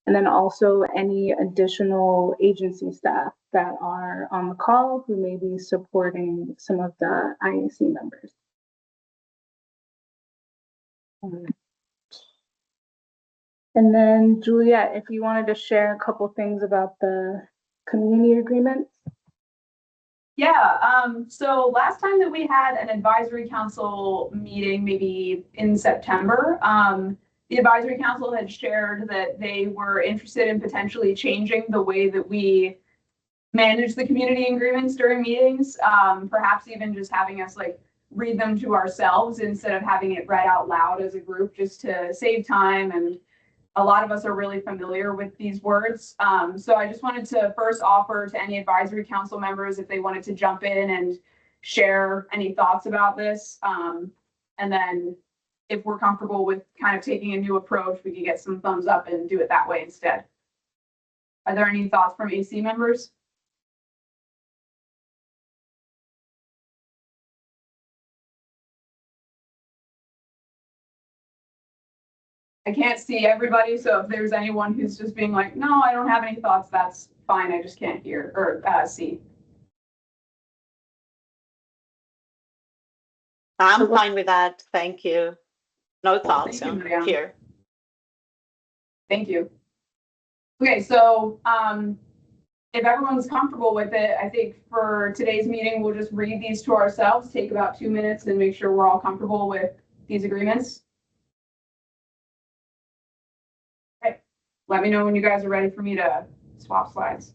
and then also any additional agency staff that are on the call who may be supporting some of the IAC members. And then Juliet, if you wanted to share a couple things about the community agreements. Yeah, so last time that we had an advisory council meeting, maybe in September, the advisory council had shared that they were interested in potentially changing the way that we manage the community agreements during meetings, perhaps even just having us like read them to ourselves instead of having it read out loud as a group, just to save time. And a lot of us are really familiar with these words. So I just wanted to first offer to any advisory council members if they wanted to jump in and share any thoughts about this. And then if we're comfortable with kind of taking a new approach, we could get some thumbs up and do it that way instead. Are there any thoughts from AC members? I can't see everybody, so if there's anyone who's just being like, no, I don't have any thoughts, that's fine. I just can't hear or see. I'm fine with that. Thank you. No thoughts here. Thank you. Okay, so if everyone's comfortable with it, I think for today's meeting, we'll just read these to ourselves, take about 2 minutes and make sure we're all comfortable with these agreements. Okay, let me know when you guys are ready for me to swap slides.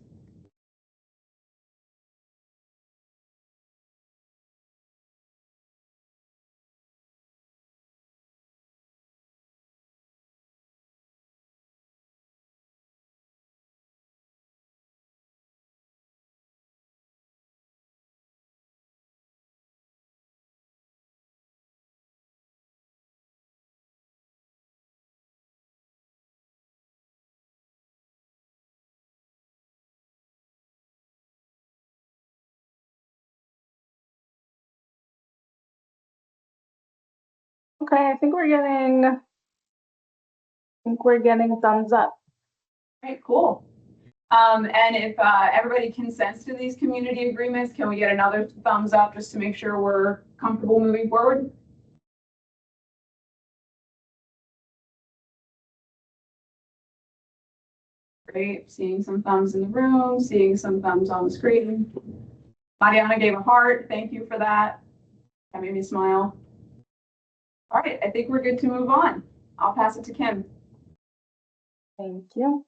Okay, I think we're getting thumbs up. All right, cool. And if everybody consents to these community agreements, can we get another thumbs up just to make sure we're comfortable moving forward? Great, seeing some thumbs in the room, seeing some thumbs on the screen. Mariana gave a heart, thank you for that. That made me smile. All right, I think we're good to move on. I'll pass it to Kim. Thank you.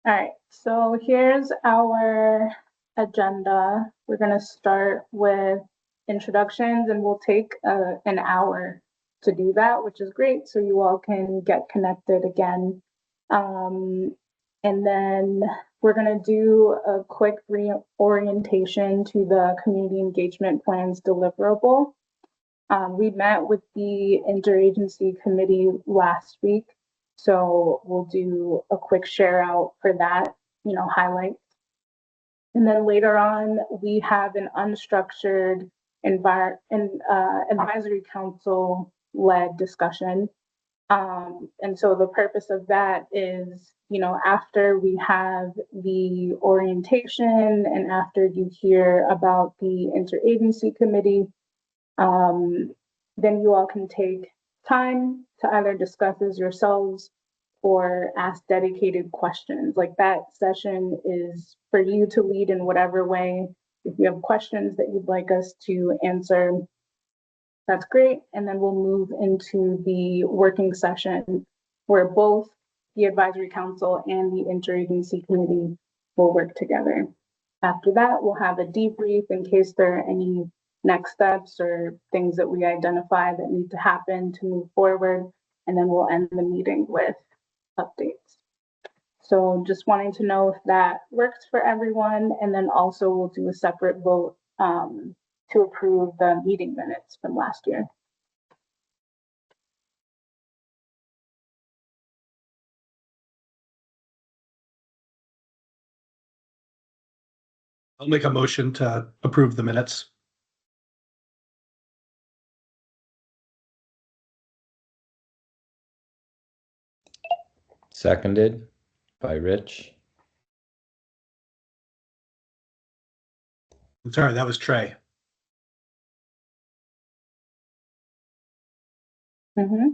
All right, so here's our agenda. We're going to start with introductions and we'll take an hour to do that, which is great. So you all can get connected again. And then we're going to do a quick reorientation to the community engagement plan's deliverable. We met with the interagency committee last week. So we'll do a quick share out for that, highlights. And then later on, we have an unstructured advisory council led discussion. And so the purpose of that is, after we have the orientation and after you hear about the interagency committee, then you all can take time to either discuss as yourselves or ask dedicated questions. Like that session is for you to lead in whatever way. If you have questions that you'd like us to answer, that's great. And then we'll move into the working session where both the advisory council and the interagency committee will work together. After that, we'll have a debrief in case there are any next steps or things that we identify that need to happen to move forward. And then we'll end the meeting with updates. So just wanting to know if that works for everyone. And then also we'll do a separate vote to approve the meeting minutes from last year. I'll make a motion to approve the minutes. Seconded. by Rich. I'm sorry, that was Trey. Mm-hmm.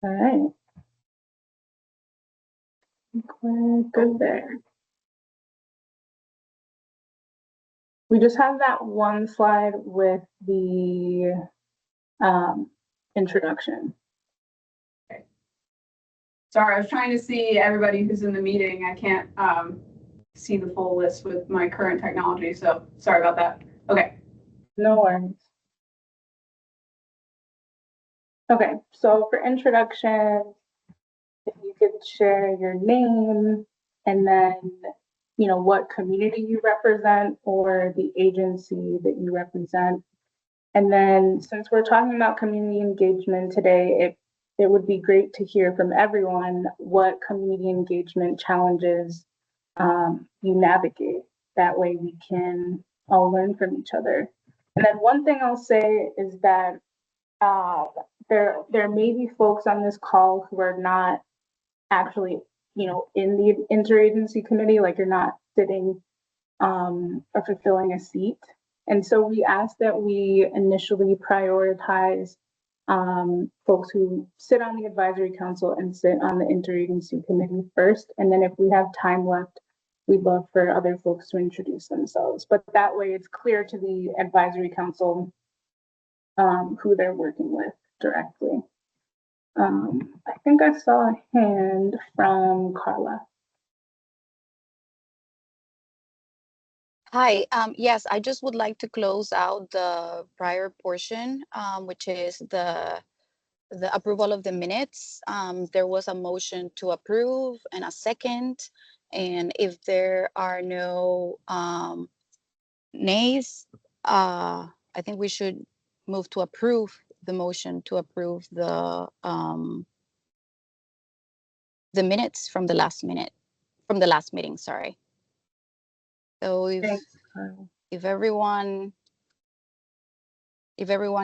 All right. We're good there. We just have that one slide with the introduction. Sorry, I was trying to see everybody who's in the meeting. I can't see the full list with my current technology, so sorry about that. Okay. No worries. Okay, so for introduction, if you could share your name and then, you know, what community you represent or the agency that you represent. And then since we're talking about community engagement today, it would be great to hear from everyone what community engagement challenges you navigate. That way we can all learn from each other. And then one thing I'll say is that there may be folks on this call who are not actually, you know, in the interagency committee, like you're not sitting or fulfilling a seat. And so we ask that we initially prioritize folks who sit on the advisory council and sit on the interagency committee first. And then if we have time left, we'd love for other folks to introduce themselves. But that way it's clear to the advisory council who they're working with directly. I think I saw a hand from Carla. Hi, yes, I just would like to close out the prior portion, which is the approval of the minutes. There was a motion to approve and a second, and if there are no nays, I think we should move to approve the motion to approve the minutes from the last meeting, sorry. So Thanks, Carla. if everyone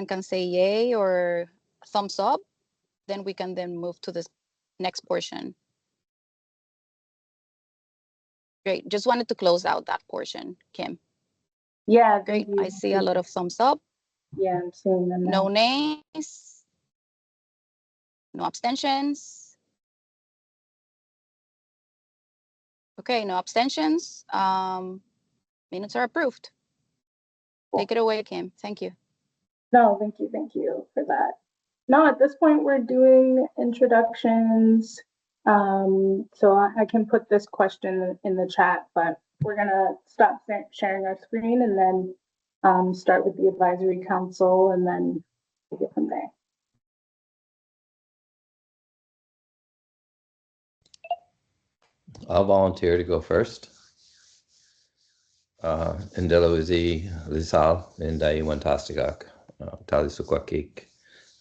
can say yay or thumbs up, then we can then move to this next portion. Great. Just wanted to close out that portion, Kim. Yeah, Great. thank you. I see a lot of thumbs up. Yeah, I'm seeing them now. No nays. No abstentions. Okay, no abstentions. Minutes are approved. Take it away, Kim. Thank you. No, thank you for that. No, at this point we're doing introductions. So I can put this question in the chat, but we're gonna stop sharing our screen and then start with the advisory council and then take it from there. I'll volunteer to go first. Indeluizi Lizal Indai Wantastigak, Tali Sukwakik.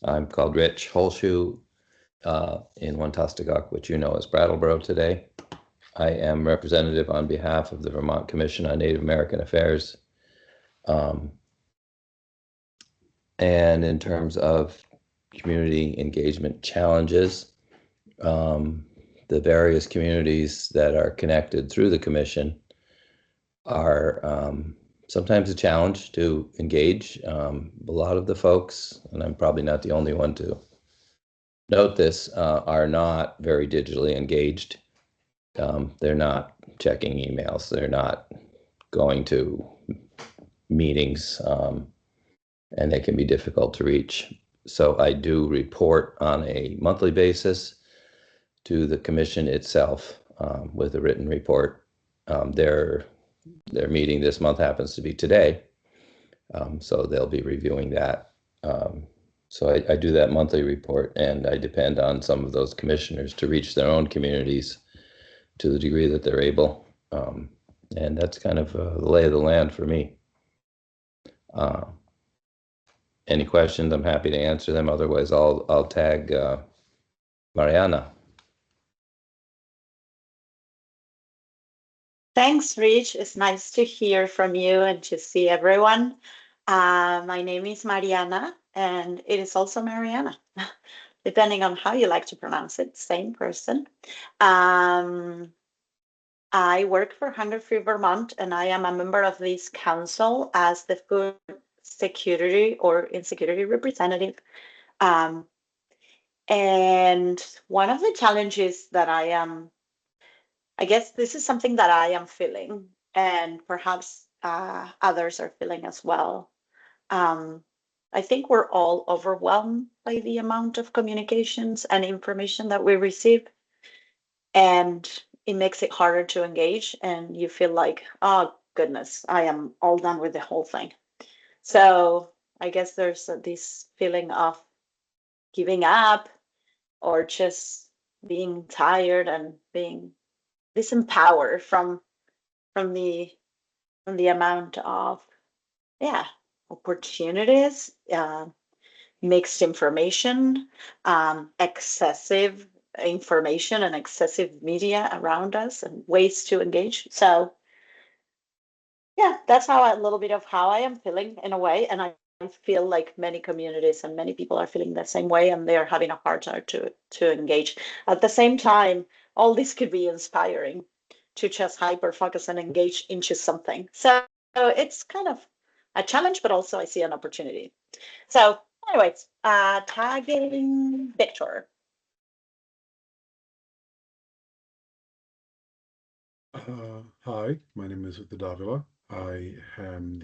I'm called Rich Holshoe in Wantastigak, which you know as Brattleboro today. I am representative on behalf of the Vermont Commission on Native American Affairs. And in terms of community engagement challenges, the various communities that are connected through the commission are sometimes a challenge to engage. A lot of the folks, and I'm probably not the only one to note this, are not very digitally engaged. They're not checking emails. They're not going to meetings, and they can be difficult to reach. So I do report on a monthly basis to the commission itself with a written report. Their meeting this month happens to be today, so they'll be reviewing that. So I do that monthly report, and I depend on some of those commissioners to reach their own communities to the degree that they're able. And that's kind of the lay of the land for me. Any questions, I'm happy to answer them. Otherwise, I'll tag Mariana. Thanks, Rich. It's nice to hear from you and to see everyone. My name is Mariana, and it is also Mariana, depending on how you like to pronounce it, same person. Um, I work for Hunger Free Vermont, and I am a member of this council as the food security or insecurity representative. Um, and one of the challenges that I guess this is something that I am feeling, and perhaps others are feeling as well. I think we're all overwhelmed by the amount of communications and information that we receive, and it makes it harder to engage. And you feel like, oh goodness, I am all done with the whole thing. So I guess there's this feeling of giving up or just being tired and being disempowered from the from the amount of yeah opportunities, mixed information, excessive information and excessive media around us and ways to engage. So yeah, that's how a little bit of how I am feeling in a way. And I feel like many communities and many people are feeling the same way, and they're having a hard time to engage. At the same time, all this could be inspiring to just hyper focus and engage into something. So it's kind of a challenge, but also I see an opportunity. So anyways, tagging Victor. Hi, my name is Victor Davila. I am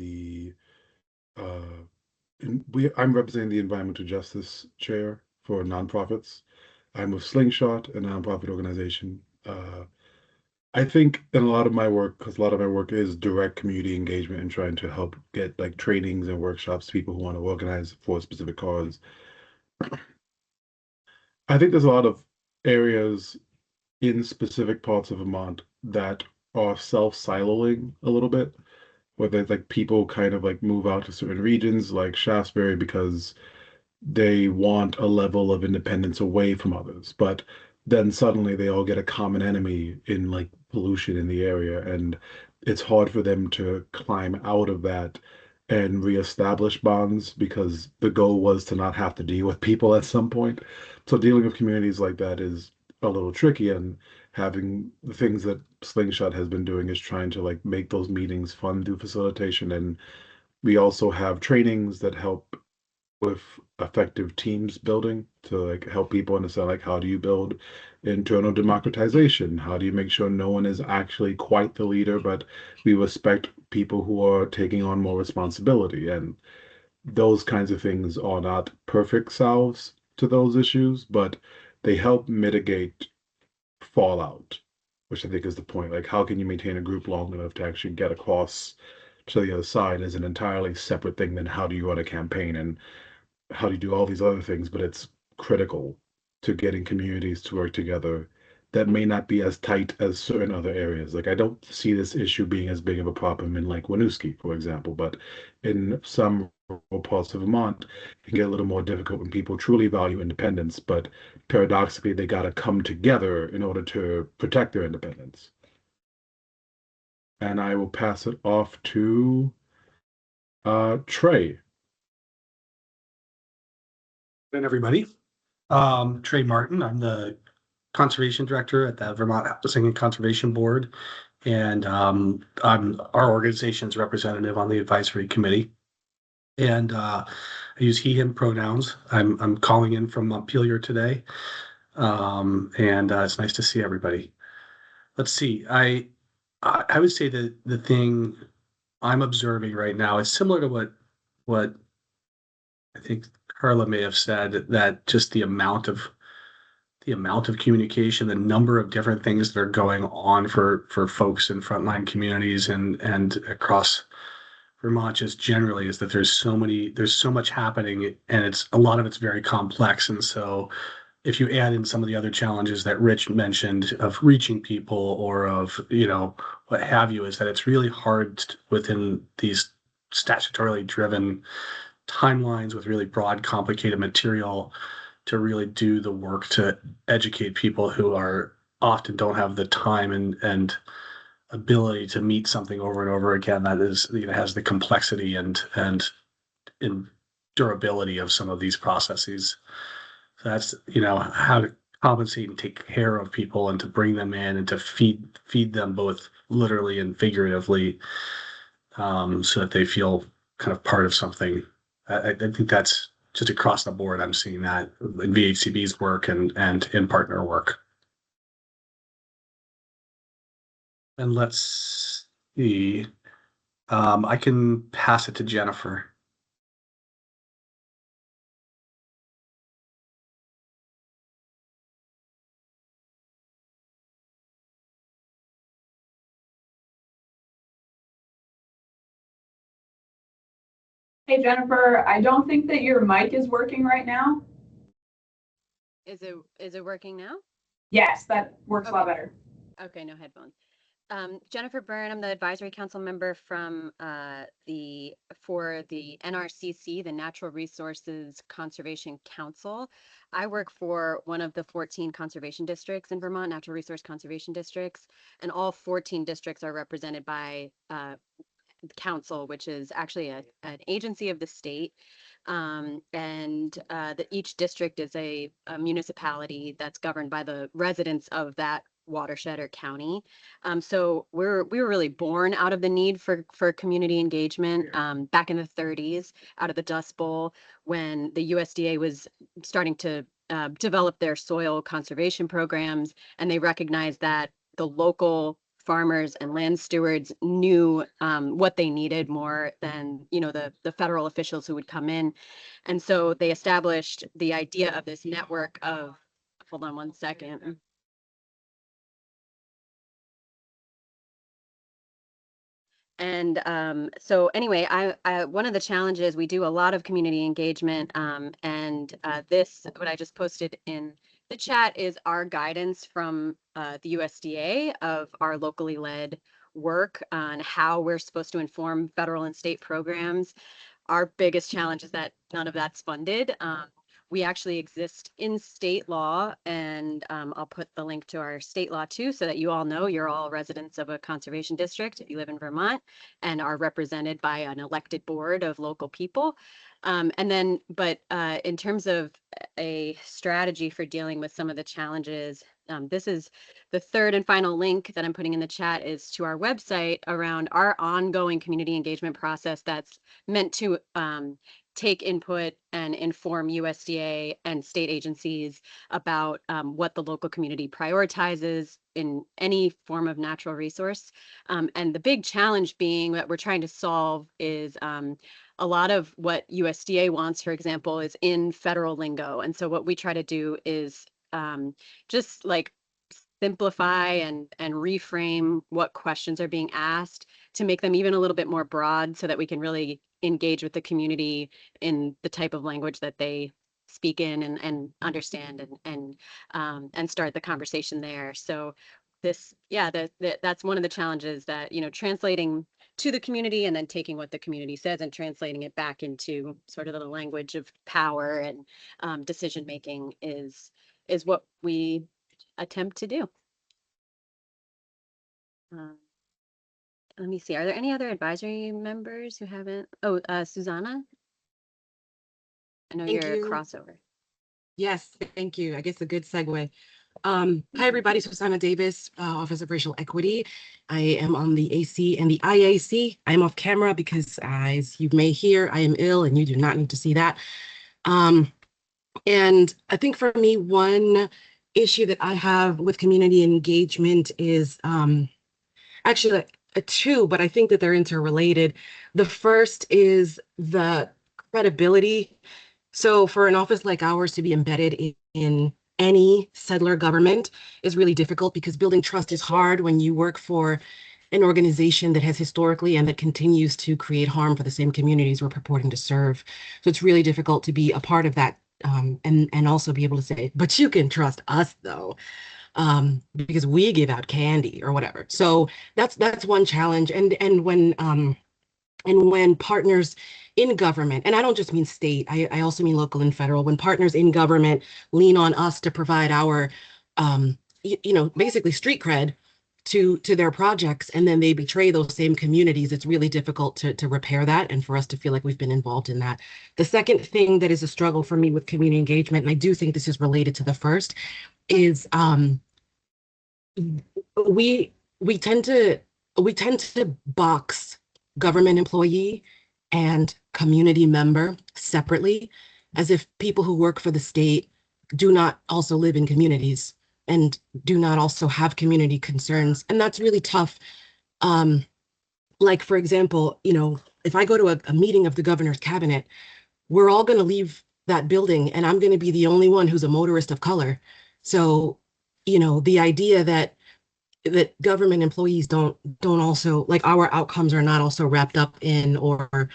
I'm representing the Environmental Justice Chair for nonprofits. I'm with Slingshot, a nonprofit organization. I think in a lot of my work, because a lot of my work is direct community engagement and trying to help get like trainings and workshops, people who want to organize for a specific cause. I think there's a lot of areas in specific parts of Vermont that are self-siloing a little bit, where there's like people kind of like move out to certain regions like Shaftesbury because they want a level of independence away from others. But then suddenly they all get a common enemy in like pollution in the area, and it's hard for them to climb out of that and reestablish bonds because the goal was to not have to deal with people at some point. So dealing with communities like that is a little tricky, and having the things that Slingshot has been doing is trying to like make those meetings fun through facilitation. And we also have trainings that help with effective teams building to like help people understand like how do you build internal democratization, how do you make sure no one is actually quite the leader, but we respect people who are taking on more responsibility. And those kinds of things are not perfect solves to those issues, but they help mitigate fallout, which I think is the point. Like, how can you maintain a group long enough to actually get across to the other side is an entirely separate thing than how do you run a campaign and how do you do all these other things, but it's critical to getting communities to work together that may not be as tight as certain other areas. Like I don't see this issue being as big of a problem in like Winooski, for example, but in some rural parts of Vermont, it can get a little more difficult when people truly value independence, but paradoxically, they got to come together in order to protect their independence. And I will pass it off to Trey. And everybody. Trey Martin, I'm the Conservation Director at the Vermont Housing and Conservation Board. And I'm our organization's representative on the advisory committee. And I use he, him pronouns. I'm calling in from Montpelier today. And it's nice to see everybody. Let's see. I would say that the thing I'm observing right now is similar to what I think Carla may have said, that just the amount of communication, the number of different things that are going on for folks in frontline communities and across Vermont just generally, is that there's so much happening, and it's a lot of it's very complex. And so if you add in some of the other challenges that Rich mentioned of reaching people or of, what have you, is that it's really hard within these statutorily driven timelines with really broad, complicated material to really do the work to educate people who are often don't have the time and ability to meet something over and over again that is, has the complexity and in durability of some of these processes. So that's, how to compensate and take care of people and to bring them in and to feed them both literally and figuratively, so that they feel kind of part of something. I think that's just across the board. I'm seeing that in VHCB's work and in partner work. And let's see. I can pass it to Jennifer. Hey, Jennifer, I don't think that your mic is working right now. Is it working now? Yes, that works a lot better. Okay, no headphones. Jennifer Byrne, I'm the advisory council member from for the NRCC, the Natural Resources Conservation Council. I work for one of the 14 conservation districts in Vermont, natural resource conservation districts, and all 14 districts are represented by council, which is actually an agency of the state. Each district is a municipality that's governed by the residents of that watershed or county. So we were really born out of the need for community engagement back in the 30s, out of the Dust Bowl, when the USDA was starting to develop their soil conservation programs, and they recognized that the local farmers and land stewards knew what they needed more than the federal officials who would come in. And so they established the idea of this network of, hold on one second. And so anyway, I one of the challenges, we do a lot of community engagement, this, what I just posted in the chat, is our guidance from the USDA of our locally led work on how we're supposed to inform federal and state programs. Our biggest challenge is that none of that's funded. We actually exist in state law, and I'll put the link to our state law too, so that you all know you're all residents of a conservation district if you live in Vermont and are represented by an elected board of local people. But in terms of a strategy for dealing with some of the challenges, this is the third and final link that I'm putting in the chat, is to our website around our ongoing community engagement process that's meant to take input and inform USDA and state agencies about what the local community prioritizes in any form of natural resource. And the big challenge being that we're trying to solve is a lot of what USDA wants, for example, is in federal lingo. And so what we try to do is just like simplify and reframe what questions are being asked to make them even a little bit more broad, so that we can really engage with the community in the type of language that they speak in and understand, and start the conversation there. So that's one of the challenges, that translating to the community and then taking what the community says and translating it back into sort of the language of power and decision making is what we attempt to do. Let me see. Are there any other advisory members who haven't? Oh, Susanna? I know Thank you're you. a crossover. Yes, thank you. I guess a good segue. Hi, everybody. Susanna Davis, Office of Racial Equity. I am on the AC and the IAC. I'm off camera because, as you may hear, I am ill, and you do not need to see that. And I think for me, one issue that I have with community engagement is actually two, but I think that they're interrelated. The first is the credibility. So for an office like ours to be embedded in any settler government is really difficult, because building trust is hard when you work for an organization that has historically and that continues to create harm for the same communities we're purporting to serve. So it's really difficult to be a part of that, and also be able to say, but you can trust us though, because we give out candy or whatever. So that's one challenge. And when partners in government, and I don't just mean state, I also mean local and federal, when partners in government lean on us to provide our, basically street cred, to their projects, and then they betray those same communities. It's really difficult to repair that and for us to feel like we've been involved in that. The second thing that is a struggle for me with community engagement, and I do think this is related to the first, is we we tend to box government employee and community member separately, as if people who work for the state do not also live in communities and do not also have community concerns. And that's really tough. Like, for example, if I go to a meeting of the governor's cabinet, we're all going to leave that building and I'm going to be the only one who's a motorist of color. So, the idea that government employees don't also, like, our outcomes are not also wrapped up in or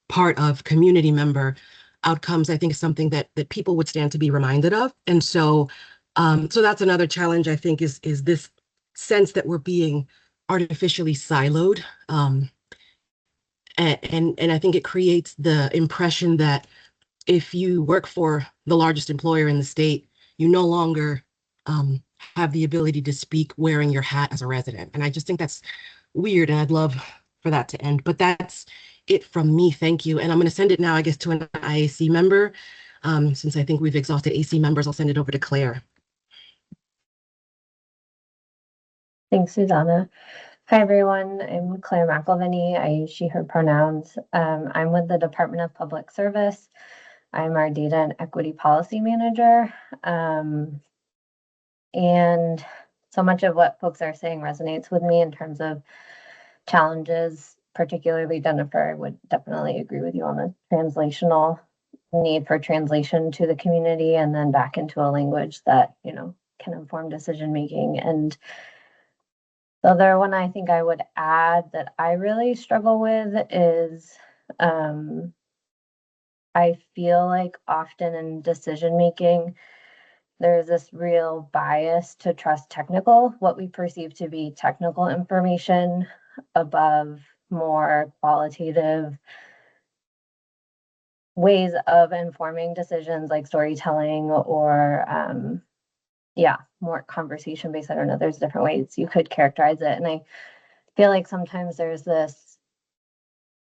part of community member outcomes, I think is something that people would stand to be reminded of. And so that's another challenge, I think, is this sense that we're being artificially siloed. And I think it creates the impression that if you work for the largest employer in the state, you no longer have the ability to speak wearing your hat as a resident. And I just think that's weird, and I'd love for that to end. But that's it from me. Thank you. And I'm going to send it now, I guess, to an IAC member. Since I think we've exhausted AC members, I'll send it over to Claire. Thanks, Susanna. Hi, everyone. I'm Claire McElveny. I use she, her pronouns. I'm with the Department of Public Service. I'm our Data and Equity Policy Manager. And so much of what folks are saying resonates with me in terms of challenges, particularly Jennifer. I would definitely agree with you on the translational need for translation to the community and then back into a language that, can inform decision making. And the other one I think I would add that I really struggle with is I feel like often in decision making, there's this real bias to trust what we perceive to be technical information above more qualitative ways of informing decisions like storytelling or more conversation based. I don't know, there's different ways you could characterize it. And I feel like sometimes there's this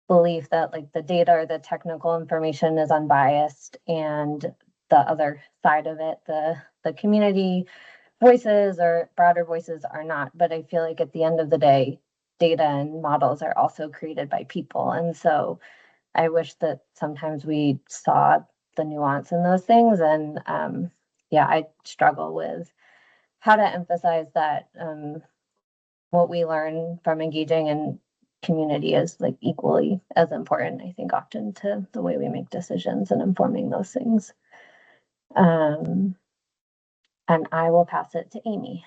belief that like the data or the technical information is unbiased and the other side of it, the community voices or broader voices are not. But I feel like at the end of the day, data and models are also created by people. And so I wish that sometimes we saw the nuance in those things. And I struggle with how to emphasize that what we learn from engaging in community is like equally as important, I think, often to the way we make decisions and informing those things. And I will pass it to Amy.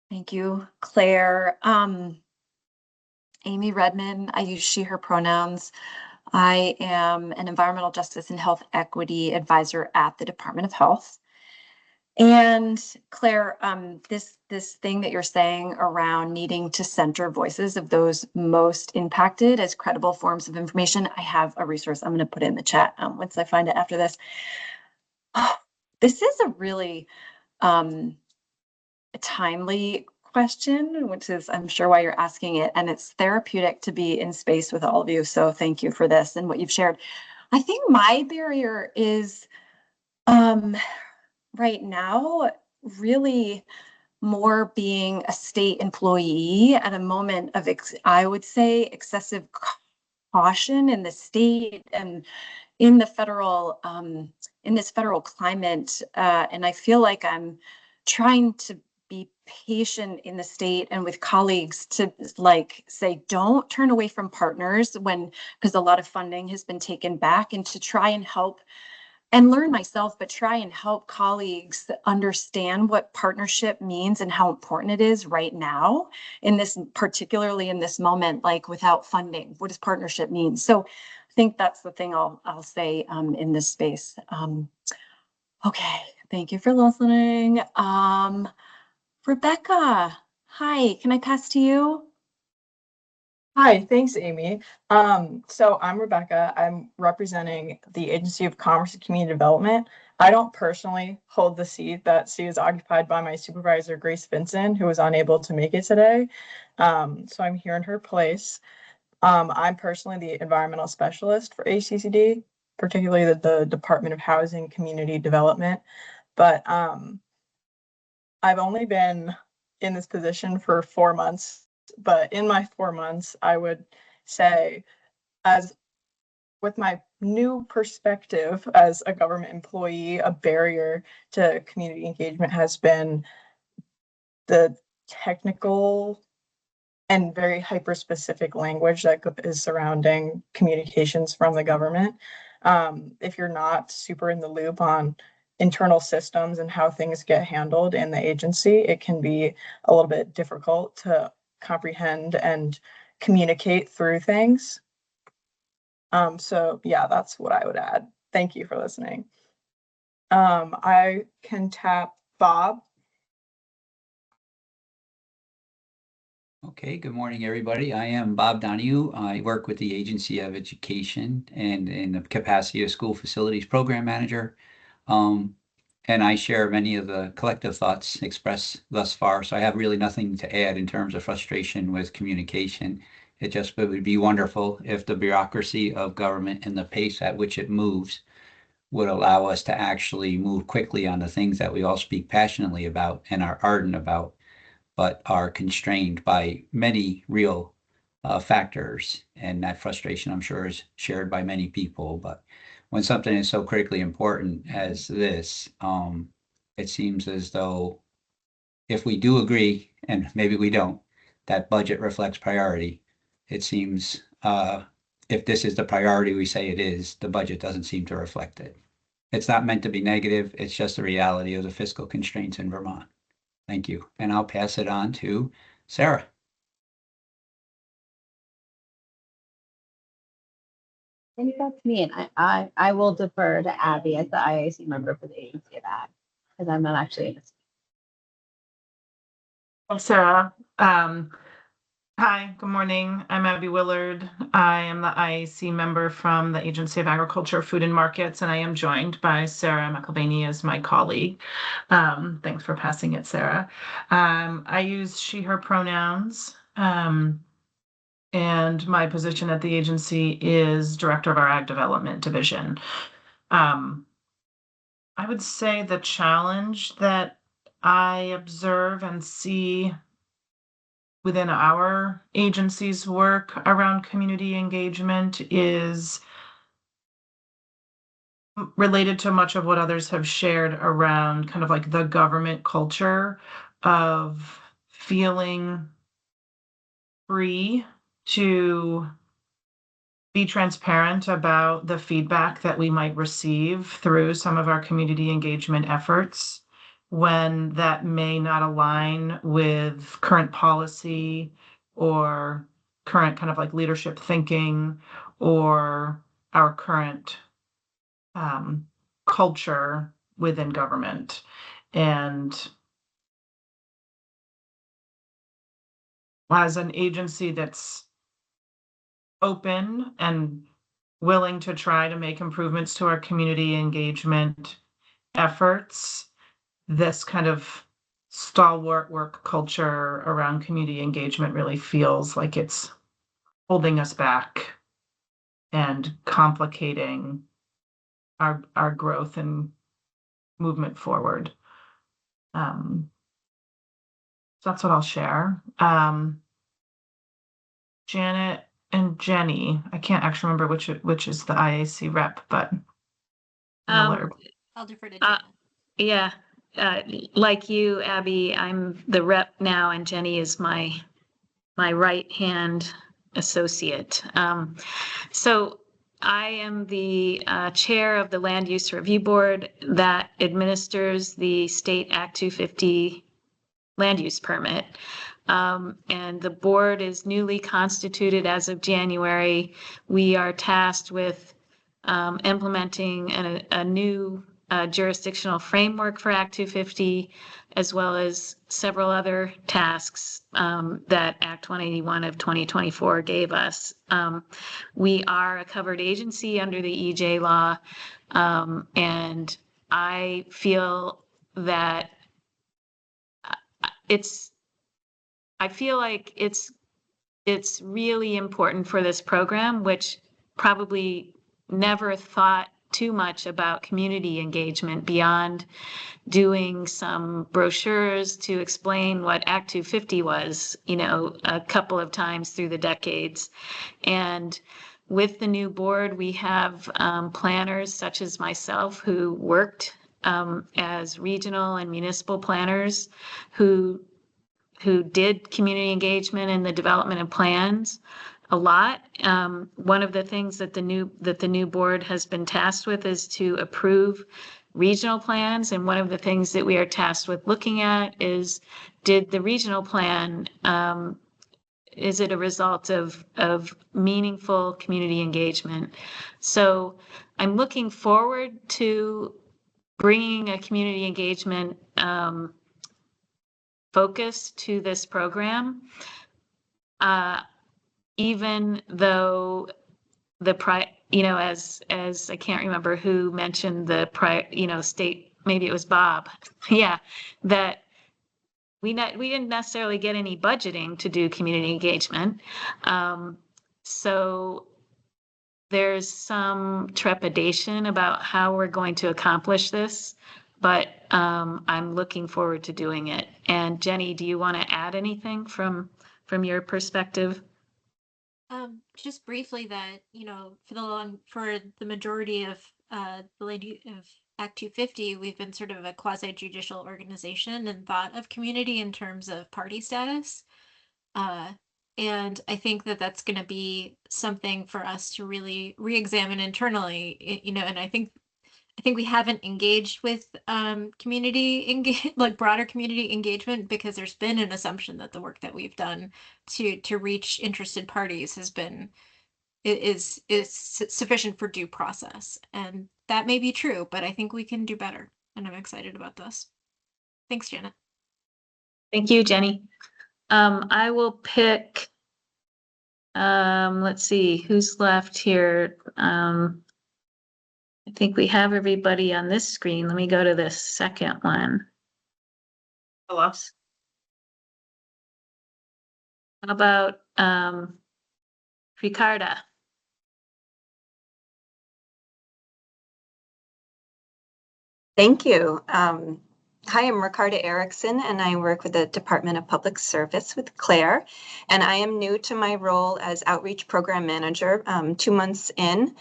Thank you, Claire. Amy Redman, I use she, her pronouns. I am an environmental justice and health equity advisor at the Department of Health. And Claire, this thing that you're saying around needing to center voices of those most impacted as credible forms of information, I have a resource I'm going to put in the chat once I find it after this. Oh, this is a really timely question, which is, I'm sure, why you're asking it. And it's therapeutic to be in space with all of you. So thank you for this and what you've shared. I think my barrier is right now really more being a state employee at a moment of, I would say, excessive caution in the state and in the federal, in this federal climate. And I feel like I'm trying to be patient in the state and with colleagues to like say, don't turn away from partners because a lot of funding has been taken back, and to try and help and learn myself, but try and help colleagues understand what partnership means and how important it is right now in this, particularly in this moment, like without funding, what does partnership mean? So I think that's the thing I'll say in this space. Okay, thank you for listening. Rebecca, hi, can I pass to you? Hi, thanks, Amy. So I'm Rebecca. I'm representing the Agency of Commerce and Community Development. I don't personally hold the seat. That seat is occupied by my supervisor, Grace Vincent, who was unable to make it today. So I'm here in her place. I'm personally the environmental specialist for HCCD, particularly the Department of Housing Community Development. But I've only been in this position for 4 months, but in my 4 months, I would say, as with my new perspective as a government employee, a barrier to community engagement has been the technical and very hyper-specific language that is surrounding communications from the government. If you're not super in the loop on internal systems and how things get handled in the agency, it can be a little bit difficult to comprehend and communicate through things. So yeah, that's what I would add. Thank you for listening. I can tap Bob. Okay, good morning, everybody. I am Bob Donahue. I work with the Agency of Education and in the capacity of School Facilities Program Manager. And I share many of the collective thoughts expressed thus far. So I have really nothing to add in terms of frustration with communication. It would be wonderful if the bureaucracy of government and the pace at which it moves would allow us to actually move quickly on the things that we all speak passionately about and are ardent about, but are constrained by many real factors. And that frustration, I'm sure, is shared by many people. But when something is so critically important as this, it seems as though if we do agree, and maybe we don't, that budget reflects priority, it seems if this is the priority we say it is, the budget doesn't seem to reflect it. It's not meant to be negative. It's just the reality of the fiscal constraints in Vermont. Thank you. And I'll pass it on to Sarah. I think that's me, and I will defer to Abby as the IAC member for the Agency of Ag, because I'm not actually in this. Sarah. Hi, good morning. I'm Abby Willard. I am the IAC member from the Agency of Agriculture, Food and Markets, and I am joined by Sarah McElvaney as my colleague. Thanks for passing it, Sarah. I use she, her pronouns. And my position at the agency is director of our Ag Development Division. I would say the challenge that I observe and see within our agency's work around community engagement is related to much of what others have shared around kind of like the government culture of feeling free to be transparent about the feedback that we might receive through some of our community engagement efforts when that may not align with current policy or current kind of like leadership thinking or our current culture within government. And as an agency that's open and willing to try to make improvements to our community engagement efforts, this kind of stalwart work culture around community engagement really feels like it's holding us back and complicating our growth and movement forward. So that's what I'll share. Janet and Jenny, I can't actually remember which is the IAC rep, but I'll defer to Janet. Yeah, like you, Abby, I'm the rep now, and Jenny is my right hand associate. So I am the chair of the Land Use Review Board that administers the State Act 250 land use permit. And the board is newly constituted as of January. We are tasked with implementing a new jurisdictional framework for Act 250, as well as several other tasks that Act 181 of 2024 gave us. We are a covered agency under the EJ law, and I feel that I feel like it's really important for this program, which probably never thought too much about community engagement beyond doing some brochures to explain what Act 250 was, a couple of times through the decades. And with the new board, we have planners such as myself who worked as regional and municipal planners who did community engagement in the development of plans a lot. One of the things that the new board has been tasked with is to approve regional plans, and one of the things that we are tasked with looking at is, did the regional plan is it a result of meaningful community engagement? So I'm looking forward to bringing a community engagement focus to this program, even though as I can't remember who mentioned the state, maybe it was Bob, yeah, that we didn't necessarily get any budgeting to do community engagement. So there's some trepidation about how we're going to accomplish this, but I'm looking forward to doing it. And Jenny, do you want to add anything from your perspective? Just briefly that, for the majority of the lady of Act 250, we've been sort of a quasi-judicial organization and thought of community in terms of party status. And I think that that's going to be something for us to really re-examine internally, and I think we haven't engaged with broader community engagement because there's been an assumption that the work that we've done to reach interested parties is sufficient for due process. And that may be true, but I think we can do better. And I'm excited about this. Thanks, Janet. Thank you, Jenny. I will pick, let's see, who's left here. I think we have everybody on this screen. Let me go to the second one. Hello. How about Ricarda? Thank you. Hi, I'm Ricarda Erickson, and I work with the Department of Public Service with Claire. And I am new to my role as Outreach Program Manager, 2 months in.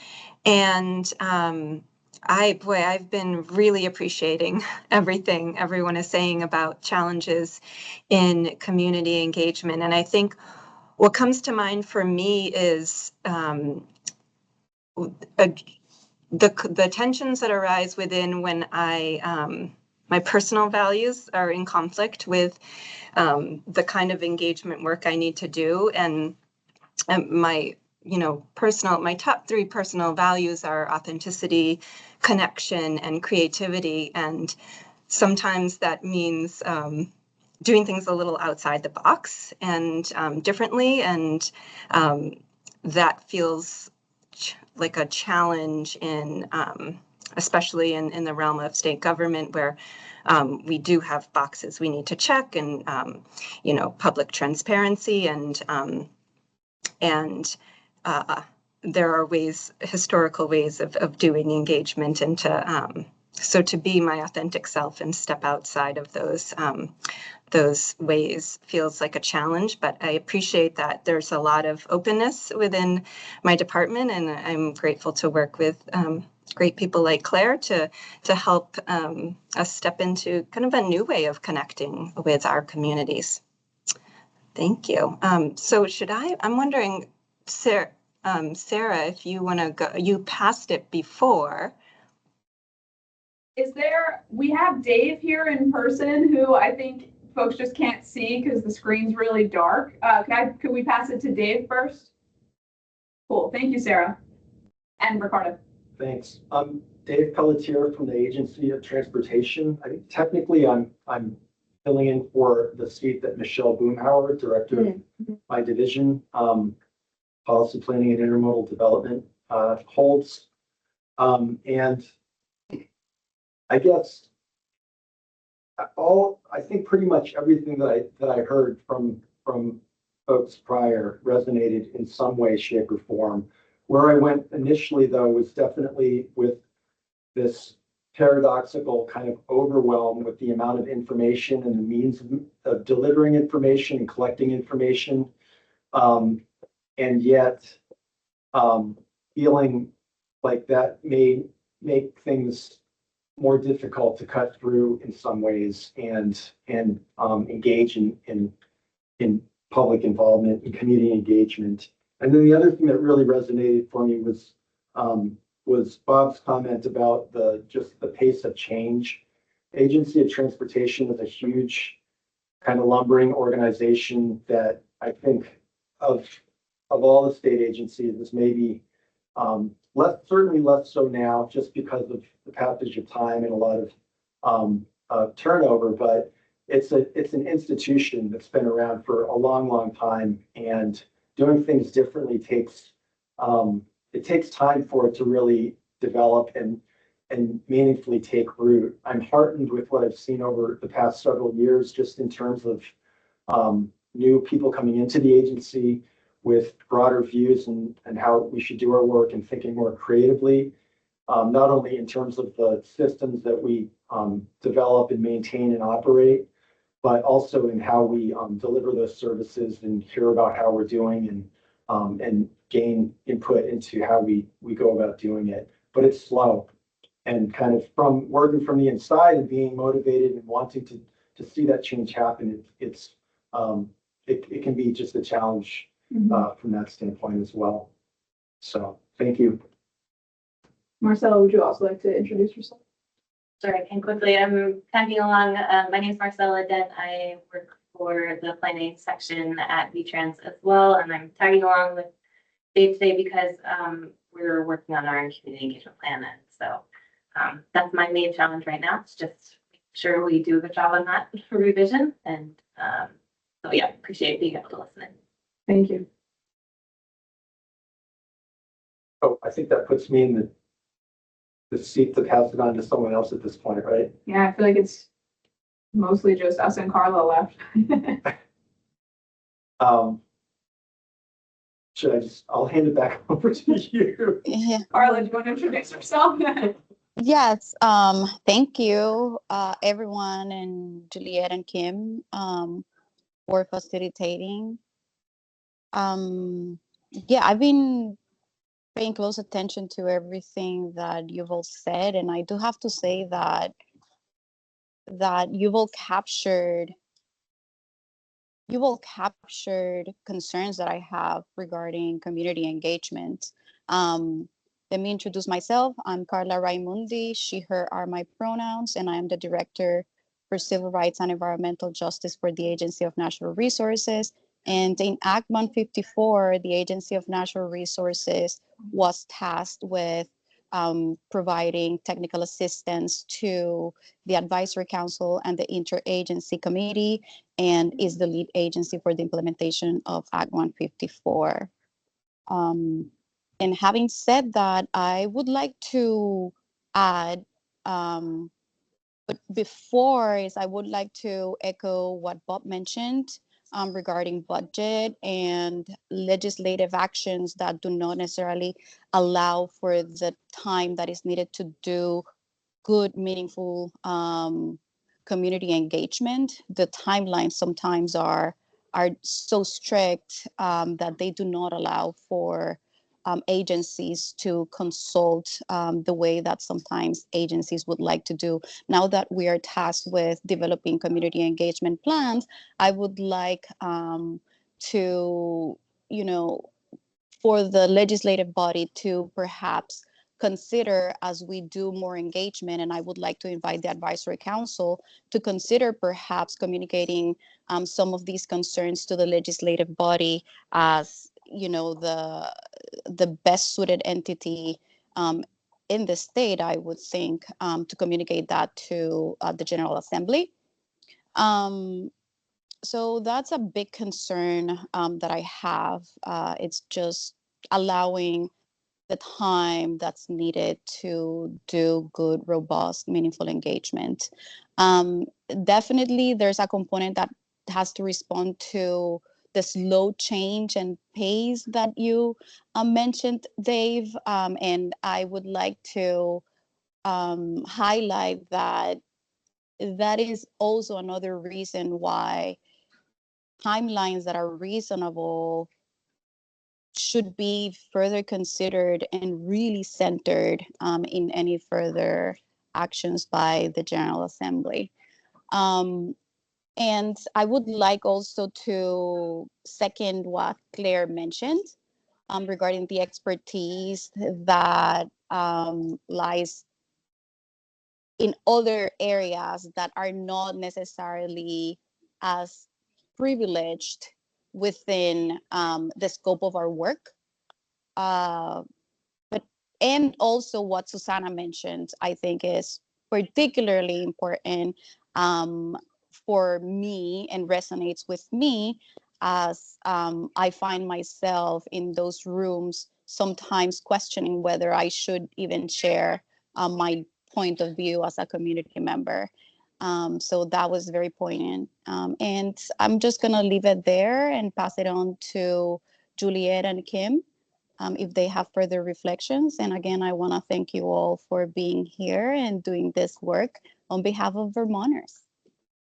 And I've been really appreciating everything everyone is saying about challenges in community engagement. And I think what comes to mind for me is the tensions that arise within when my personal values are in conflict with the kind of engagement work I need to do. And my top 3 personal values are authenticity, connection, and creativity. And sometimes that means doing things a little outside the box and differently. And that feels like a challenge especially in the realm of state government, where we do have boxes we need to check, and public transparency, and there are historical ways of doing engagement, and to be my authentic self and step outside of those ways feels like a challenge. But I appreciate that there's a lot of openness within my department, and I'm grateful to work with great people like Claire to help us step into kind of a new way of connecting with our communities. Thank you. So I'm wondering, Sarah, if you want to go, you passed it before. We have Dave here in person, who I think folks just can't see because the screen's really dark. Could we pass it to Dave first? Cool, thank you, Sarah. And Ricardo. Thanks. I'm Dave Pelletier from the Agency of Transportation. I think technically I'm filling in for the seat that Michelle Boomhauer, director of my division, policy planning and intermodal development, holds. And I guess I think pretty much everything that I heard from folks prior resonated in some way, shape, or form. Where I went initially, though, was definitely with this paradoxical kind of overwhelm with the amount of information and the means of delivering information and collecting information. And yet feeling like that may make things more difficult to cut through in some ways and engage in public involvement and community engagement. And then the other thing that really resonated for me was Bob's comment about just the pace of change. Agency of Transportation is a huge kind of lumbering organization that I think of all the state agencies is maybe certainly less so now, just because of the passage of time and a lot of turnover. But it's an institution that's been around for a long time, and doing things differently takes time for it to really develop and meaningfully take root. I'm heartened with what I've seen over the past several years, just in terms of new people coming into the agency with broader views and how we should do our work and thinking more creatively, not only in terms of the systems that we develop and maintain and operate, but also in how we deliver those services and hear about how we're doing and gain input into how we go about doing it. But it's slow, and kind of from working from the inside and being motivated and wanting to see that change happen, it can be just a challenge from that standpoint as well. So thank you. Marcella, would you also like to introduce yourself? Sure, I can quickly. I'm tagging along. My name is Marcella Dent. I work for the planning section at VTrans as well, and I'm tagging along with Dave today because we're working on our community engagement plan, and so that's my main challenge right now. It's just make sure we do a good job on that for revision, and so yeah, appreciate being able to listen in. Thank you. Oh, I think that puts me in the seat to pass it on to someone else at this point, right? Yeah, I feel like it's mostly just us and Carla left. I'll hand it back over to you. Yeah. Carla, do you want to introduce yourself? Yes, thank you, everyone, and Juliet and Kim, for facilitating. Yeah, I've been paying close attention to everything that you've all said, and I do have to say that you've all captured concerns that I have regarding community engagement. Let me introduce myself. I'm Carla Raimundi. She, her are my pronouns, and I am the Director for Civil Rights and Environmental Justice for the Agency of Natural Resources. And in Act 154, the Agency of Natural Resources was tasked with providing technical assistance to the Advisory Council and the Interagency Committee, and is the lead agency for the implementation of Act 154. And having said that, I would like to add, but before is I would like to echo what Bob mentioned regarding budget and legislative actions that do not necessarily allow for the time that is needed to do good, meaningful community engagement. The timelines sometimes are so strict that they do not allow for agencies to consult the way that sometimes agencies would like to do. Now that we are tasked with developing community engagement plans, I would like to, for the legislative body to perhaps consider, as we do more engagement, and I would like to invite the advisory council to consider perhaps communicating some of these concerns to the legislative body as the best suited entity in the state, I would think, to communicate that to the General Assembly. So that's a big concern that I have. It's just allowing the time that's needed to do good, robust, meaningful engagement. Definitely, there's a component that has to respond to the slow change and pace that you mentioned, Dave. And I would like to highlight that that is also another reason why timelines that are reasonable should be further considered and really centered in any further actions by the General Assembly. And I would like also to second what Claire mentioned regarding the expertise that lies in other areas that are not necessarily as privileged within the scope of our work. But and also what Susanna mentioned, I think is particularly important for me and resonates with me as I find myself in those rooms sometimes questioning whether I should even share my point of view as a community member. So that was very poignant. And I'm just going to leave it there and pass it on to Juliet and Kim if they have further reflections. And again, I want to thank you all for being here and doing this work on behalf of Vermonters.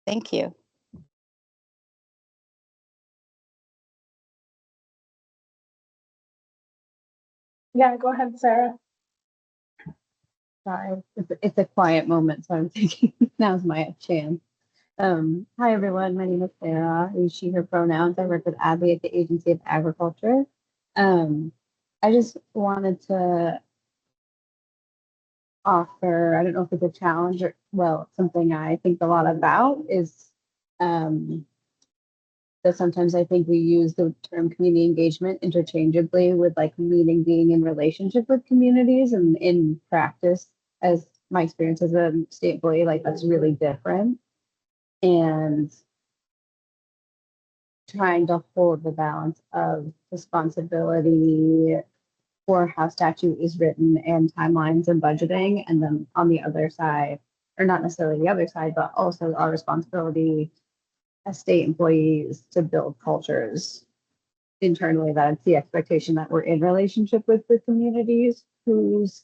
Thank you. Yeah, go ahead, Sarah. Sorry, it's a quiet moment, so I'm thinking now's my chance. Hi everyone, my name is Sarah. I use she, her pronouns. I work with Abby at the Agency of Agriculture. I just wanted to offer, I don't know if it's a challenge or, well, something I think a lot about is that sometimes I think we use the term community engagement interchangeably with like meaning being in relationship with communities, and in practice, as my experience as a state employee, like that's really different. And trying to hold the balance of responsibility for how statute is written and timelines and budgeting, and then on the other side, or not necessarily the other side, but also our responsibility as state employees to build cultures internally, that it's the expectation that we're in relationship with the communities whose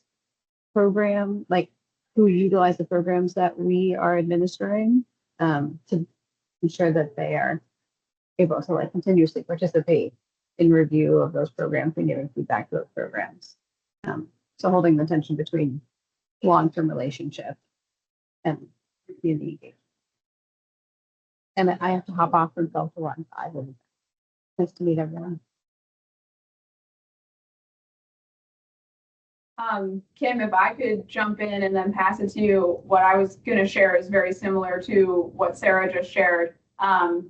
program, like who utilize the programs that we are administering, to ensure that they are able to like continuously participate in review of those programs and giving feedback to those programs. So holding the tension between long-term relationship and community engagement. And I have to hop off from 12 to 1. Nice to meet everyone. Kim, if I could jump in and then pass it to you, what I was going to share is very similar to what Sarah just shared. I'm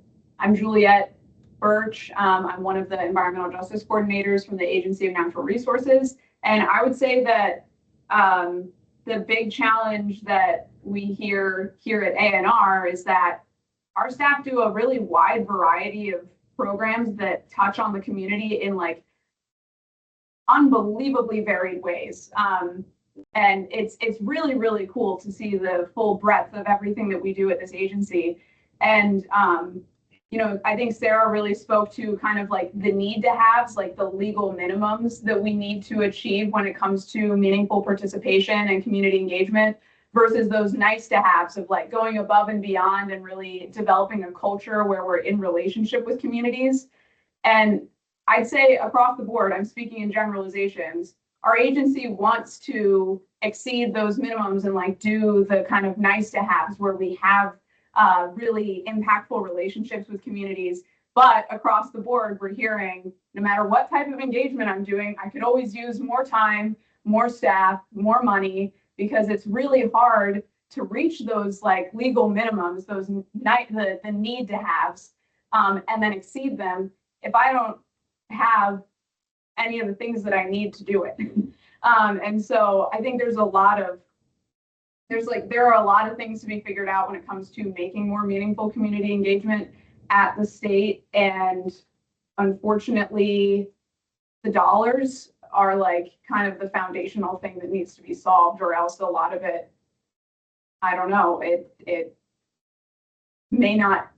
Juliet Birch. I'm one of the environmental justice coordinators from the Agency of Natural Resources. And I would say that the big challenge that we hear here at ANR is that our staff do a really wide variety of programs that touch on the community in like unbelievably varied ways. And it's really, really cool to see the full breadth of everything that we do at this agency. And, you know, I think Sarah really spoke to kind of like the need to haves, like the legal minimums that we need to achieve when it comes to meaningful participation and community engagement versus those nice to haves of like going above and beyond and really developing a culture where we're in relationship with communities. And I'd say across the board, I'm speaking in generalizations, our agency wants to exceed those minimums and like do the kind of nice to haves where we have really impactful relationships with communities. But across the board, we're hearing no matter what type of engagement I'm doing, I could always use more time, more staff, more money, because it's really hard to reach those like legal minimums, those the need to haves, and then exceed them if I don't have any of the things that I need to do it. And so I think there are a lot of things to be figured out when it comes to making more meaningful community engagement at the state. And unfortunately, the dollars are like kind of the foundational thing that needs to be solved, or else a lot of it, I don't know, it may not,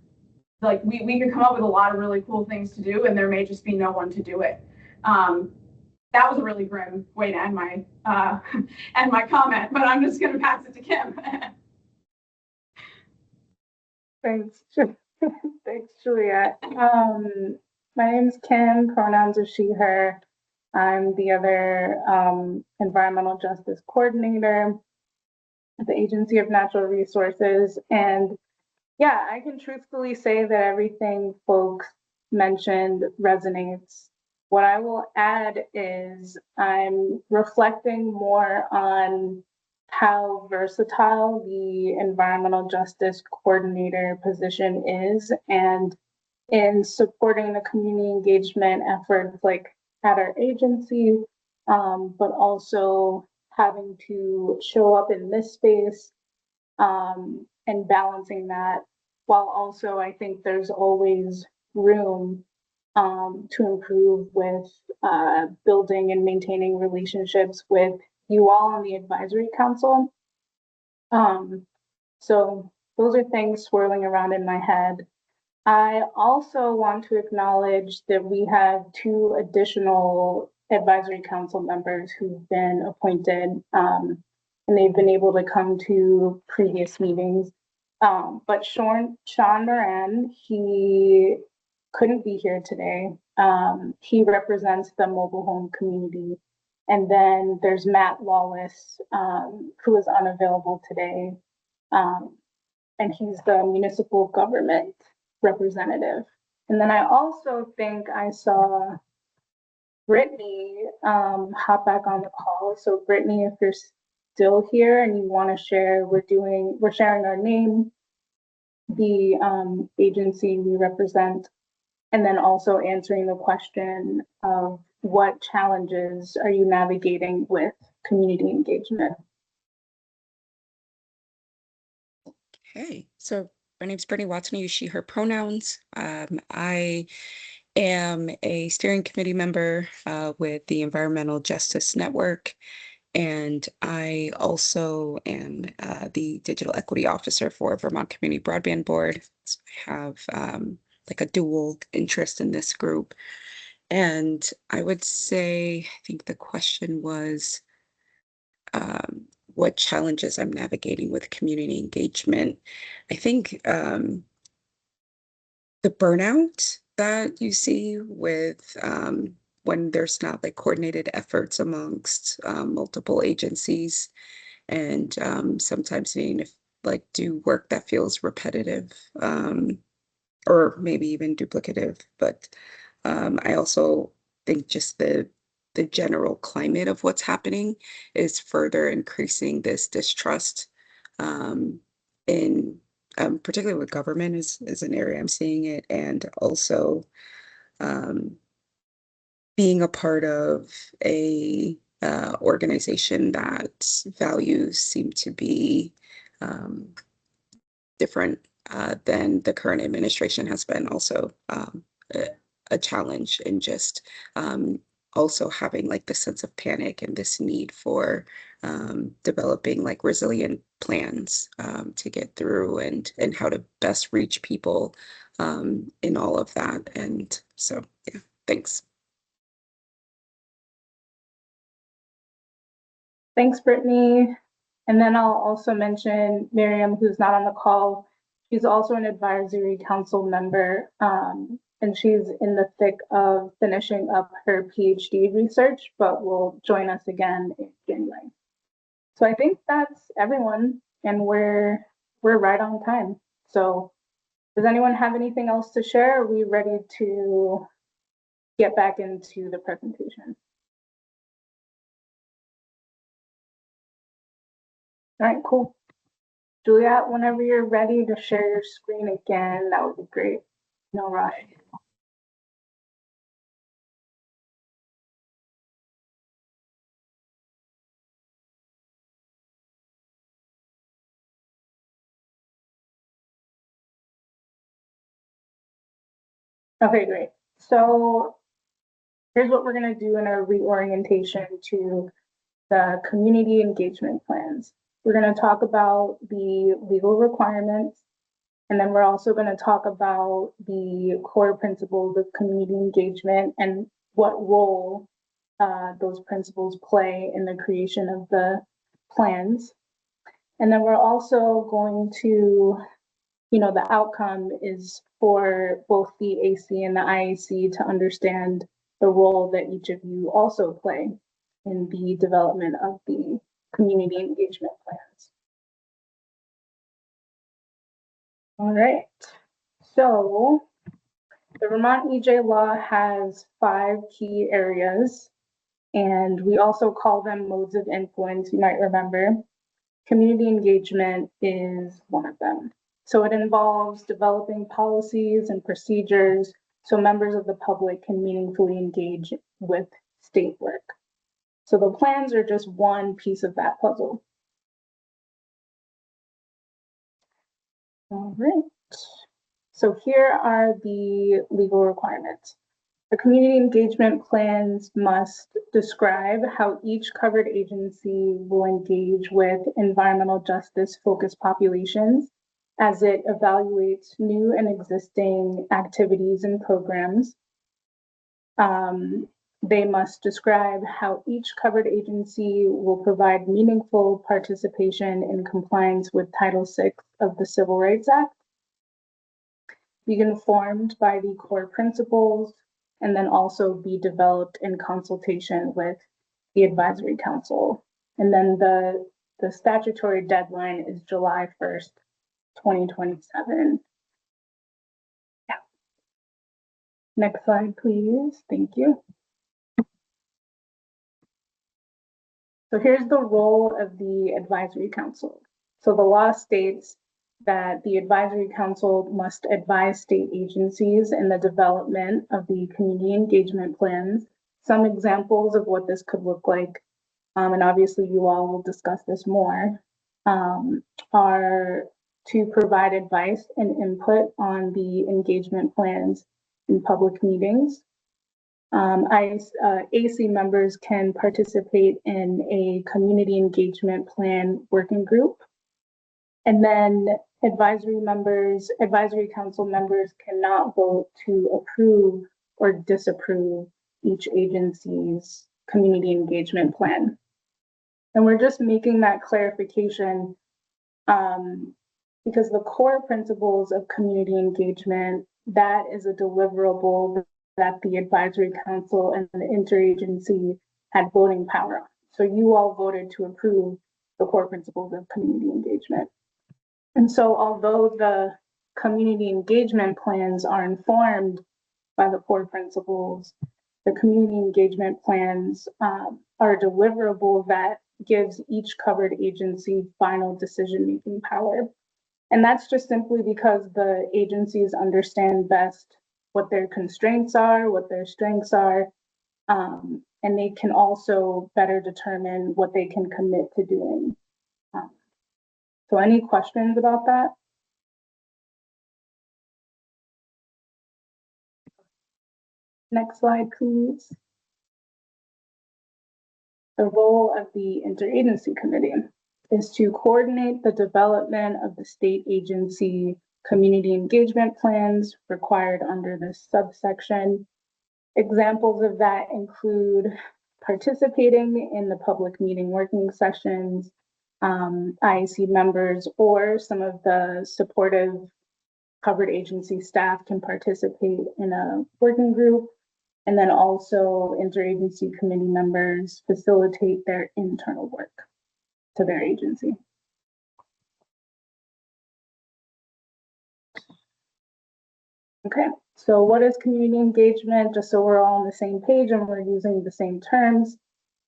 like, we could come up with a lot of really cool things to do, and there may just be no one to do it. That was a really grim way to end my end my comment, but I'm just going to pass it to Kim. Thanks, thanks, Juliet. My name's Kim, pronouns are she, her. I'm the other environmental justice coordinator at the Agency of Natural Resources. And yeah, I can truthfully say that everything folks mentioned resonates. What I will add is I'm reflecting more on how versatile the environmental justice coordinator position is, and in supporting the community engagement efforts like at our agency, but also having to show up in this space and balancing that, while also I think there's always room to improve with building and maintaining relationships with you all on the advisory council. So those are things swirling around in my head. I also want to acknowledge that we have 2 additional advisory council members who've been appointed, and they've been able to come to previous meetings. But Sean Moran, he couldn't be here today. He represents the mobile home community. And then there's Matt Wallace, who is unavailable today. And he's the municipal government representative. And then I also think I saw Brittany hop back on the call. So Brittany, if you're still here and you want to share, we're sharing our name, the agency we represent, and then also answering the question of what challenges are you navigating with community engagement? Okay, so my name's Brittany Watson. I use she, her pronouns. I am a steering committee member with the Environmental Justice Network, and I also am the digital equity officer for Vermont Community Broadband Board. So I have like a dual interest in this group. And I would say, I think the question was what challenges I'm navigating with community engagement. I think the burnout that you see with when there's not like coordinated efforts amongst multiple agencies, and sometimes needing to like do work that feels repetitive or maybe even duplicative. But I also think just the general climate of what's happening is further increasing this distrust in particularly with government is an area I'm seeing it, and also being a part of a organization that values seem to be different than the current administration has been also a challenge, and just also having like the sense of panic and this need for developing like resilient plans to get through, and how to best reach people in all of that. And so, yeah, thanks. Thanks, Brittany. And then I'll also mention Miriam, who's not on the call. She's also an advisory council member, and she's in the thick of finishing up her PhD research, but will join us again in January. So I think that's everyone, and we're right on time. So does anyone have anything else to share? Are we ready to get back into the presentation? All right, cool. Juliet, whenever you're ready to share your screen again, that would be great. No rush. Okay, great. So Here's what we're going to do in our reorientation to the community engagement plans. We're going to talk about the legal requirements, and then we're also going to talk about the core principles of community engagement and what role those principles play in the creation of the plans. And then we're also going to, the outcome is for both the AC and the IAC to understand the role that each of you also play in the development of the community engagement plans. All right, so the Vermont EJ law has 5 key areas, and we also call them modes of influence, you might remember. Community engagement is one of them. So it involves developing policies and procedures so members of the public can meaningfully engage with state work. So the plans are just one piece of that puzzle. All right. So here are the legal requirements. The community engagement plans must describe how each covered agency will engage with environmental justice focused populations as it evaluates new and existing activities and programs. They must describe how each covered agency will provide meaningful participation in compliance with Title VI of the Civil Rights Act, be informed by the core principles, and then also be developed in consultation with the advisory council. And then the statutory deadline is July 1st, 2027. Yeah. Next slide, please. Thank you. So here's the role of the advisory council. So the law states that the advisory council must advise state agencies in the development of the community engagement plans. Some examples of what this could look like, and obviously you all will discuss this more, are to provide advice and input on the engagement plans in public meetings. AC members can participate in a community engagement plan working group. And then advisory council members cannot vote to approve or disapprove each agency's community engagement plan. And we're just making that clarification because the core principles of community engagement, that is a deliverable that the advisory council and the interagency had voting power on. So you all voted to approve the core principles of community engagement. And so although the community engagement plans are informed by the core principles, the community engagement plans are a deliverable that gives each covered agency final decision-making power. And that's just simply because the agencies understand best what their constraints are, what their strengths are, and they can also better determine what they can commit to doing. So any questions about that? Next slide, please. The role of the Interagency Committee is to coordinate the development of the state agency community engagement plans required under this subsection. Examples of that include participating in the public meeting working sessions, IAC members, or some of the supportive covered agency staff can participate in a working group. And then also interagency committee members facilitate their internal work to their agency. Okay, so what is community engagement? Just so we're all on the same page and we're using the same terms.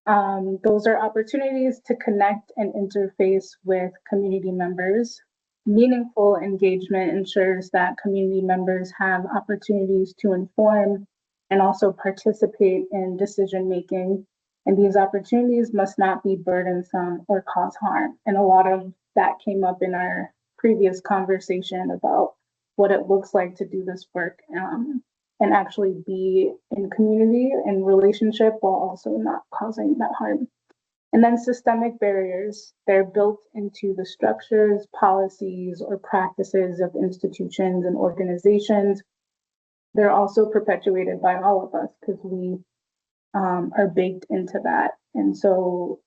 Those are opportunities to connect and interface with community members. Meaningful engagement ensures that community members have opportunities to inform and also participate in decision making. And these opportunities must not be burdensome or cause harm. And a lot of that came up in our previous conversation about what it looks like to do this work and and actually be in community and relationship while also not causing that harm. And then systemic barriers, they're built into the structures, policies, or practices of institutions and organizations. They're also perpetuated by all of us because we are baked into that. And so,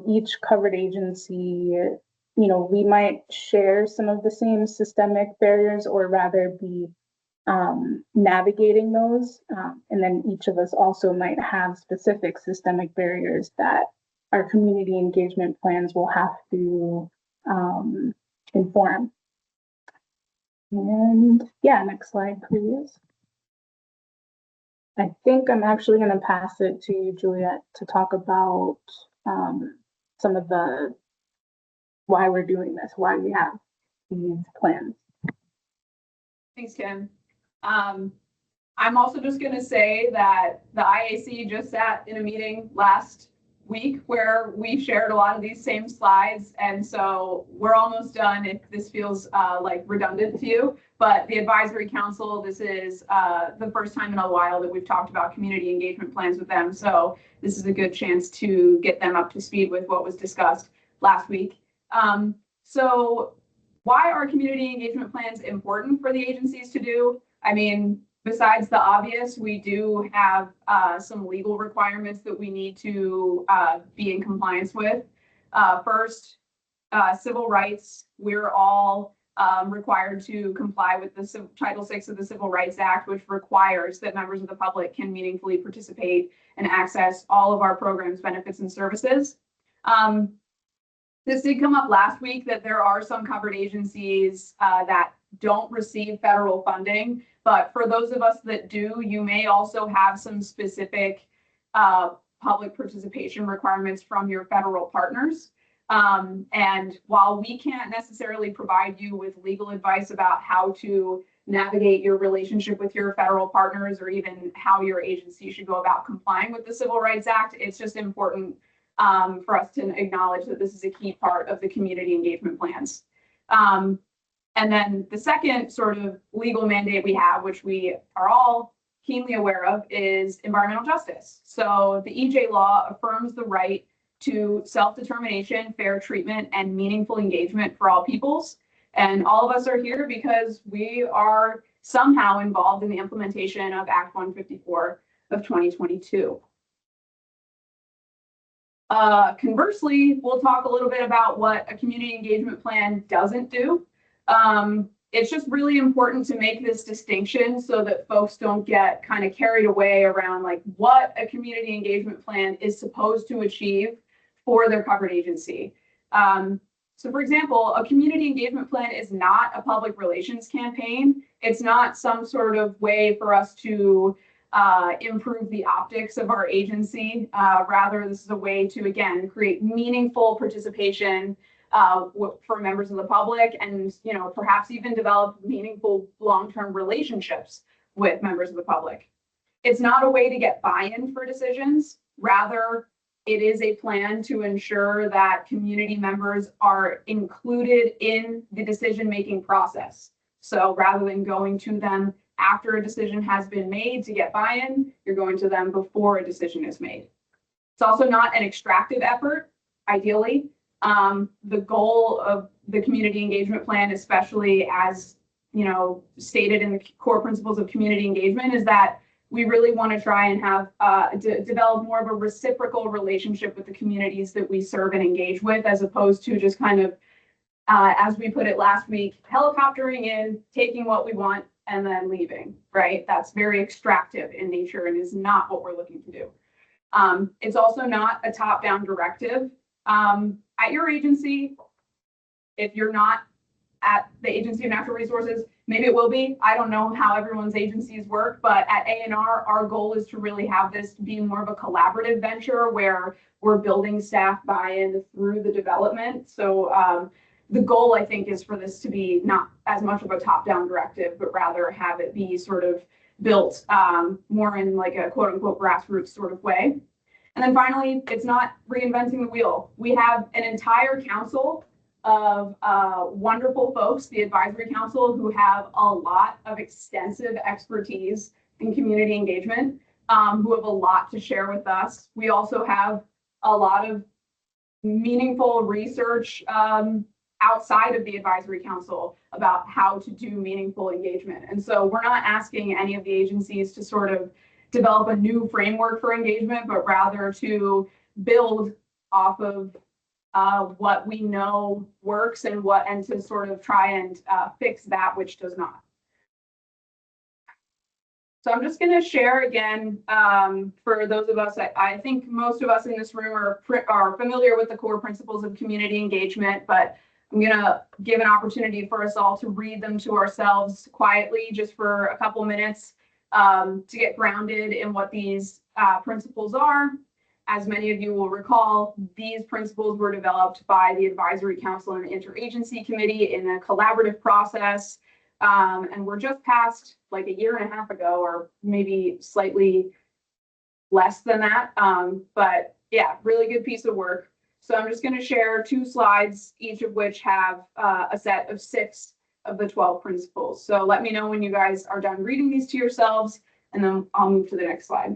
each covered agency, we might share some of the same systemic barriers or rather be navigating those. And then each of us also might have specific systemic barriers that our community engagement plans will have to inform. And yeah, next slide, please. I think I'm actually going to pass it to you, Juliet, to talk about some of the why we're doing this, why we have these plans. Thanks, Kim. I'm also just going to say that the IAC just sat in a meeting last week where we shared a lot of these same slides. And so we're almost done if this feels like redundant to you. But the advisory council, this is the first time in a while that we've talked about community engagement plans with them. So this is a good chance to get them up to speed with what was discussed last week. So why are community engagement plans important for the agencies to do? I mean, besides the obvious, we do have some legal requirements that we need to be in compliance with. First, civil rights. We're all required to comply with the Title VI of the Civil Rights Act, which requires that members of the public can meaningfully participate and access all of our programs, benefits, and services. This did come up last week that there are some covered agencies that don't receive federal funding, but for those of us that do, you may also have some specific public participation requirements from your federal partners. And while we can't necessarily provide you with legal advice about how to navigate your relationship with your federal partners or even how your agency should go about complying with the Civil Rights Act, it's just important for us to acknowledge that this is a key part of the community engagement plans. And then the second sort of legal mandate we have, which we are all keenly aware of, is environmental justice. So the EJ law affirms the right to self-determination, fair treatment, and meaningful engagement for all peoples. And all of us are here because we are somehow involved in the implementation of Act 154 of 2022. Conversely, we'll talk a little bit about what a community engagement plan doesn't do. It's just really important to make this distinction so that folks don't get kind of carried away around like what a community engagement plan is supposed to achieve for their covered agency. So for example, a community engagement plan is not a public relations campaign. It's not some sort of way for us to improve the optics of our agency. Rather, this is a way to, again, create meaningful participation for members of the public and, perhaps even develop meaningful long-term relationships with members of the public. It's not a way to get buy-in for decisions. Rather, it is a plan to ensure that community members are included in the decision-making process. So rather than going to them after a decision has been made to get buy-in, you're going to them before a decision is made. It's also not an extractive effort, ideally. The goal of the community engagement plan, especially as stated in the core principles of community engagement, is that we really want to try and have develop more of a reciprocal relationship with the communities that we serve and engage with, as opposed to just kind of, as we put it last week, helicoptering in, taking what we want, and then leaving, right? That's very extractive in nature and is not what we're looking to do. It's also not a top-down directive. At your agency, if you're not at the Agency of Natural Resources, maybe it will be. I don't know how everyone's agencies work, but at A&R, our goal is to really have this be more of a collaborative venture where we're building staff buy-in through the development. So the goal, I think, is for this to be not as much of a top-down directive, but rather have it be sort of built more in like a quote-unquote grassroots sort of way. And then finally, it's not reinventing the wheel. We have an entire council of wonderful folks, the advisory council, who have a lot of extensive expertise in community engagement who have a lot to share with us. We also have a lot of meaningful research outside of the advisory council about how to do meaningful engagement. And so we're not asking any of the agencies to sort of develop a new framework for engagement, but rather to build off of what we know works and to sort of try and fix that which does not. So I'm just going to share again for those of us, I think most of us in this room are familiar with the core principles of community engagement, but I'm going to give an opportunity for us all to read them to ourselves quietly just for a couple minutes to get grounded in what these principles are. As many of you will recall, these principles were developed by the Advisory Council and the Interagency Committee in a collaborative process. And we're just past like a year and a half ago, or maybe slightly less than that. But yeah, really good piece of work. So I'm just going to share 2 slides, each of which have a set of 6 of the 12 principles. So let me know when you guys are done reading these to yourselves, and then I'll move to the next slide.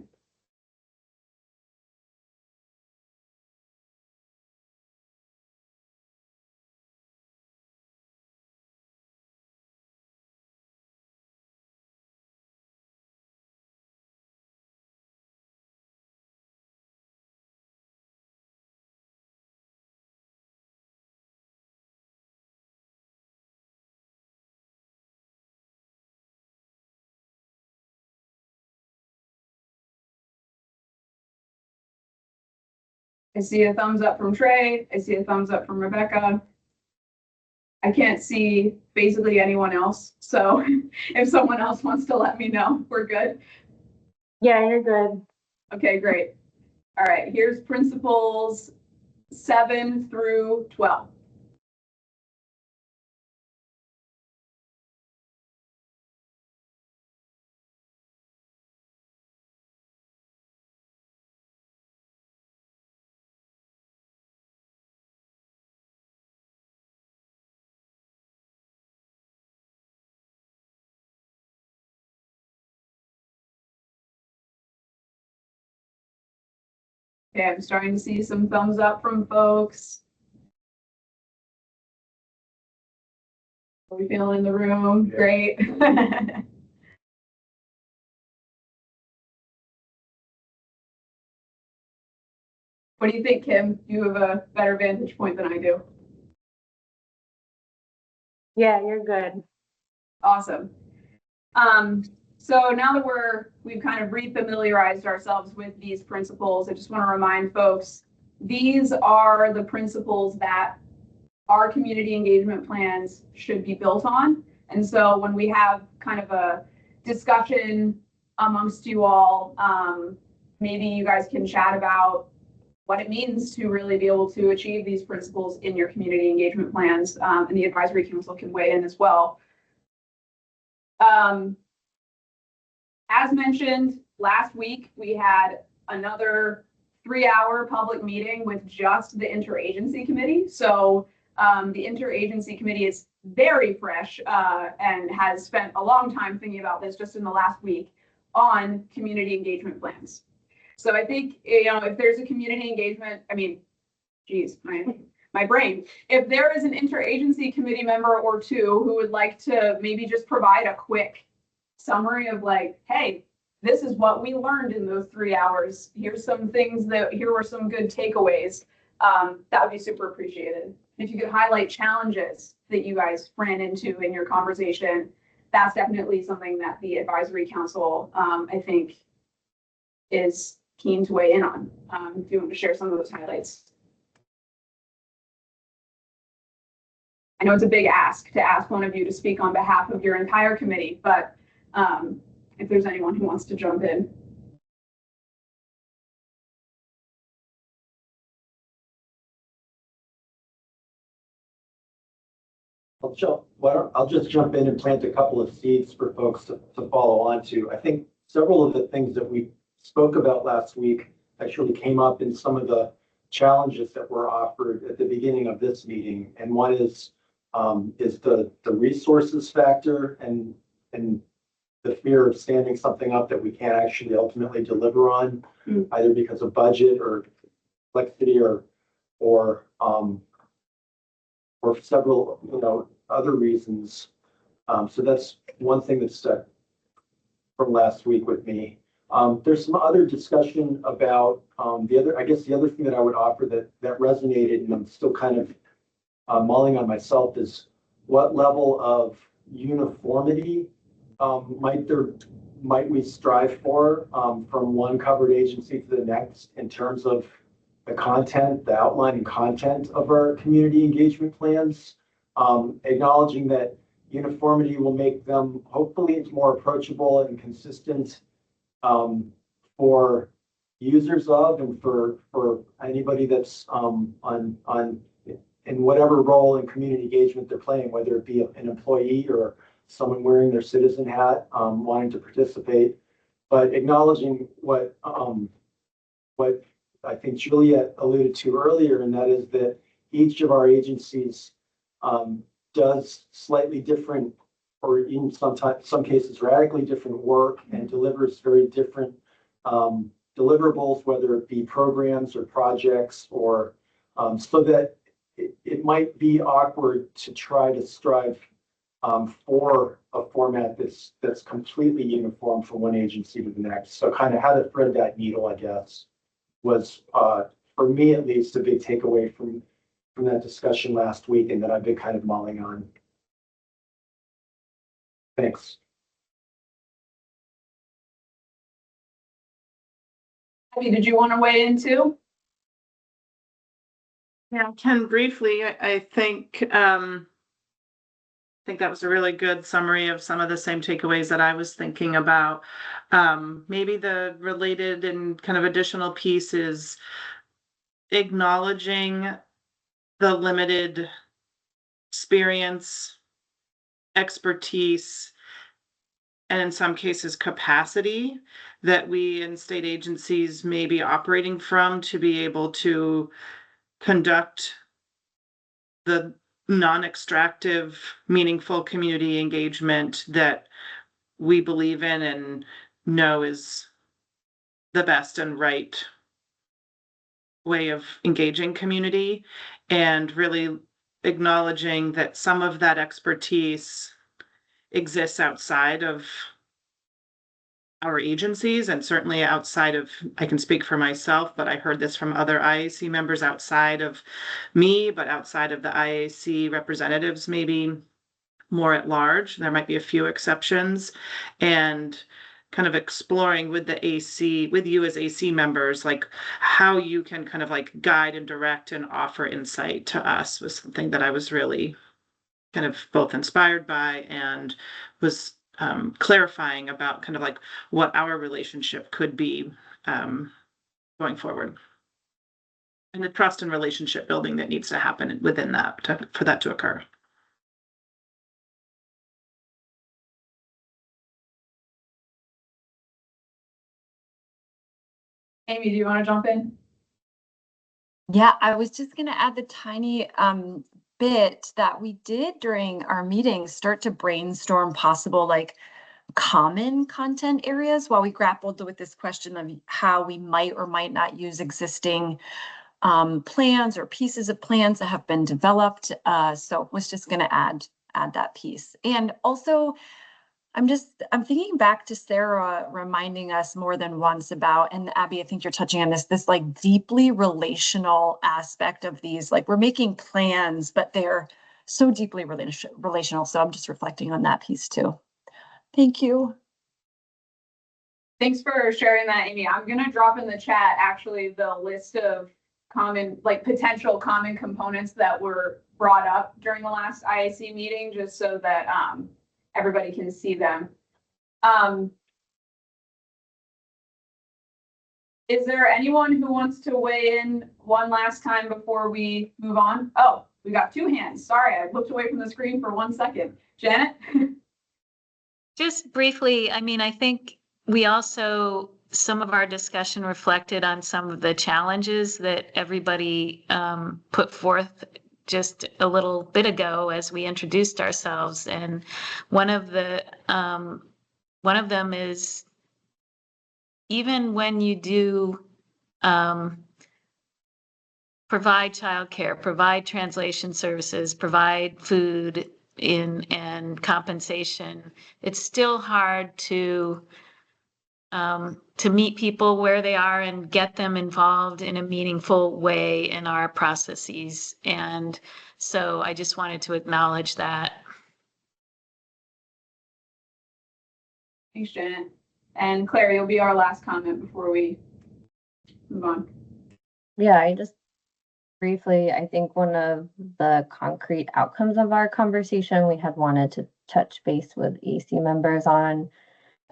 I see a thumbs up from Trey. I see a thumbs up from Rebecca. I can't see basically anyone else. So if someone else wants to let me know, we're good. Yeah, you're good. Okay, great. All right, here's principles 7 through 12. Okay, I'm starting to see some thumbs up from folks. Are we feeling in the room? Yeah. Great. What do you think, Kim? You have a better vantage point than I do. Yeah, you're good. Awesome. So now that we've kind of refamiliarized ourselves with these principles, I just want to remind folks, these are the principles that our community engagement plans should be built on. And so when we have kind of a discussion amongst you all, maybe you guys can chat about what it means to really be able to achieve these principles in your community engagement plans, and the advisory council can weigh in as well. As mentioned, last week we had another 3-hour public meeting with just the interagency committee. So the interagency committee is very fresh and has spent a long time thinking about this just in the last week on community engagement plans. So I think, if there's a community engagement, geez, my brain. If there is an interagency committee member or two who would like to maybe just provide a quick summary of like, hey, this is what we learned in those 3 hours. Here's some things here were some good takeaways. That would be super appreciated. If you could highlight challenges that you guys ran into in your conversation, that's definitely something that the advisory council, I think, is keen to weigh in on. If you want to share some of those highlights. I know it's a big ask to ask one of you to speak on behalf of your entire committee, but if there's anyone who wants to jump in. I'll just jump in and plant a couple of seeds for folks to follow on to. I think several of the things that we spoke about last week actually came up in some of the challenges that were offered at the beginning of this meeting. And one is the resources factor and the fear of standing something up that we can't actually ultimately deliver on, either because of budget or complexity or several, other reasons. So that's one thing that stuck from last week with me. There's some other discussion about I guess the other thing that I would offer that resonated, and I'm still kind of mulling on myself, is what level of uniformity might we strive for from one covered agency to the next in terms of the outline and content of our community engagement plans, acknowledging that uniformity will make them hopefully more approachable and consistent for users of and for anybody that's in whatever role in community engagement they're playing, whether it be an employee or someone wearing their citizen hat, wanting to participate, but acknowledging what I think Juliet alluded to earlier, and that is that each of our agencies does slightly different, or in some cases radically different work, and delivers very different deliverables, whether it be programs or projects, or so that it might be awkward to try to strive for a format that's completely uniform from one agency to the next. So kind of how to thread that needle, I guess, was for me at least a big takeaway from that discussion last week, and that I've been kind of mulling on. Thanks. Abby, did you want to weigh in too? Yeah, Ken, briefly, I think that was a really good summary of some of the same takeaways that I was thinking about. Maybe the related and kind of additional piece is acknowledging the limited experience, expertise, and in some cases capacity that we in state agencies may be operating from to be able to conduct the non-extractive, meaningful community engagement that we believe in and know is the best and right way of engaging community, and really acknowledging that some of that expertise exists outside of our agencies, and certainly outside of, I can speak for myself, but I heard this from other IAC members outside of me, but outside of the IAC representatives, maybe more at large. There might be a few exceptions, and kind of exploring with the AC, with you as AC members, like how you can kind of like guide and direct and offer insight to us was something that I was really kind of both inspired by and was clarifying about kind of like what our relationship could be going forward. And the trust and relationship building that needs to happen within that for that to occur. Amy, do you want to jump in? Yeah, I was just going to add the tiny bit that we did during our meetings, start to brainstorm possible like common content areas while we grappled with this question of how we might or might not use existing plans or pieces of plans that have been developed. So was just going to add that piece. And also, I'm thinking back to Sarah reminding us more than once about, and Abby, I think you're touching on this like deeply relational aspect of these, like we're making plans, but they're so deeply relational. So I'm just reflecting on that piece too. Thank you. Thanks for sharing that, Amy. I'm going to drop in the chat actually the list of potential common components that were brought up during the last IAC meeting, just so that everybody can see them. Is there anyone who wants to weigh in one last time before we move on? Oh, we got two hands. Sorry, I looked away from the screen for 1 second. Janet? Just briefly, I mean, I think we also, some of our discussion reflected on some of the challenges that everybody put forth just a little bit ago as we introduced ourselves. And one of the one of them is even when you do provide childcare, provide translation services, provide food and compensation, it's still hard to meet people where they are and get them involved in a meaningful way in our processes. And so I just wanted to acknowledge that. Thanks, Janet. And Claire, you'll be our last comment before we move on. Yeah, I just briefly, I think one of the concrete outcomes of our conversation we had wanted to touch base with AC members on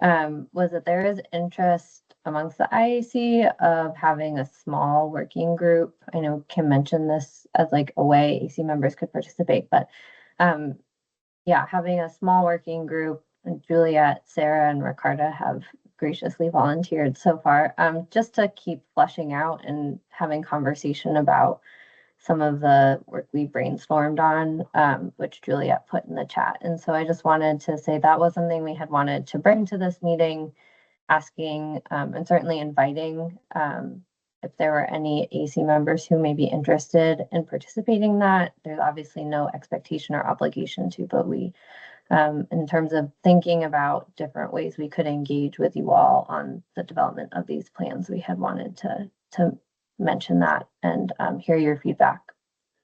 was that there is interest amongst the IAC of having a small working group. I know Kim mentioned this as like a way AC members could participate, but yeah, having a small working group, and Juliet, Sarah, and Ricarda have graciously volunteered so far, just to keep fleshing out and having conversation about some of the work we brainstormed on, which Juliet put in the chat. And so I just wanted to say that was something we had wanted to bring to this meeting, asking and certainly inviting if there were any AC members who may be interested in participating in that. There's obviously no expectation or obligation to, but we, in terms of thinking about different ways we could engage with you all on the development of these plans, we had wanted to mention that and hear your feedback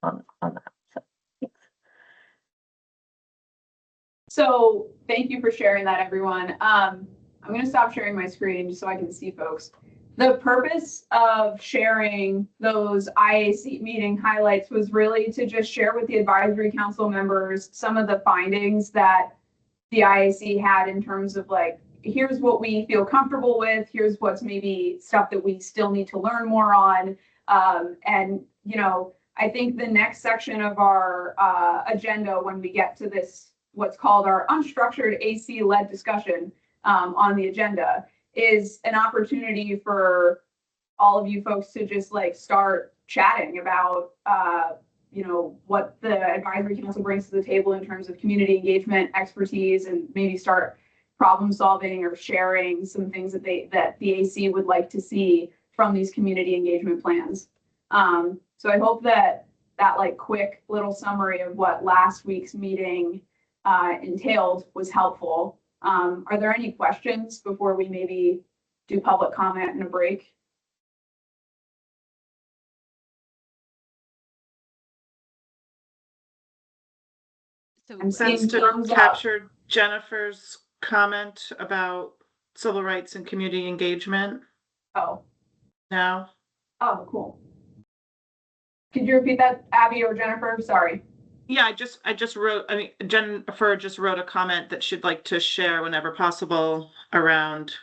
on that. So thanks. So thank you for sharing that, everyone. I'm going to stop sharing my screen just so I can see folks. The purpose of sharing those IAC meeting highlights was really to just share with the advisory council members some of the findings that the IAC had in terms of like, here's what we feel comfortable with, here's what's maybe stuff that we still need to learn more on. And, you know, I think the next section of our agenda, when we get to this, what's called our unstructured AC-led discussion on the agenda, is an opportunity for all of you folks to just like start chatting about, you know, what the advisory council brings to the table in terms of community engagement expertise, and maybe start problem solving or sharing some things that the AC would like to see from these community engagement plans. So I hope that like quick little summary of what last week's meeting entailed was helpful. Are there any questions before we maybe do public comment and a break? So I'm seeing Sense to thumbs up. capture Jennifer's comment about civil rights and community engagement. Oh, Now, oh, cool. Could you repeat that, Abby or Jennifer? Sorry. yeah, I just wrote, I mean, Jennifer just wrote a comment that she'd like to share whenever possible around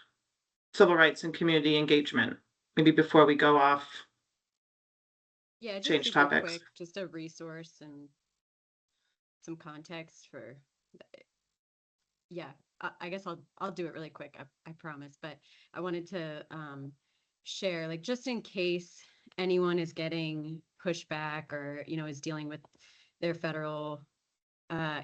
civil rights and community engagement, maybe before we go off. Yeah, just change super topics. quick, just a resource and some context for, yeah, I guess I'll do it really quick, I promise, but I wanted to share, like, just in case anyone is getting pushback or, you know, is dealing with their federal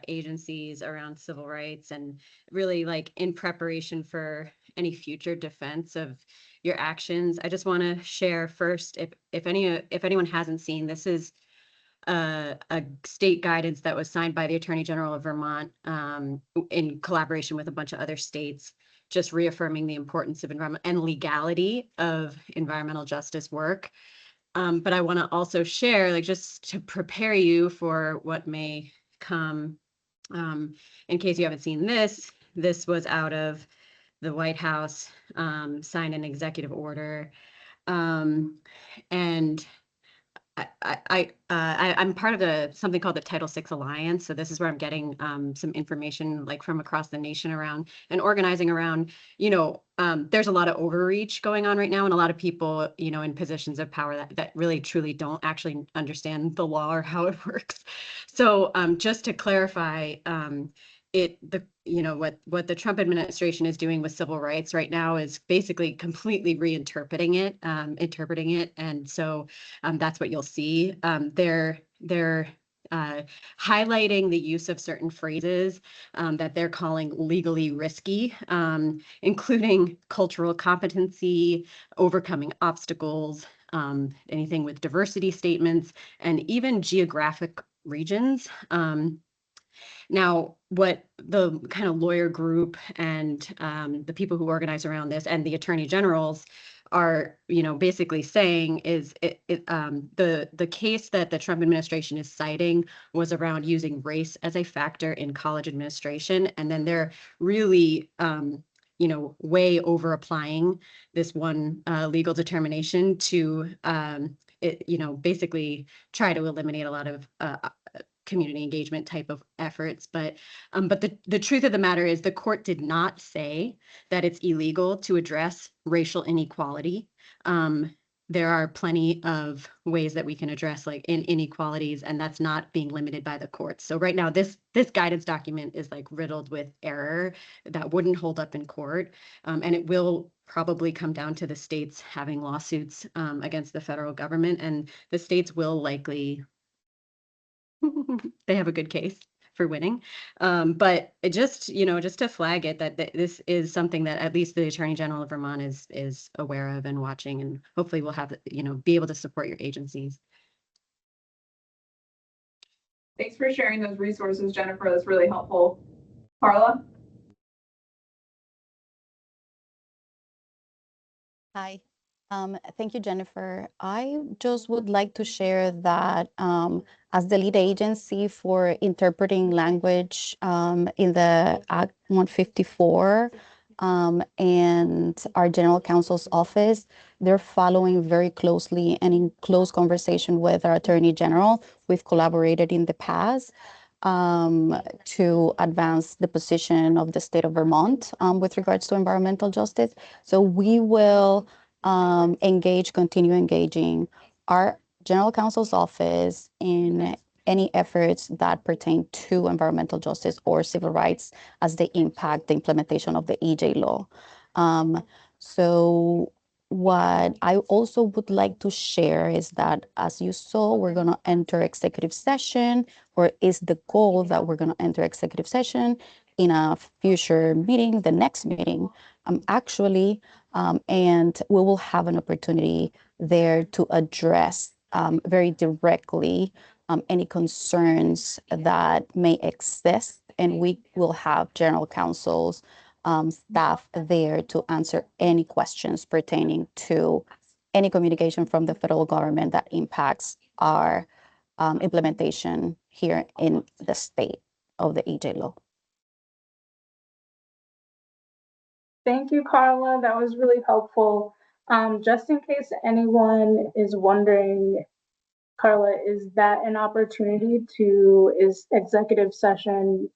agencies around civil rights, and really like in preparation for any future defense of your actions. I just want to share first, if anyone hasn't seen, this is a state guidance that was signed by the Attorney General of Vermont in collaboration with a bunch of other states, just reaffirming the importance of environment and legality of environmental justice work. But I want to also share, like, just to prepare you for what may come. In case you haven't seen this was out of the White House, signed an executive order. And I'm part of something called the Title VI Alliance. So this is where I'm getting some information like from across the nation around and organizing around, you know, there's a lot of overreach going on right now, and a lot of people, you know, in positions of power that really truly don't actually understand the law or how it works. So just to clarify, you know, what the Trump administration is doing with civil rights right now is basically completely reinterpreting it, interpreting it. And so that's what you'll see. They're highlighting the use of certain phrases that they're calling legally risky, including cultural competency, overcoming obstacles, anything with diversity statements, and even geographic regions. Now, what the kind of lawyer group and the people who organize around this and the attorney generals are, basically saying is the case that the Trump administration is citing was around using race as a factor in college administration, and then they're really way over applying this one legal determination to basically try to eliminate a lot of community engagement type of efforts. But the truth of the matter is the court did not say that it's illegal to address racial inequality. There are plenty of ways that we can address like inequalities, and that's not being limited by the courts. So right now, this guidance document is like riddled with error that wouldn't hold up in court, and it will probably come down to the states having lawsuits against the federal government, and the states will likely they have a good case for winning. But just to flag it that this is something that at least the Attorney General of Vermont is aware of and watching, and hopefully we'll have be able to support your agencies. Thanks for sharing those resources, Jennifer. That's really helpful. Carla? Hi. Thank you, Jennifer. I just would like to share that as the lead agency for interpreting language in the Act 154 and our General Counsel's office, they're following very closely and in close conversation with our Attorney General. We've collaborated in the past to advance the position of the state of Vermont with regards to environmental justice. So we will continue engaging our General Counsel's office in any efforts that pertain to environmental justice or civil rights as they impact the implementation of the EJ law. So what I also would like to share is that, as you saw, we're going to enter executive session, or is the goal that we're going to enter executive session in a future meeting, the next meeting, actually, and we will have an opportunity there to address very directly any concerns that may exist, and we will have General Counsel's staff there to answer any questions pertaining to any communication from the federal government that impacts our implementation here in the state of the EJ law. Thank you, Carla. That was really helpful. Just in case anyone is wondering, Carla, is that an opportunity is executive session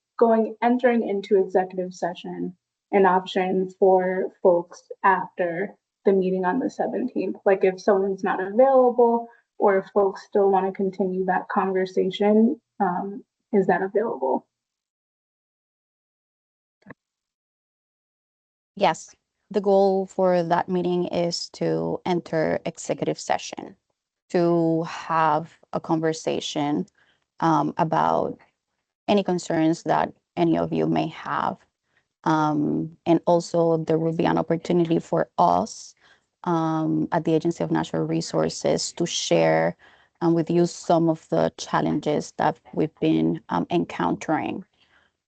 entering into executive session an option for folks after the meeting on the 17th? Like if someone's not available or if folks still want to continue that conversation, is that available? Yes, the goal for that meeting is to enter executive session to have a conversation about any concerns that any of you may have. And also there will be an opportunity for us at the Agency of Natural Resources to share with you some of the challenges that we've been encountering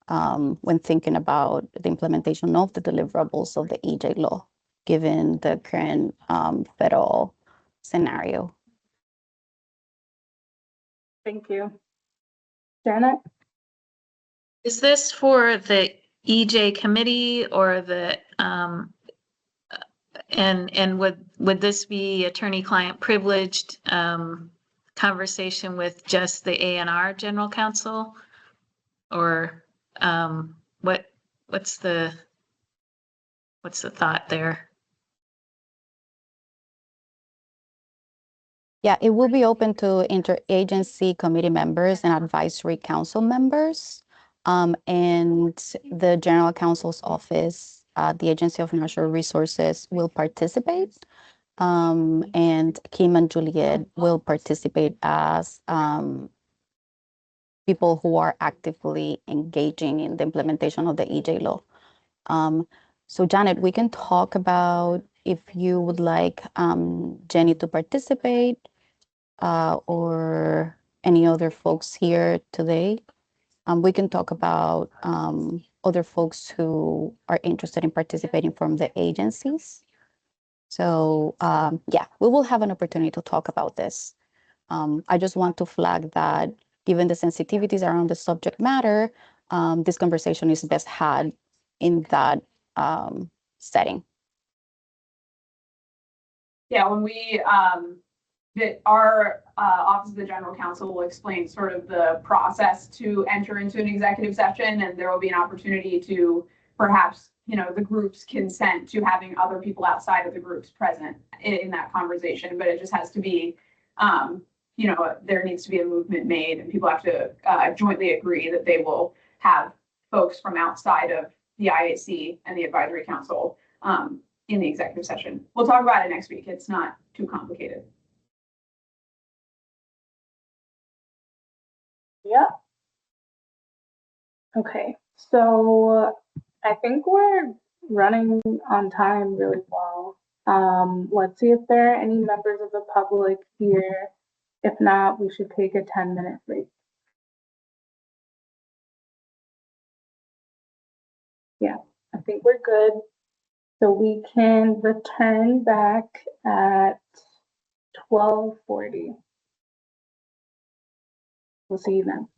when thinking about the implementation of the deliverables of the EJ law, given the current federal scenario. Thank you. Janet? Is this for the EJ committee or the and would this be attorney-client privileged conversation with just the ANR General Counsel, or what's the thought there? Yeah, it will be open to interagency committee members and advisory council members. And the General Counsel's office, the Agency of Natural Resources will participate. And Kim and Juliet will participate as people who are actively engaging in the implementation of the EJ law. So Janet, we can talk about if you would like Jenny to participate or any other folks here today. We can talk about other folks who are interested in participating from the agencies. So yeah, we will have an opportunity to talk about this. I just want to flag that given the sensitivities around the subject matter, this conversation is best had in that setting. Yeah, when we, that our Office of the General Counsel will explain sort of the process to enter into an executive session, and there will be an opportunity to perhaps, the group's consent to having other people outside of the groups present in that conversation, but it just has to be, there needs to be a movement made and people have to jointly agree that they will have folks from outside of the IAC and the Advisory Council in the executive session. We'll talk about it next week. It's not too complicated. Yeah. Okay, so I think we're running on time really well. Let's see if there are any members of the public here. If not, we should take a 10-minute break. Yeah, I think we're good. So we can return back at 12:40. We'll see you then.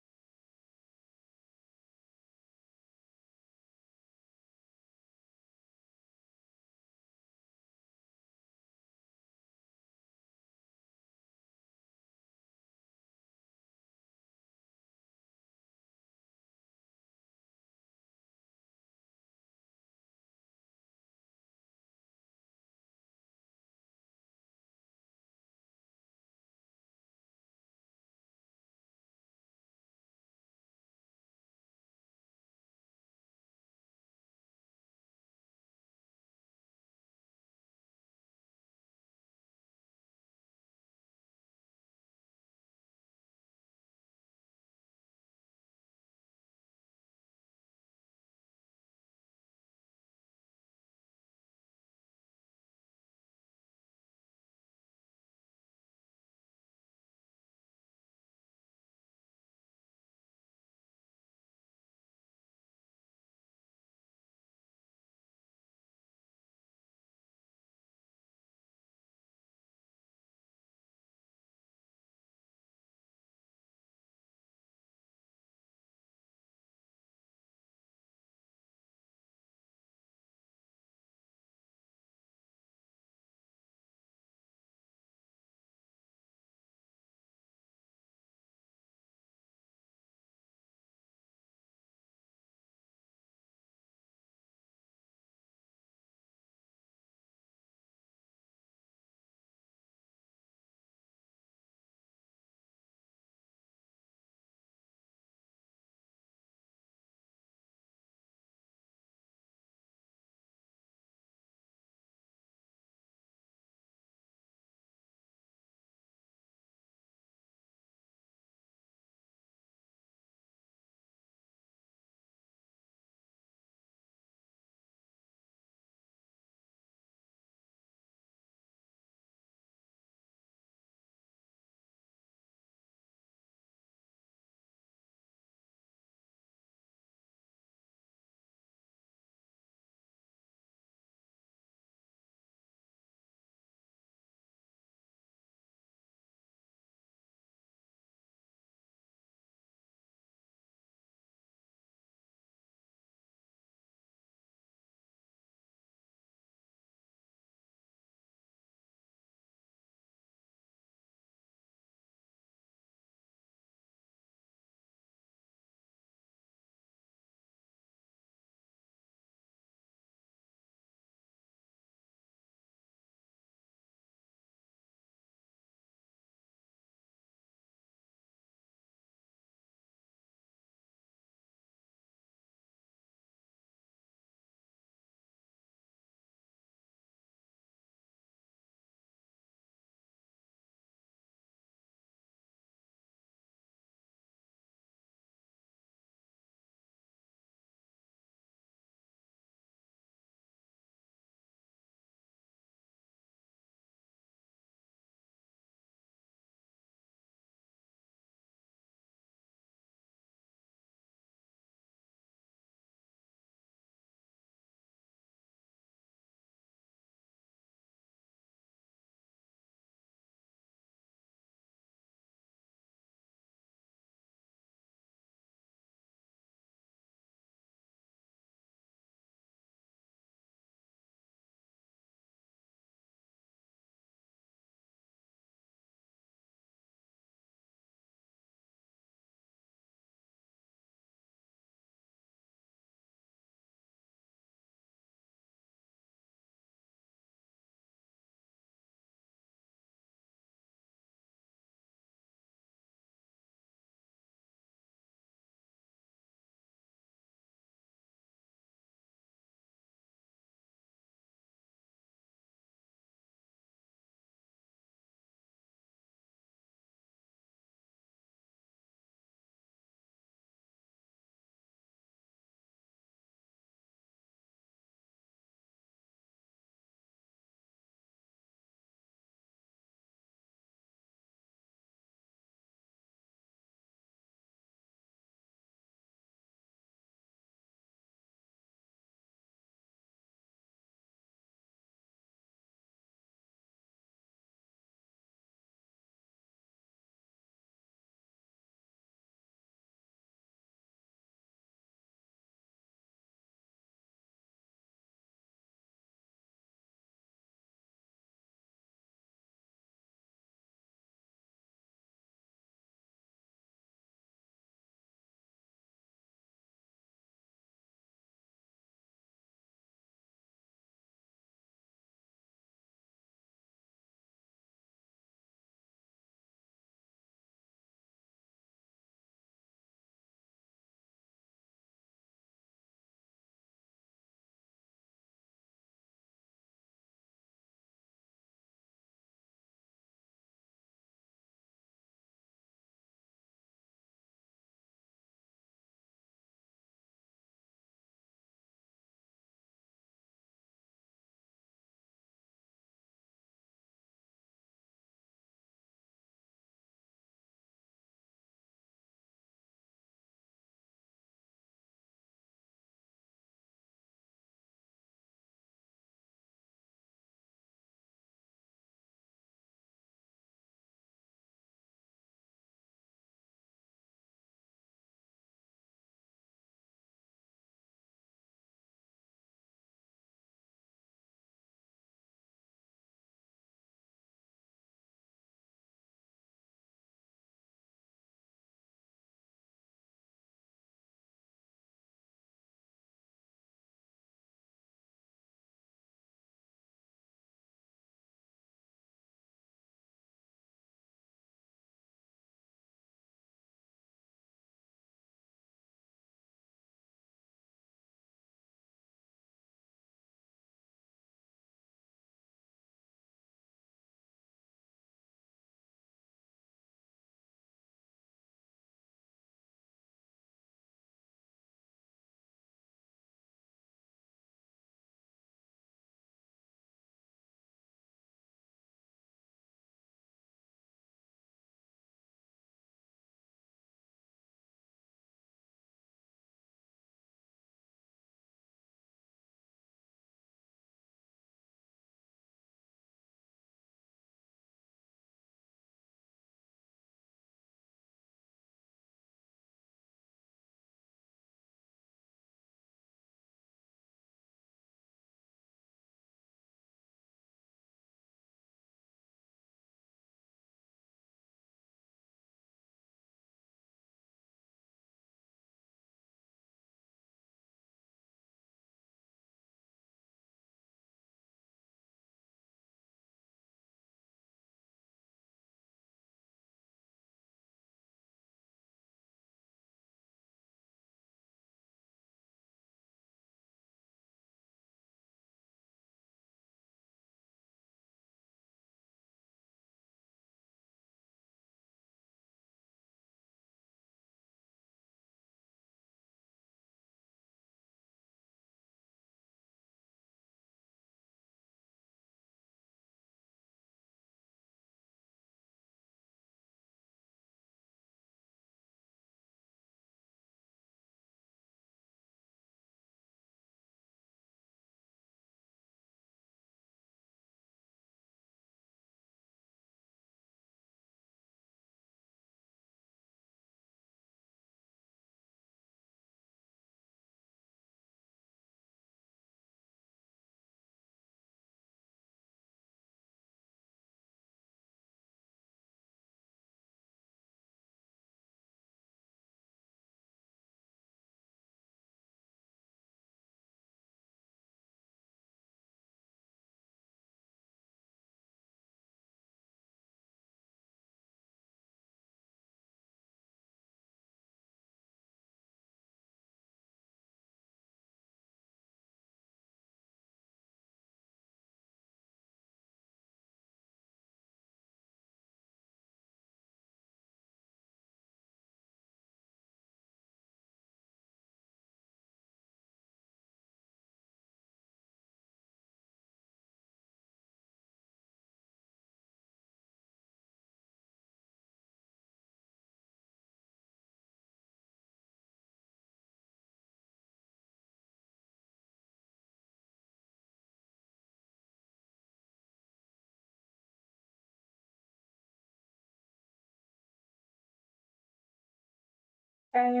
Okay.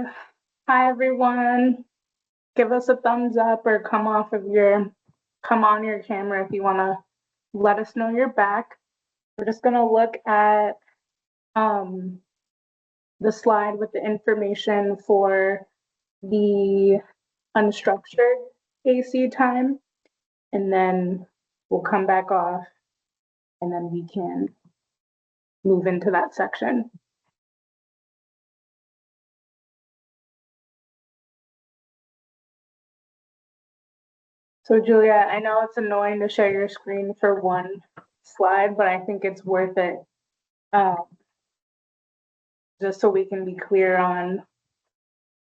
Hi, everyone. Give us a thumbs up or come on your camera if you want to let us know you're back. We're just going to look at the slide with the information for the unstructured AC time, and then we'll come back off and then we can move into that section. So Julia, I know it's annoying to share your screen for one slide, but I think it's worth it, just so we can be clear on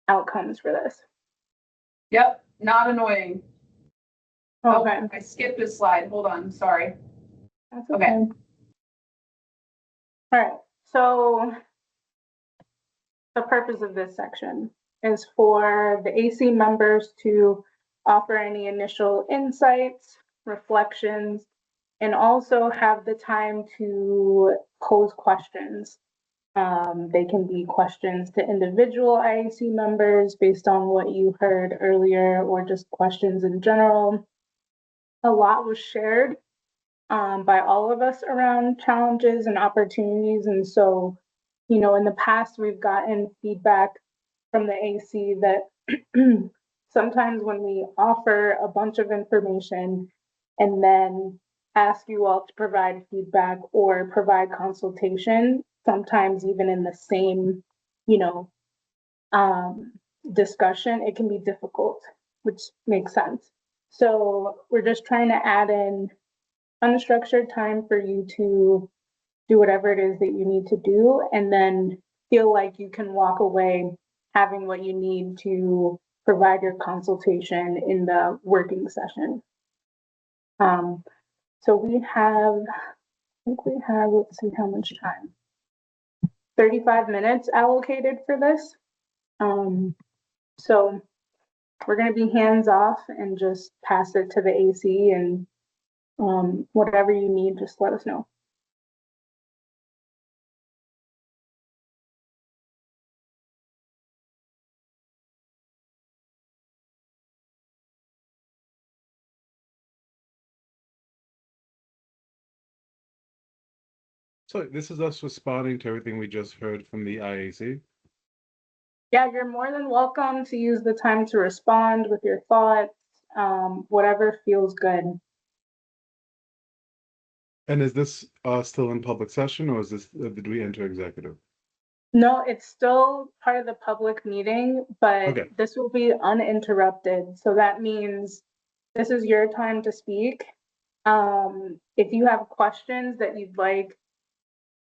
outcomes for this. Yep, not annoying. Okay. Oh, I skipped a slide. Hold on, sorry. That's okay. All right, so the purpose of this section is for the AC members to offer any initial insights, reflections, and also have the time to pose questions. They can be questions to individual IAC members based on what you heard earlier, or just questions in general. A lot was shared by all of us around challenges and opportunities. And so, in the past, we've gotten feedback from the AC that sometimes when we offer a bunch of information and then ask you all to provide feedback or provide consultation, sometimes even in the same, discussion, it can be difficult, which makes sense. So we're just trying to add in unstructured time for you to do whatever it is that you need to do, and then feel like you can walk away having what you need to provide your consultation in the working session. So let's see how much time. 35 minutes allocated for this. So we're going to be hands off and just pass it to the AC, and whatever you need, just let us know. So this is us responding to everything we just heard from the IAC. Yeah, you're more than welcome to use the time to respond with your thoughts, whatever feels good. And is this still in public session, or is this did we enter executive? No, it's still part of the public meeting, but Okay. this will be uninterrupted. So that means this is your time to speak. If you have questions that you'd like,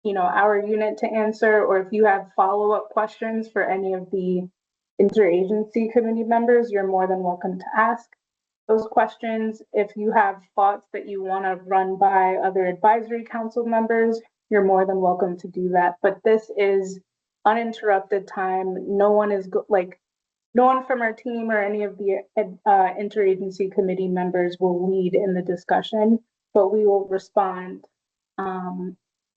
our unit to answer, or if you have follow-up questions for any of the interagency committee members, you're more than welcome to ask those questions. If you have thoughts that you want to run by other advisory council members, you're more than welcome to do that. But this is uninterrupted time. No one is no one from our team or any of the interagency committee members will lead in the discussion, but we will respond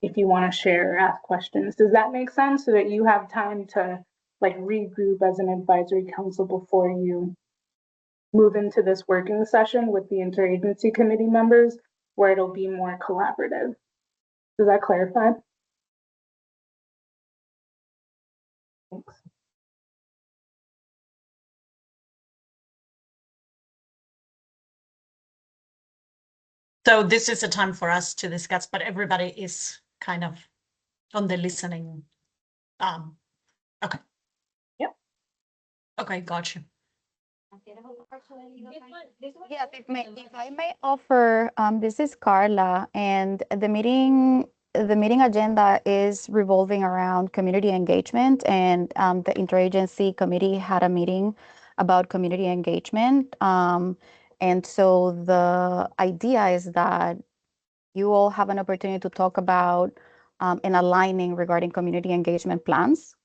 if you want to share or ask questions. Does that make sense? So that you have time to regroup as an advisory council before you move into this working session with the interagency committee members, where it'll be more collaborative. Does that clarify? Thanks. So this is a time for us to discuss, but everybody is kind of on the listening. Okay. Yep. Okay, got you. Yeah, if I may offer, this is Carla, and the meeting agenda is revolving around community engagement, and the interagency committee had a meeting about community engagement. And so the idea is that you all have an opportunity to talk about and aligning regarding community engagement plans,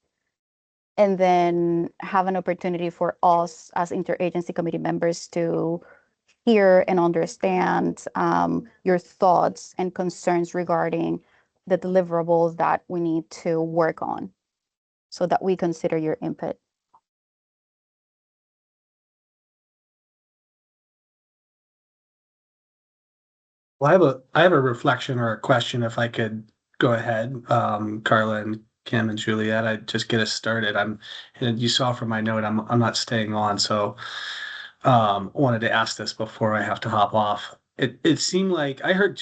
and then have an opportunity for us as interagency committee members to hear and understand your thoughts and concerns regarding the deliverables that we need to work on, so that we consider your input. Well, I have a reflection or a question if I could go ahead. Carla and Kim and Juliet, I just get us started. And you saw from my note, I'm not staying on, so wanted to ask this before I have to hop off. It seemed like I heard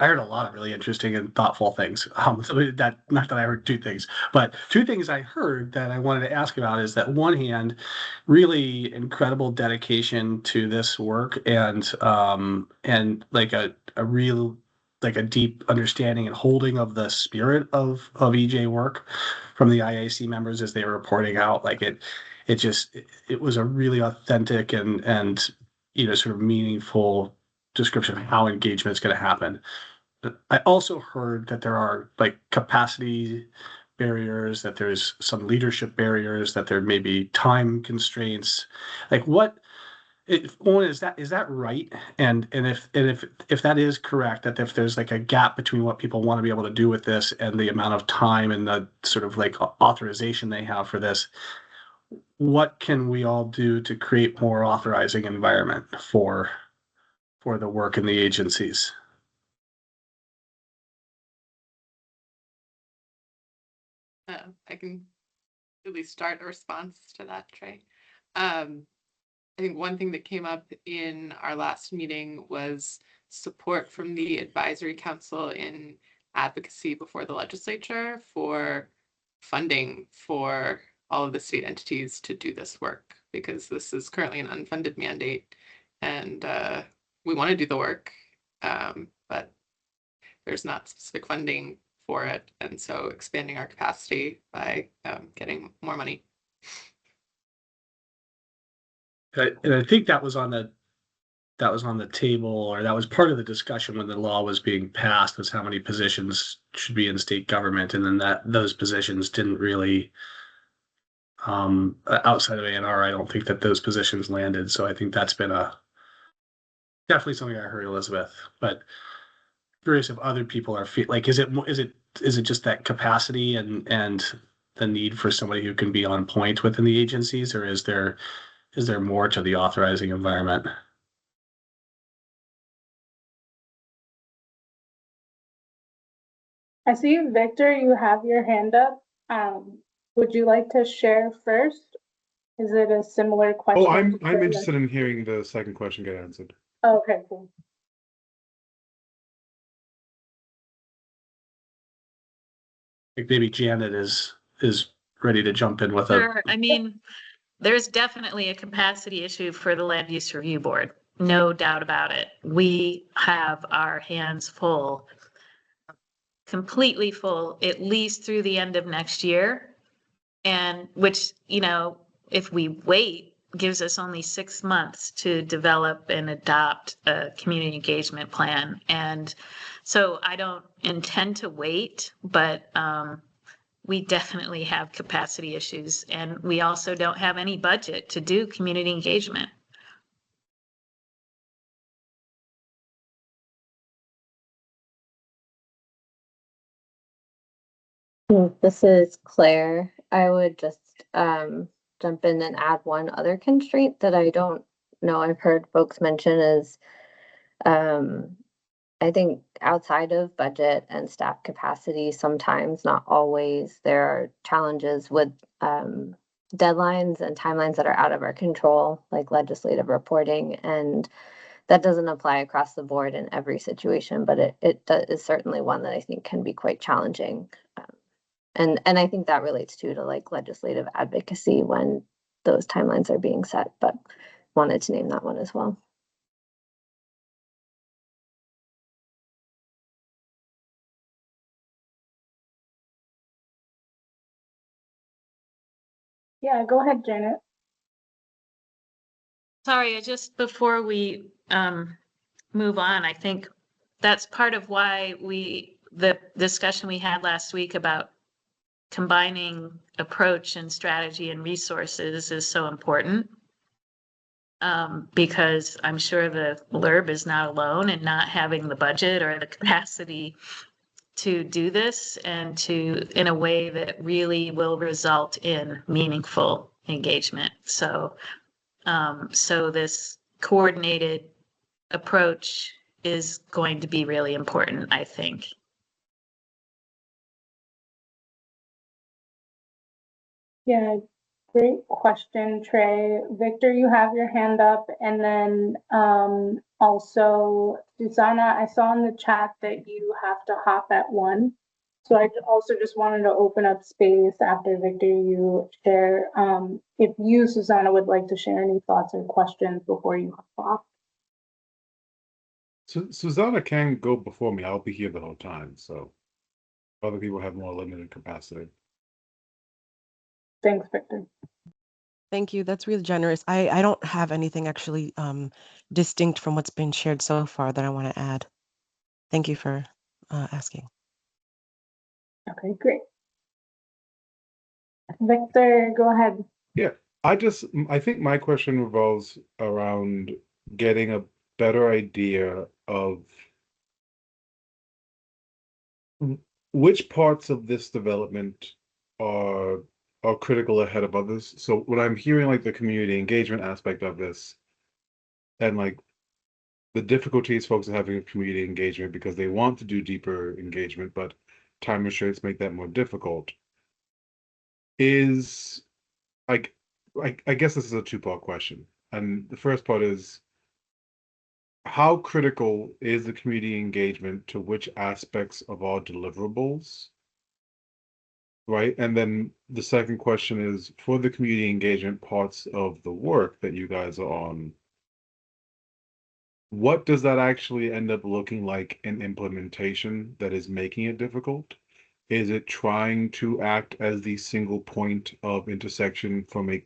a lot of really interesting and thoughtful things. That not that I heard two things, but two things I heard that I wanted to ask about is that one hand, really incredible dedication to this work and like a real like a deep understanding and holding of the spirit of EJ work from the IAC members as they were reporting out. Like it was a really authentic and sort of meaningful description of how engagement is going to happen. I also heard that there are like capacity barriers, that there's some leadership barriers, that there may be time constraints. Like one is that right? And if that is correct, that if there's like a gap between what people want to be able to do with this and the amount of time and the sort of like authorization they have for this, what can we all do to create more authorizing environment for the work in the agencies? I can at least start a response to that, Trey. I think one thing that came up in our last meeting was support from the advisory council in advocacy before the legislature for funding for all of the state entities to do this work, because this is currently an unfunded mandate and we want to do the work, but there's not specific funding for it. And so expanding our capacity by getting more money. And I think that was on the table, or that was part of the discussion when the law was being passed, was how many positions should be in state government, and then that those positions didn't really outside of ANR, I don't think that those positions landed. So I think that's been definitely something I heard, Elizabeth. But curious if other people are like, is it just that capacity and the need for somebody who can be on point within the agencies, or is there more to the authorizing environment? I see, Victor, you have your hand up. Would you like to share first? Is it a similar question? Oh, I'm interested in hearing the second question get answered. Okay, cool. Like maybe Janet is ready to jump in with Sure. I mean, there's definitely a capacity issue for the Land Use Review Board. No doubt about it. We have our hands full, completely full, at least through the end of next year. And which, if we wait, gives us only 6 months to develop and adopt a community engagement plan. And so I don't intend to wait, but we definitely have capacity issues, and we also don't have any budget to do community engagement. This is Claire. I would just jump in and add one other constraint that I don't know I've heard folks mention is I think outside of budget and staff capacity, sometimes, not always, there are challenges with deadlines and timelines that are out of our control, like legislative reporting. And that doesn't apply across the board in every situation, but it is certainly one that I think can be quite challenging. And I think that relates to like legislative advocacy when those timelines are being set, but wanted to name that one as well. Yeah, go ahead, Janet. Sorry, just before we move on, I think that's part of why the discussion we had last week about combining approach and strategy and resources is so important. Because I'm sure the LURB is not alone in not having the budget or the capacity to do this, and in a way that really will result in meaningful engagement. So this coordinated approach is going to be really important, I think. Yeah, great question, Trey. Victor, you have your hand up, and then also Susanna, I saw in the chat that you have to hop at 1. So I also just wanted to open up space after Victor, you share. If you, Susanna, would like to share any thoughts or questions before you hop off. So Susanna can go before me. I'll be here the whole time. So other people have more limited capacity. Thanks, Victor. Thank you. That's really generous. I don't have anything actually distinct from what's been shared so far that I want to add. Thank you for asking. Okay, great. Victor, go ahead. Yeah, I think my question revolves around getting a better idea of which parts of this development are critical ahead of others. So when I'm hearing like the community engagement aspect of this and like the difficulties folks are having with community engagement because they want to do deeper engagement, but time restraints make that more difficult, is like I guess this is a two-part question. And the first part is, how critical is the community engagement to which aspects of our deliverables? Right. And then the second question is, for the community engagement parts of the work that you guys are on, what does that actually end up looking like in implementation that is making it difficult? Is it trying to act as the single point of intersection from a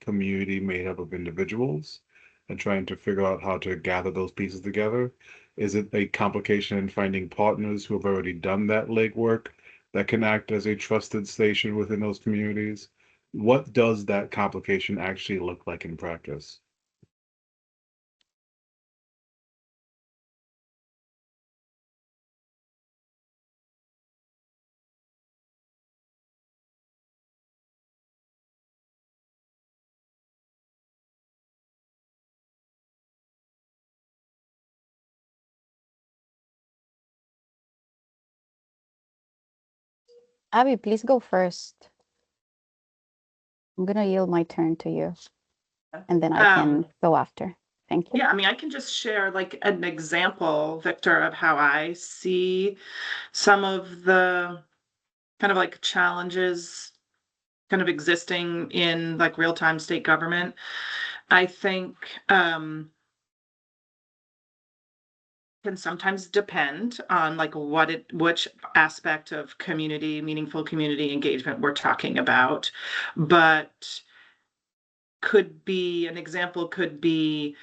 community made up of individuals and trying to figure out how to gather those pieces together? Is it a complication in finding partners who have already done that legwork that can act as a trusted station within those communities? What does that complication actually look like in practice? Abby, please go first. I'm gonna yield my turn to you, and then I can go after. Thank you. Yeah, I mean, I can just share like an example, Victor, of how I see some of the kind of like challenges kind of existing in like real-time state government. I think can sometimes depend on like which aspect of meaningful community engagement we're talking about, but could be an example could be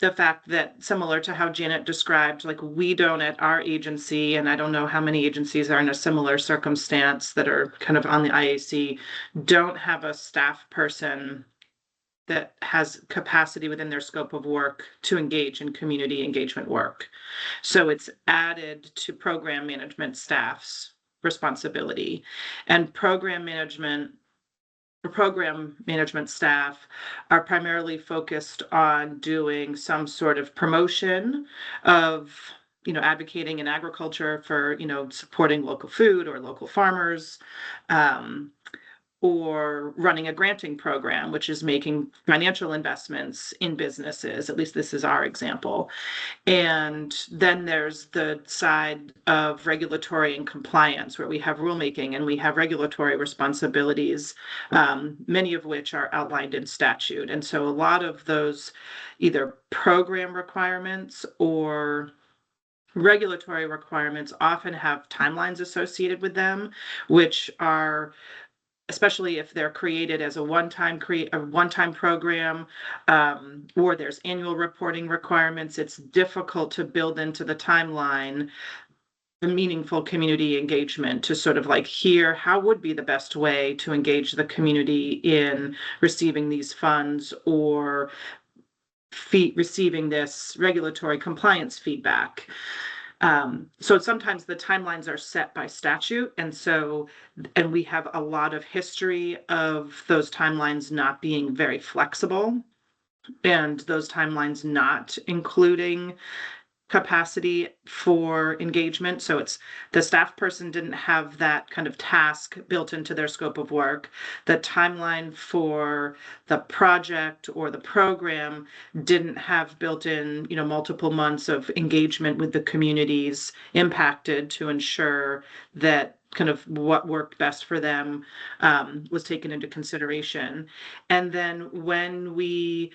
the fact that, similar to how Janet described, like we don't at our agency, and I don't know how many agencies are in a similar circumstance that are kind of on the IAC, don't have a staff person that has capacity within their scope of work to engage in community engagement work. So it's added to program management staff's responsibility. And program management staff are primarily focused on doing some sort of promotion of, advocating in agriculture for, supporting local food or local farmers, or running a granting program, which is making financial investments in businesses. At least this is our example. And then there's the side of regulatory and compliance, where we have rulemaking and we have regulatory responsibilities, many of which are outlined in statute. And so a lot of those either program requirements or regulatory requirements often have timelines associated with them, which are, especially if they're created as a one-time program, or there's annual reporting requirements, it's difficult to build into the timeline the meaningful community engagement to sort of like hear how would be the best way to engage the community in receiving these funds or receiving this regulatory compliance feedback. So sometimes the timelines are set by statute, and we have a lot of history of those timelines not being very flexible, and those timelines not including capacity for engagement. So it's the staff person didn't have that kind of task built into their scope of work. The timeline for the project or the program didn't have built in, multiple months of engagement with the communities impacted to ensure that kind of what worked best for them was taken into consideration. And then when we,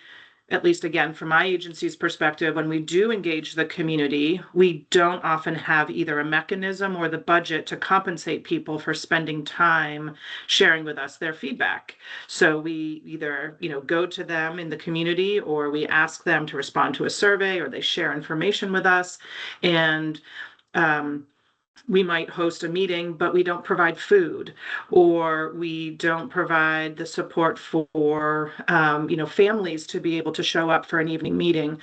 at least again, from my agency's perspective, when we do engage the community, we don't often have either a mechanism or the budget to compensate people for spending time sharing with us their feedback. So we either, go to them in the community, or we ask them to respond to a survey, or they share information with us. And we might host a meeting, but we don't provide food, or we don't provide the support for, families to be able to show up for an evening meeting.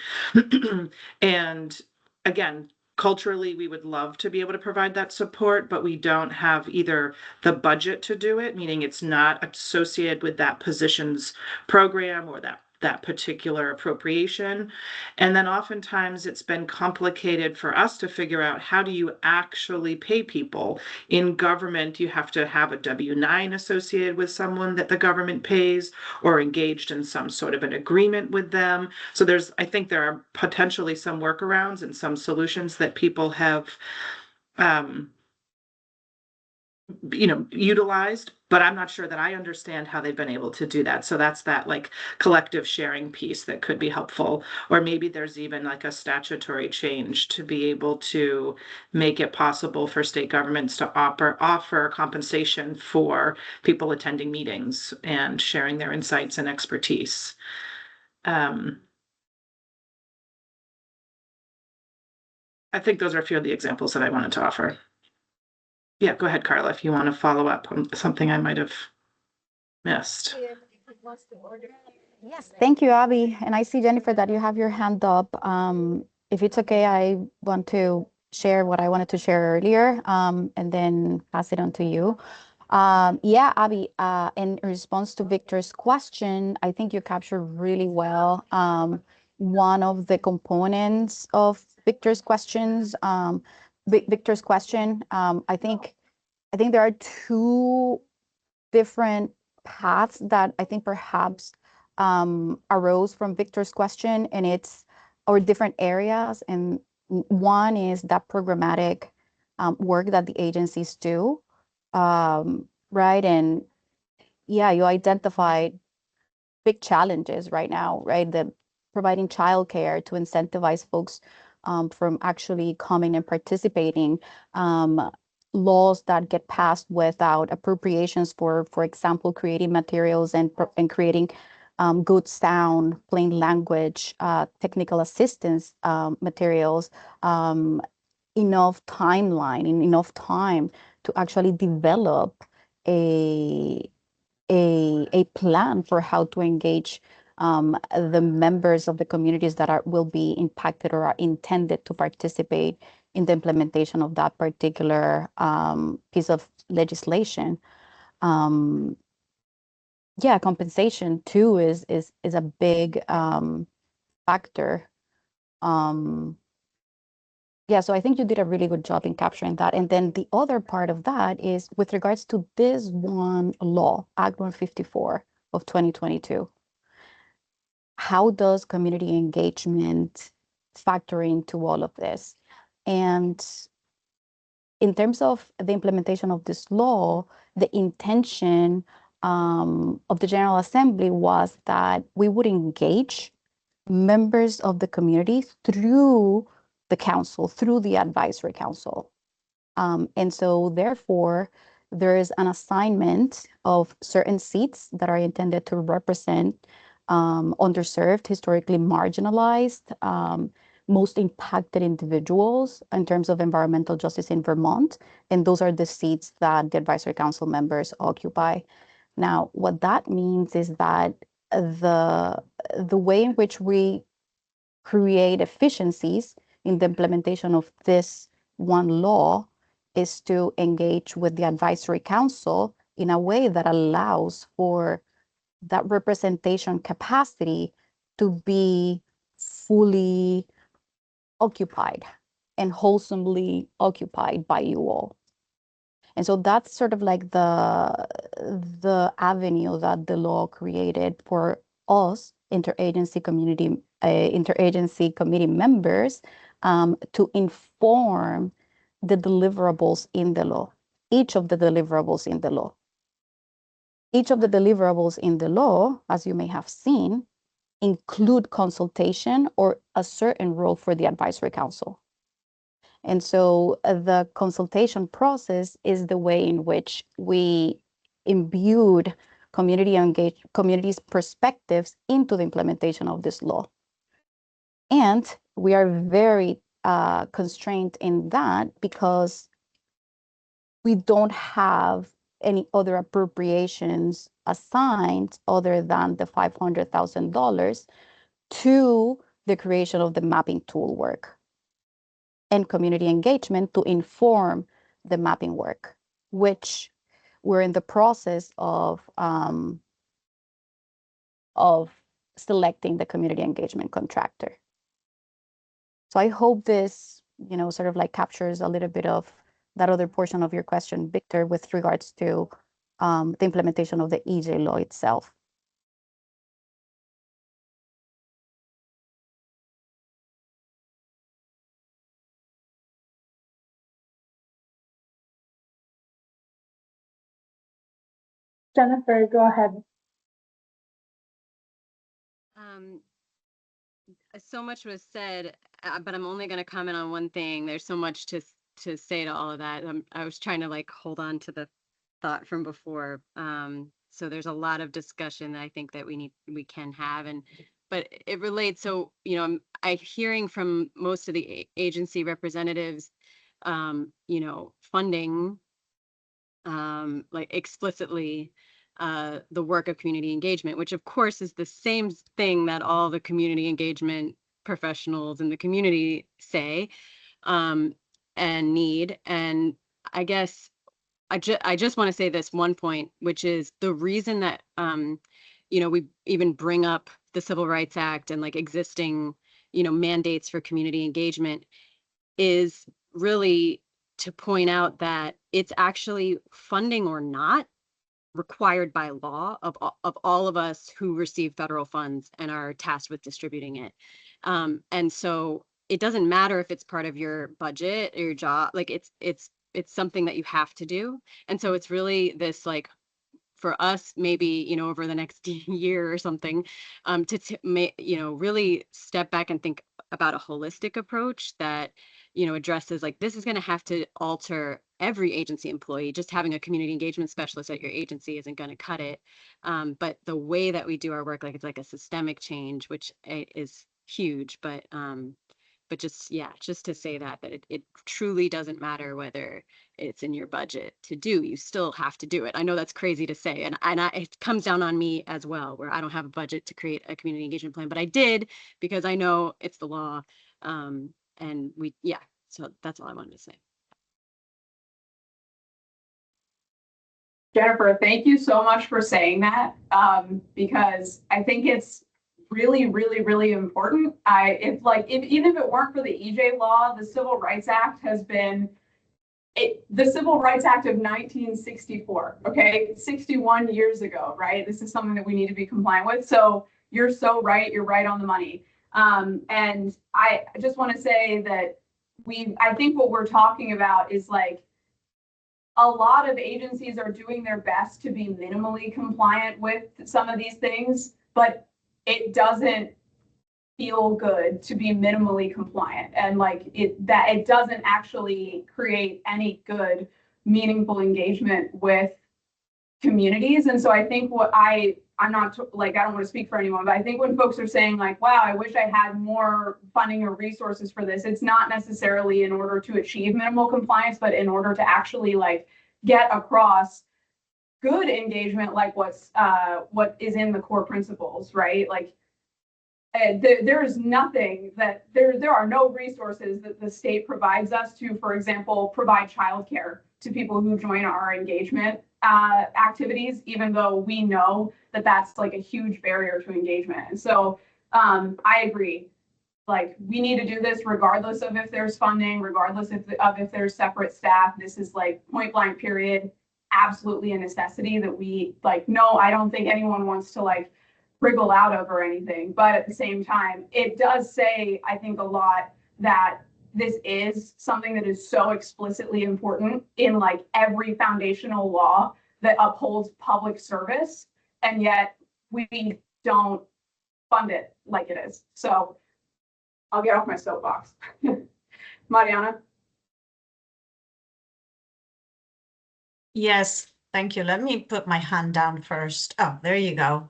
And again, culturally, we would love to be able to provide that support, but we don't have either the budget to do it, meaning it's not associated with that position's program or that particular appropriation. And then oftentimes it's been complicated for us to figure out, how do you actually pay people? In government, you have to have a W-9 associated with someone that the government pays, or engaged in some sort of an agreement with them. So I think there are potentially some workarounds and some solutions that people have utilized, but I'm not sure that I understand how they've been able to do that. So that's that like collective sharing piece that could be helpful. Or maybe there's even like a statutory change to be able to make it possible for state governments to offer compensation for people attending meetings and sharing their insights and expertise. I think those are a few of the examples that I wanted to offer. Yeah, go ahead, Carla, if you want to follow up on something I might have missed. Yes, thank you, Abby. And I see, Jennifer, that you have your hand up. If it's okay, I want to share what I wanted to share earlier, and then pass it on to you. Yeah, Abby, in response to Victor's question, I think you captured really well one of the components of Victor's questions. Victor's question, I think there are two different paths that I think perhaps arose from Victor's question, and it's or different areas. And one is that programmatic work that the agencies do, right? And yeah, you identified big challenges right now, right? The providing childcare to incentivize folks from actually coming and participating. Laws that get passed without appropriations for example, creating materials and creating good sound, plain language, technical assistance materials, enough timeline and enough time to actually develop a plan for how to engage the members of the communities that will be impacted or are intended to participate in the implementation of that particular piece of legislation. Yeah, compensation too is a big factor. Yeah, so I think you did a really good job in capturing that. And then the other part of that is with regards to this one law, Act 154 of 2022. How does community engagement factor into all of this? And in terms of the implementation of this law, the intention of the General Assembly was that we would engage members of the community through the council, through the advisory council. And so therefore, there is an assignment of certain seats that are intended to represent underserved, historically marginalized, most impacted individuals in terms of environmental justice in Vermont. And those are the seats that the advisory council members occupy. Now, what that means is that the way in which we create efficiencies in the implementation of this one law is to engage with the advisory council in a way that allows for that representation capacity to be fully occupied and wholesomely occupied by you all. And so that's sort of like the avenue that the law created for us interagency committee members to inform the deliverables in the law, each of the deliverables in the law. Each of the deliverables in the law, as you may have seen, include consultation or a certain role for the advisory council. And so the consultation process is the way in which we imbued communities' perspectives into the implementation of this law. And we are very constrained in that because we don't have any other appropriations assigned other than the $500,000 to the creation of the mapping tool work and community engagement to inform the mapping work, which we're in the process of selecting the community engagement contractor. So I hope this, sort of like captures a little bit of that other portion of your question, Victor, with regards to the implementation of the EJ law itself. Jennifer, go ahead. So much was said, but I'm only going to comment on one thing. There's so much to say to all of that. I was trying to like hold on to the thought from before. So there's a lot of discussion that I think that we can have, but it relates. So I'm hearing from most of the agency representatives, funding, like explicitly the work of community engagement, which of course is the same thing that all the community engagement professionals in the community say and need. And I guess I just want to say this one point, which is the reason that we even bring up the Civil Rights Act and like existing mandates for community engagement is really to point out that it's actually funding or not required by law of all of us who receive federal funds and are tasked with distributing it. And so it doesn't matter if it's part of your budget or your job, like it's something that you have to do. And so it's really this like, for us, maybe, over the next year or something, really step back and think about a holistic approach that, addresses like, this is going to have to alter every agency employee. Just having a community engagement specialist at your agency isn't going to cut it. But the way that we do our work, like it's like a systemic change, which is huge, but just to say that it truly doesn't matter whether it's in your budget to do, you still have to do it. I know that's crazy to say, and it comes down on me as well, where I don't have a budget to create a community engagement plan, but I did because I know it's the law. And so that's all I wanted to say. Jennifer, thank you so much for saying that, because I think it's really, really, really important. Even if it weren't for the EJ law, the Civil Rights Act has been the Civil Rights Act of 1964, okay, 61 years ago, right? This is something that we need to be compliant with. So you're so right. You're right on the money. And I just want to say that I think what we're talking about is like, a lot of agencies are doing their best to be minimally compliant with some of these things, but it doesn't feel good to be minimally compliant, and like it doesn't actually create any good, meaningful engagement with communities. And so I think I'm not like, I don't want to speak for anyone, but I think when folks are saying like, wow, I wish I had more funding or resources for this, it's not necessarily in order to achieve minimal compliance, but in order to actually like get across good engagement, like what is in the core principles, right? Like there is nothing that there are no resources that the state provides us to, for example, provide childcare to people who join our engagement activities, even though we know that that's like a huge barrier to engagement. And so I agree. like, we need to do this regardless of if there's funding, regardless of if there's separate staff. This is like point blank period, absolutely a necessity that we like, no, I don't think anyone wants to like wriggle out of or anything. But at the same time, it does say, I think, a lot that this is something that is so explicitly important in like every foundational law that upholds public service, and yet we don't fund it like it is. So I'll get off my soapbox. Mariana? Yes, thank you. Let me put my hand down first. Oh, there you go.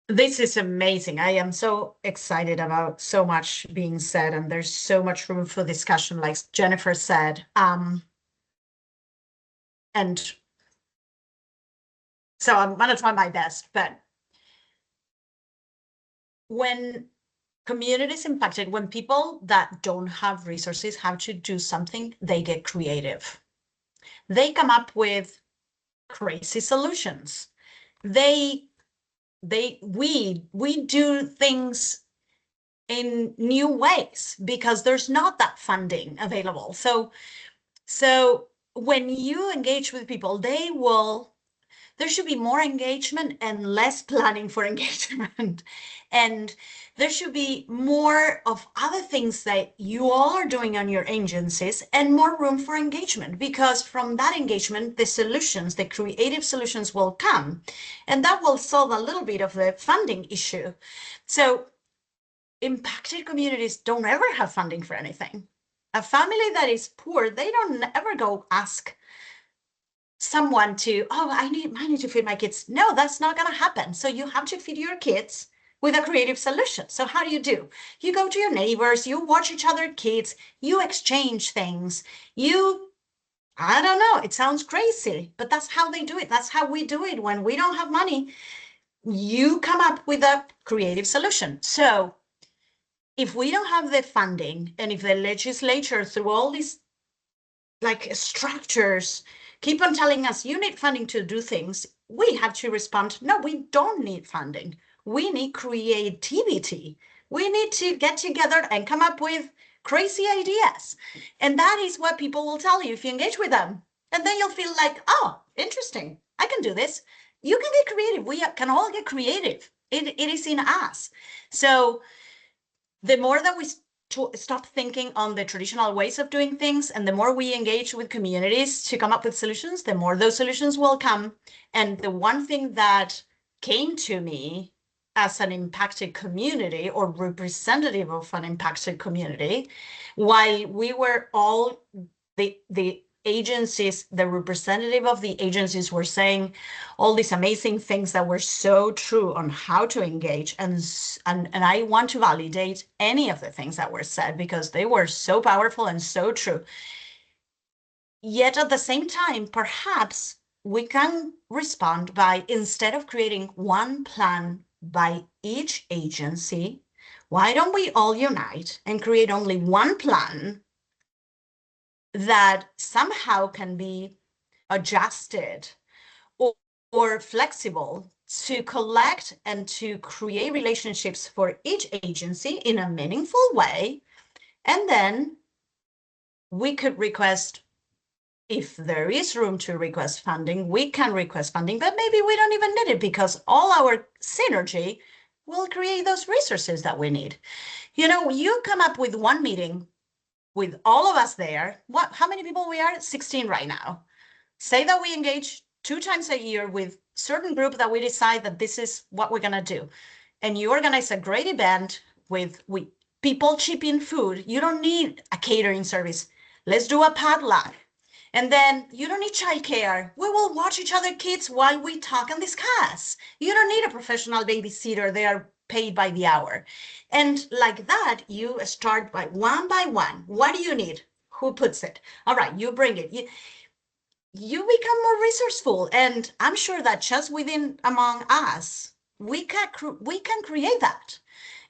This is amazing. I am so excited about so much being said, and there's so much room for discussion, like Jennifer said. And so I'm gonna try my best, but when communities impacted, when people that don't have resources have to do something, they get creative. They come up with crazy solutions. We do things in new ways because there's not that funding available. So when you engage with people, there should be more engagement and less planning for engagement. And there should be more of other things that you all are doing on your agencies and more room for engagement, because from that engagement, the solutions, the creative solutions will come, and that will solve a little bit of the funding issue. So impacted communities don't ever have funding for anything. A family that is poor, they don't ever go ask someone to, oh, I need to feed my kids. No, that's not going to happen. So you have to feed your kids with a creative solution. So how do? You go to your neighbors, you watch each other kids, you exchange things. I don't know, it sounds crazy, but that's how they do it. That's how we do it. When we don't have money, you come up with a creative solution. So if we don't have the funding, and if the legislature, through all these like structures, keep on telling us you need funding to do things, we have to respond, no, we don't need funding. We need creativity. We need to get together and come up with crazy ideas. And that is what people will tell you if you engage with them. And then you'll feel like, oh, interesting, I can do this. You can get creative. We can all get creative. It is in us. So the more that we stop thinking on the traditional ways of doing things, and the more we engage with communities to come up with solutions, the more those solutions will come. And the one thing that came to me as an impacted community, or representative of an impacted community, while we were all the agencies, the representative of the agencies were saying all these amazing things that were so true on how to engage. And I want to validate any of the things that were said because they were so powerful and so true. Yet at the same time, perhaps we can respond by, instead of creating one plan by each agency, why don't we all unite and create only one plan that somehow can be adjusted or flexible to collect and to create relationships for each agency in a meaningful way. And then we could request, if there is room to request funding, we can request funding, but maybe we don't even need it because all our synergy will create those resources that we need. You come up with one meeting with all of us there. How many people we are? 16 right now. Say that we engage 2 times a year with certain group that we decide that this is what we're gonna do. And you organize a great event with people chip in food. You don't need a catering service. Let's do a potluck. And then you don't need childcare. We will watch each other kids while we talk and discuss. You don't need a professional babysitter. They are paid by the hour. And like that, you start by one. What do you need? Who puts it? All right, you bring it. You become more resourceful. And I'm sure that just among us, we can create that.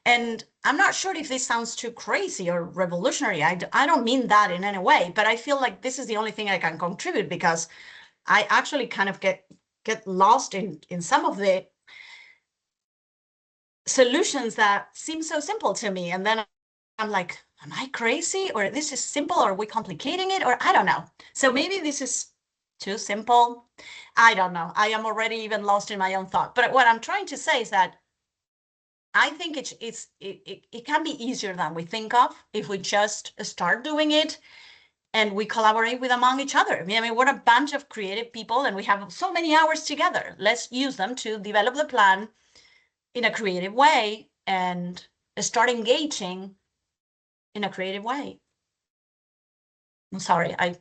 And I'm not sure if this sounds too crazy or revolutionary. I don't mean that in any way, but I feel like this is the only thing I can contribute because I actually kind of get lost in some of the solutions that seem so simple to me. And then I'm like, am I crazy? Or this is simple? Or are we complicating it? Or I don't know. So maybe this is too simple. I don't know. I am already even lost in my own thought. But what I'm trying to say is that I think it can be easier than we think of if we just start doing it and we collaborate with among each other. I mean, we're a bunch of creative people and we have so many hours together. Let's use them to develop the plan in a creative way and start engaging in a creative way. I'm sorry, I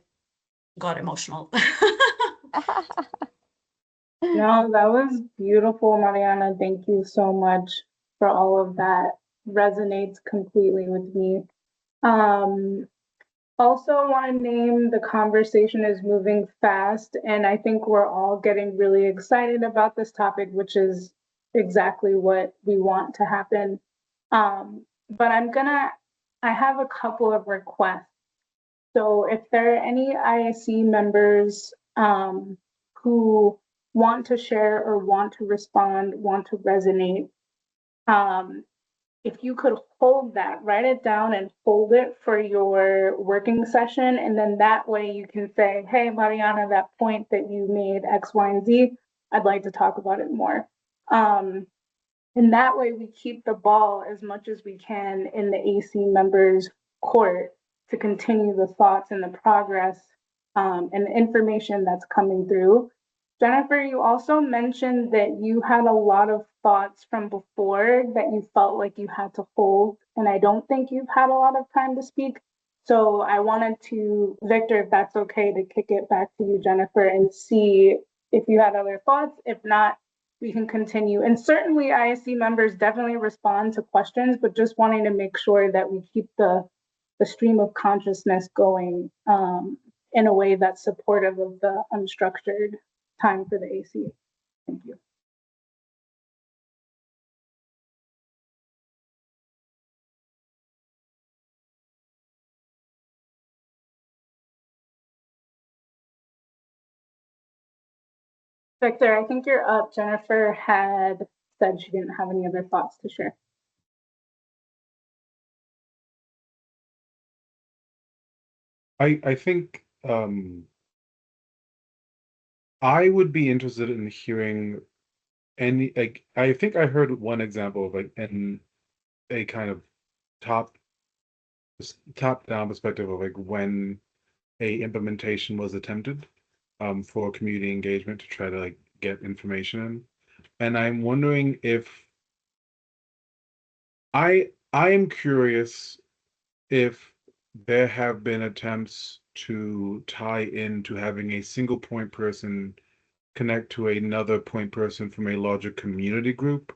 got emotional. No, that was beautiful, Mariana. Thank you so much for all of that. Resonates completely with me. Also want to name the conversation is moving fast, and I think we're all getting really excited about this topic, which is exactly what we want to happen. But I have a couple of requests. So if there are any ISC members who want to share or want to respond, want to resonate, if you could hold that, write it down and hold it for your working session. And then that way you can say, hey, Mariana, that point that you made X, Y, and Z, I'd like to talk about it more. And that way we keep the ball as much as we can in the AC members' court to continue the thoughts and the progress and the information that's coming through. Jennifer, you also mentioned that you had a lot of thoughts from before that you felt like you had to hold, and I don't think you've had a lot of time to speak. So I wanted to, Victor, if that's okay, to kick it back to you, Jennifer, and see if you had other thoughts. If not, we can continue. And certainly ISC members definitely respond to questions, but just wanting to make sure that we keep the stream of consciousness going in a way that's supportive of the unstructured time for the AC. Thank you. Victor, I think you're up. Jennifer had said she didn't have any other thoughts to share. I think I would be interested in hearing any, like, I think I heard one example of like in a kind of top top down perspective of like when a implementation was attempted for community engagement to try to like get information in. And I'm wondering if I am curious if there have been attempts to tie into having a single point person connect to another point person from a larger community group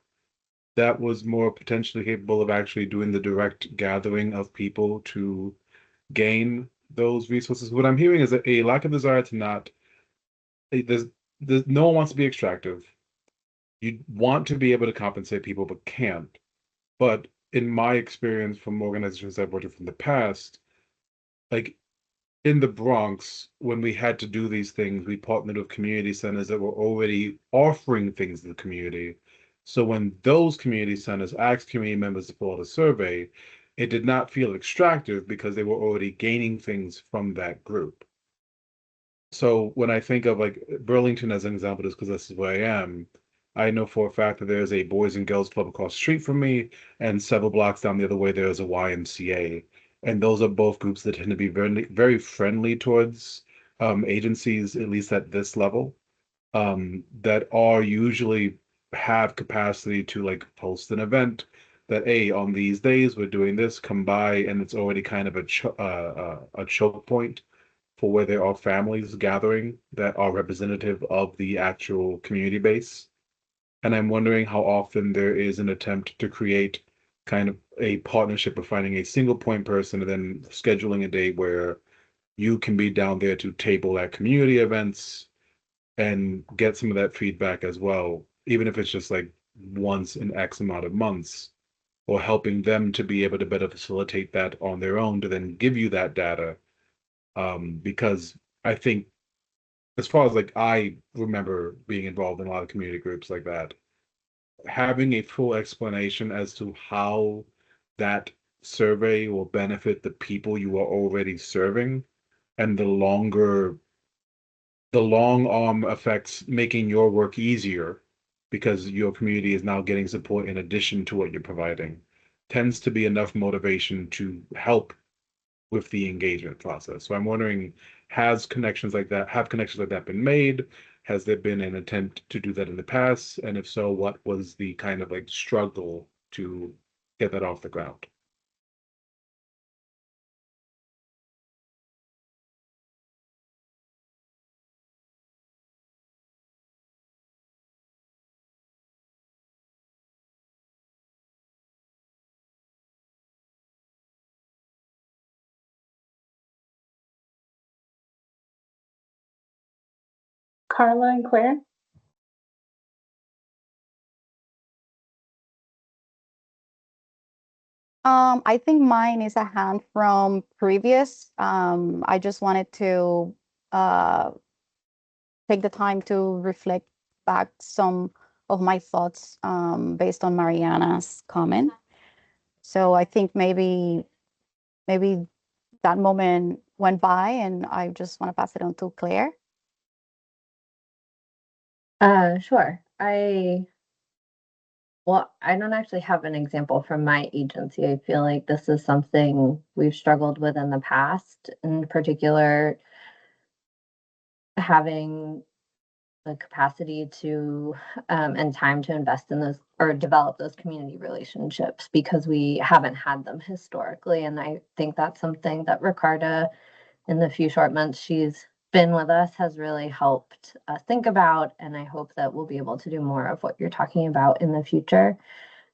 that was more potentially capable of actually doing the direct gathering of people to gain those resources. What I'm hearing is a lack of desire to not, there's no one wants to be extractive. You want to be able to compensate people, but can't. But in my experience from organizations I've worked with in the past, like in the Bronx, when we had to do these things, we partnered with community centers that were already offering things to the community. So when those community centers asked community members to fill out a survey, it did not feel extractive because they were already gaining things from that group. So when I think of like Burlington as an example, just because this is where I am, I know for a fact that there's a Boys and Girls Club across the street from me, and several blocks down the other way there's a YMCA. And those are both groups that tend to be very, very friendly towards agencies, at least at this level, that are usually have capacity to like post an event that, hey, on these days we're doing this, come by, and it's already kind of a choke point for where there are families gathering that are representative of the actual community base. And I'm wondering how often there is an attempt to create kind of a partnership of finding a single point person and then scheduling a day where you can be down there to table at community events and get some of that feedback as well, even if it's just like once in X amount of months, or helping them to be able to better facilitate that on their own to then give you that data. Because I think as far as like I remember being involved in a lot of community groups like that, having a full explanation as to how that survey will benefit the people you are already serving, and the long arm effects making your work easier because your community is now getting support in addition to what you're providing, tends to be enough motivation to help with the engagement process. So I'm wondering, have connections like that been made? Has there been an attempt to do that in the past? And if so, what was the kind of like struggle to get that off the ground? Carla and Claire? I think mine is a hand from previous. I just wanted to take the time to reflect back some of my thoughts based on Mariana's comment. So I think maybe that moment went by, and I just want to pass it on to Claire. Sure. Well, I don't actually have an example from my agency. I feel like this is something we've struggled with in the past, in particular, having the capacity to and time to invest in those or develop those community relationships because we haven't had them historically. And I think that's something that Ricarda, in the few short months she's been with us, has really helped us think about. And I hope that we'll be able to do more of what you're talking about in the future.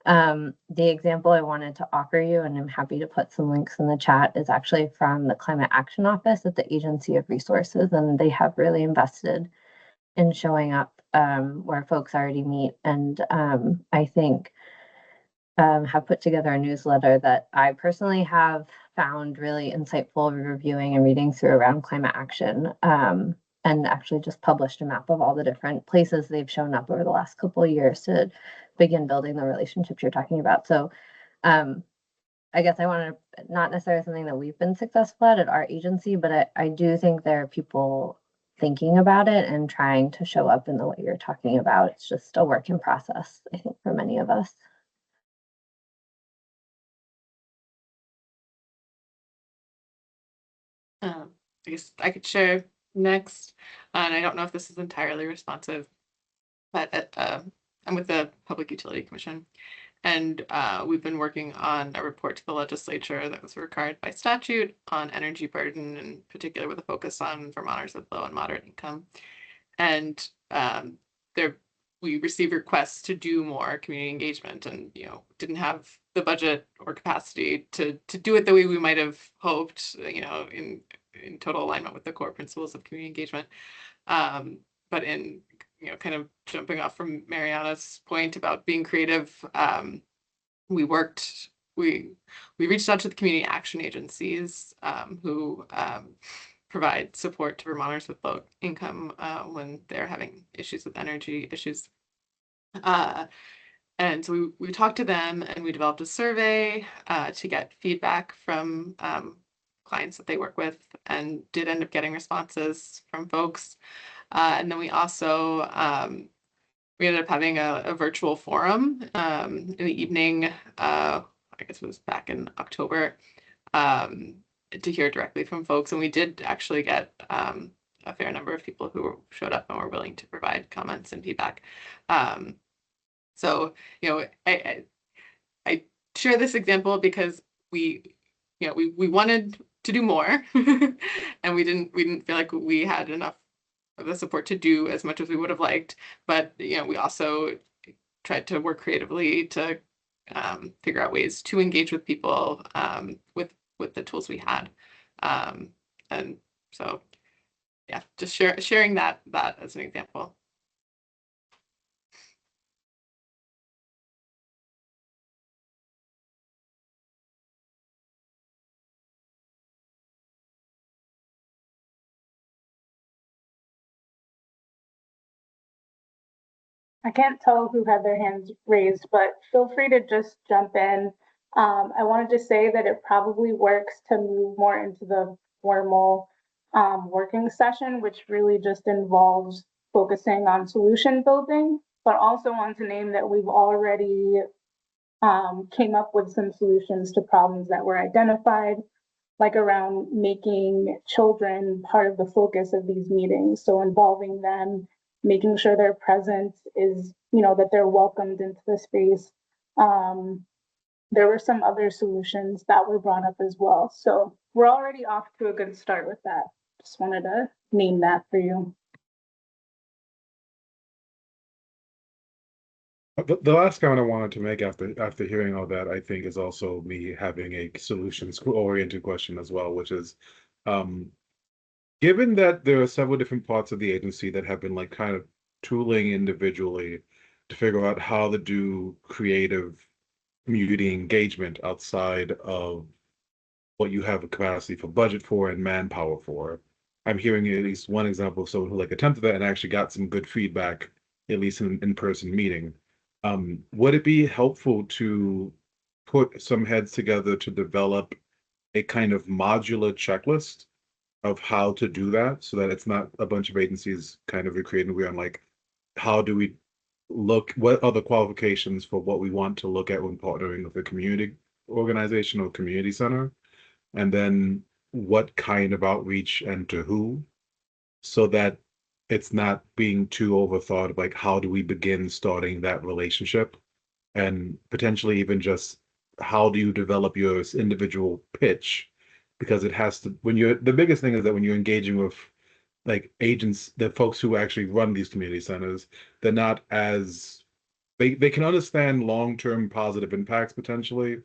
The example I wanted to offer you, and I'm happy to put some links in the chat, is actually from the Climate Action Office at the Agency of Resources, and they have really invested in showing up where folks already meet. And I think have put together a newsletter that I personally have found really insightful reviewing and reading through around climate action. And actually just published a map of all the different places they've shown up over the last couple of years to begin building the relationships you're talking about. So I guess I want to, not necessarily something that we've been successful at our agency, but I do think there are people thinking about it and trying to show up in the way you're talking about. It's just a work in process, I think, for many of us. I guess I could share next, and I don't know if this is entirely responsive, but I'm with the Public Utility Commission, and we've been working on a report to the legislature that was required by statute on energy burden, in particular with a focus on Vermonters with low and moderate income. And there we received requests to do more community engagement, and didn't have the budget or capacity to do it the way we might have hoped, in total alignment with the core principles of community engagement. But in kind of jumping off from Mariana's point about being creative, we reached out to the community action agencies who provide support to Vermonters with low income when they're having issues with energy issues. And so we talked to them, and we developed a survey to get feedback from clients that they work with, and did end up getting responses from folks. And then we also we ended up having a virtual forum in the evening. I guess it was back in October, to hear directly from folks, and we did actually get a fair number of people who showed up and were willing to provide comments and feedback. So I share this example because we wanted to do more, and we didn't feel like we had enough of the support to do as much as we would have liked. But we also tried to work creatively to figure out ways to engage with people with the tools we had. And so, yeah, just sharing that as an example. I can't tell who had their hands raised, but feel free to just jump in. I wanted to say that it probably works to move more into the formal working session, which really just involves focusing on solution building, but also want to name that we've already came up with some solutions to problems that were identified, like around making children part of the focus of these meetings. So involving them, making sure their presence is, that they're welcomed into the space. There were some other solutions that were brought up as well. So we're already off to a good start with that. Just wanted to name that for you. The last comment I wanted to make after hearing all that, I think, is also me having a solutions-oriented question as well, which is, given that there are several different parts of the agency that have been like kind of tooling individually to figure out how to do creative community engagement outside of what you have a capacity for budget for and manpower for. I'm hearing at least one example of someone who like attempted that and actually got some good feedback, at least in an in-person meeting. Would it be helpful to put some heads together to develop a kind of modular checklist of how to do that so that it's not a bunch of agencies kind of recreating we on like how do we look, what are the qualifications for what we want to look at when partnering with a community organization or community center, and then what kind of outreach and to who, so that it's not being too overthought of like how do we begin starting that relationship, and potentially even just how do you develop your individual pitch, because it has to, when you're, the biggest thing is that when you're engaging with like agents, the folks who actually run these community centers, they're not as, they can understand long-term positive impacts potentially,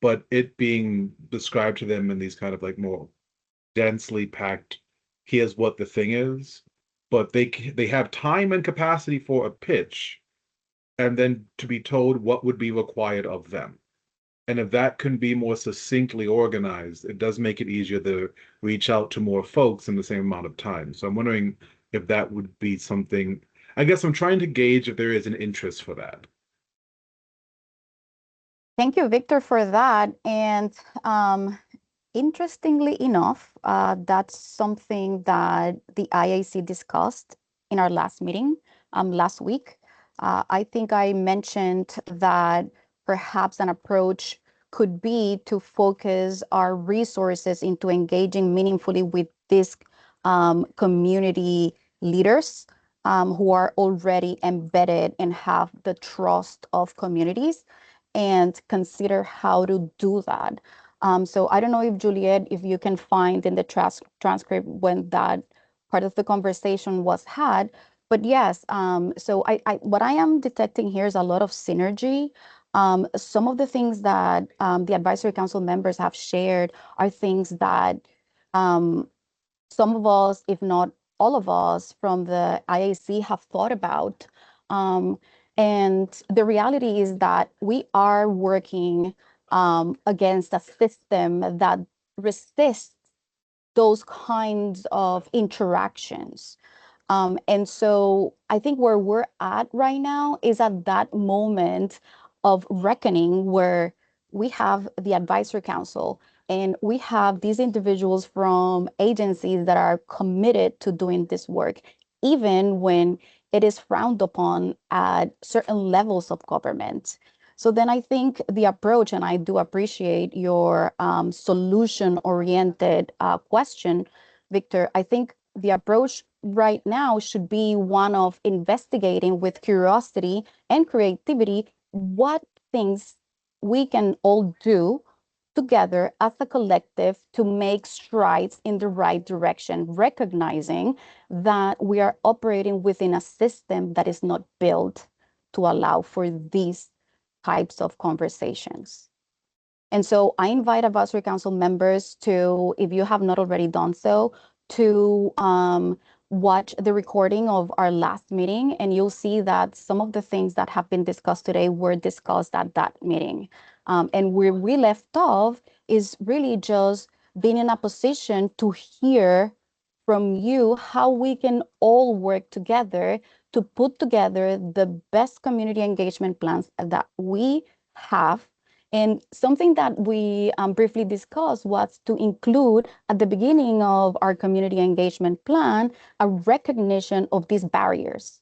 but it being described to them in these kind of like more densely packed, here's what the thing is, but they have time and capacity for a pitch, and then to be told what would be required of them. And if that can be more succinctly organized, it does make it easier to reach out to more folks in the same amount of time. So I'm wondering if that would be something, I guess I'm trying to gauge if there is an interest for that. Thank you, Victor, for that. And interestingly enough, that's something that the IAC discussed in our last meeting last week. I think I mentioned that perhaps an approach could be to focus our resources into engaging meaningfully with these community leaders who are already embedded and have the trust of communities, and consider how to do that. So I don't know if Juliet, if you can find in the transcript when that part of the conversation was had, but yes, so what I am detecting here is a lot of synergy. Some of the things that the advisory council members have shared are things that some of us, if not all of us from the IAC, have thought about. And the reality is that we are working against a system that resists those kinds of interactions. And so I think where we're at right now is at that moment of reckoning where we have the advisory council and we have these individuals from agencies that are committed to doing this work, even when it is frowned upon at certain levels of government. So then I think the approach, and I do appreciate your solution-oriented question, Victor, I think the approach right now should be one of investigating with curiosity and creativity what things we can all do together as a collective to make strides in the right direction, recognizing that we are operating within a system that is not built to allow for these types of conversations. And so I invite advisory council members to, if you have not already done so, to watch the recording of our last meeting, and you'll see that some of the things that have been discussed today were discussed at that meeting. And where we left off is really just being in a position to hear from you how we can all work together to put together the best community engagement plans that we have. And something that we briefly discussed was to include at the beginning of our community engagement plan a recognition of these barriers,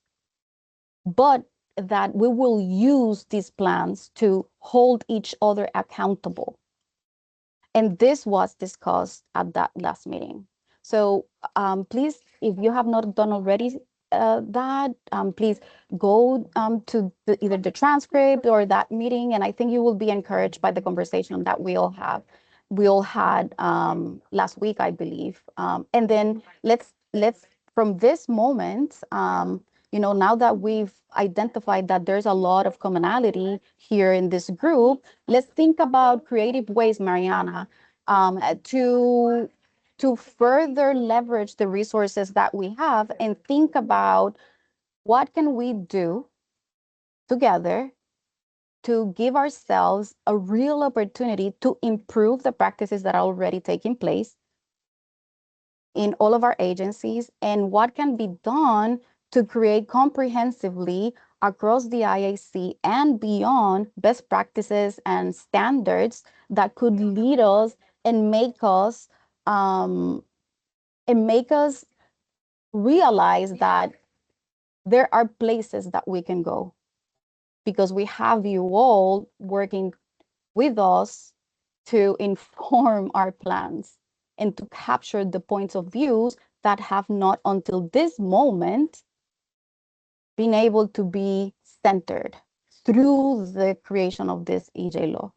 but that we will use these plans to hold each other accountable. And this was discussed at that last meeting. So please, if you have not done already please go to either the transcript or that meeting. And I think you will be encouraged by the conversation that we all had last week, I believe. And then let's from this moment, now that we've identified that there's a lot of commonality here in this group, let's think about creative ways, Mariana, to further leverage the resources that we have and think about what can we do together to give ourselves a real opportunity to improve the practices that are already taking place in all of our agencies, and what can be done to create comprehensively across the IAC and beyond best practices and standards that could lead us and make us realize that there are places that we can go, because we have you all working with us to inform our plans and to capture the points of views that have not until this moment been able to be centered through the creation of this EJ law.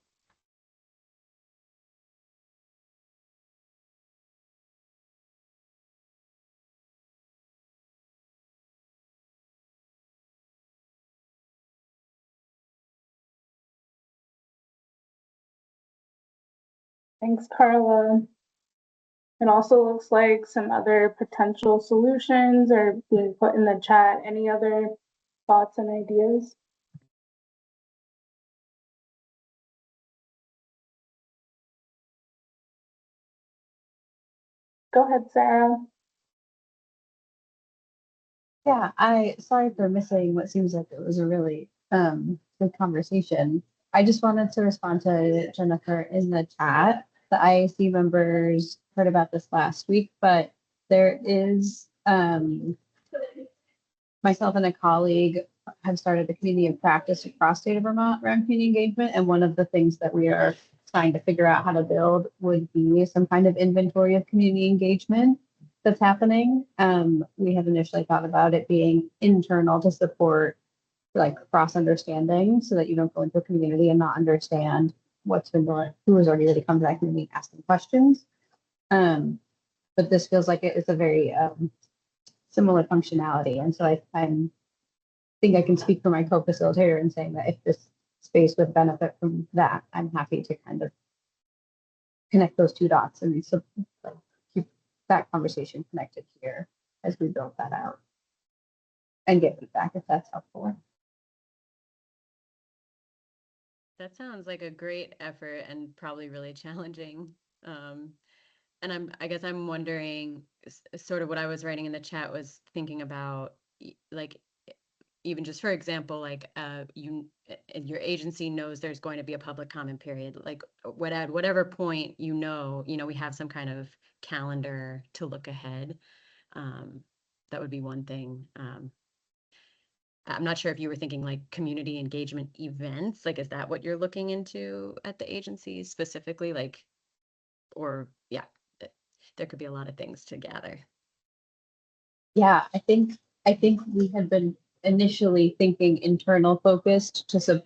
Thanks, Carla. It also looks like some other potential solutions are being put in the chat. Any other thoughts and ideas? Go ahead, Sarah. Yeah, sorry for missing what seems like it was a really good conversation. I just wanted to respond to Jennifer in the chat. The IAC members heard about this last week, but there is myself and a colleague have started a community of practice across state of Vermont around community engagement. And one of the things that we are trying to figure out how to build would be some kind of inventory of community engagement that's happening. We have initially thought about it being internal to support like cross understanding, so that you don't go into a community and not understand what's been going, who has already really come to that community asking questions. But this feels like it is a very similar functionality. And so I think I can speak for my co-facilitator in saying that if this space would benefit from that, I'm happy to kind of connect those two dots and so keep that conversation connected here as we build that out and get feedback if that's helpful. That sounds like a great effort and probably really challenging. And I guess I'm wondering, sort of what I was writing in the chat was thinking about, like, even just for example, like your agency knows there's going to be a public comment period. Like, at whatever point we have some kind of calendar to look ahead. That would be one thing. I'm not sure if you were thinking like community engagement events. Like, is that what you're looking into at the agency specifically? Like, or yeah, there could be a lot of things to gather. Yeah, I think we had been initially thinking internal focused to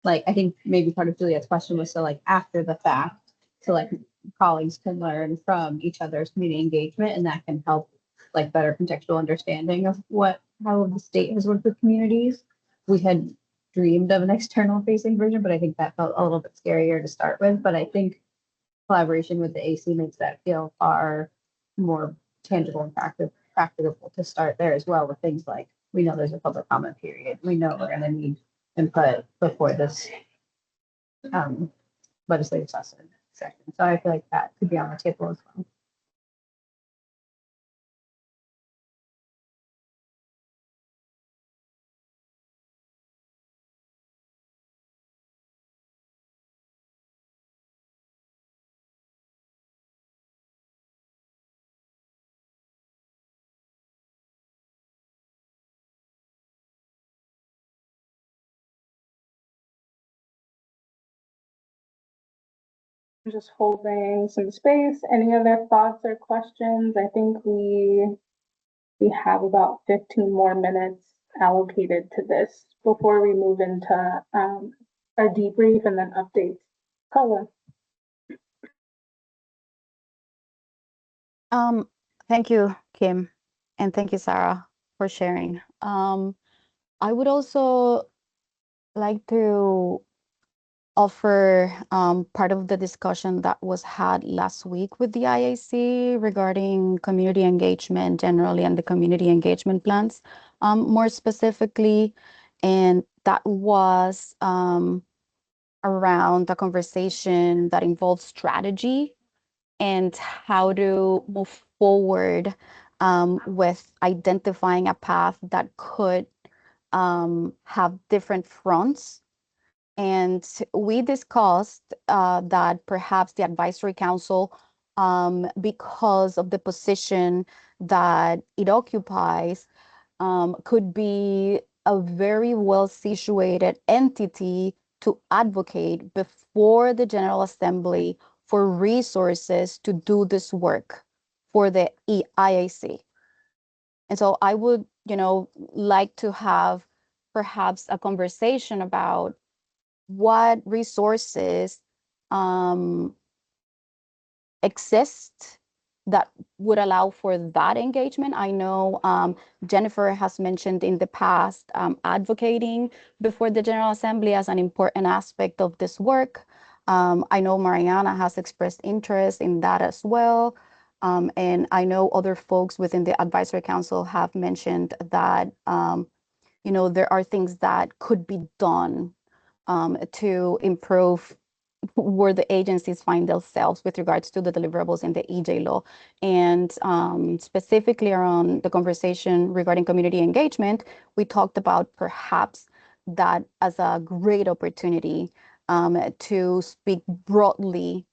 like I think maybe part of Juliet's question was so like after the fact, so like colleagues can learn from each other's community engagement, and that can help like better contextual understanding of how the state has worked with communities. We had dreamed of an external facing version, but I think that felt a little bit scarier to start with. But I think collaboration with the AC makes that feel far more tangible and practicable to start there as well, with things like we know there's a public comment period. We know we're going to need input before this legislative session. So I feel like that could be on the table as well. Just holding some space. Any other thoughts or questions? I think we have about 15 more minutes allocated to this before we move into our debrief and then updates. Carla. Thank you, Kim, and thank you, Sarah, for sharing. I would also like to offer part of the discussion that was had last week with the IAC regarding community engagement generally and the community engagement plans more specifically. And that was around the conversation that involves strategy and how to move forward with identifying a path that could have different fronts. And we discussed that perhaps the advisory council, because of the position that it occupies, could be a very well situated entity to advocate before the General Assembly for resources to do this work for the IAC. And so I would, like to have perhaps a conversation about what resources exist that would allow for that engagement. I know Jennifer has mentioned in the past advocating before the General Assembly as an important aspect of this work. I know Mariana has expressed interest in that as well. And I know other folks within the Advisory Council have mentioned that, there are things that could be done to improve where the agencies find themselves with regards to the deliverables in the EJ law. And specifically around the conversation regarding community engagement, we talked about perhaps that as a great opportunity to speak broadly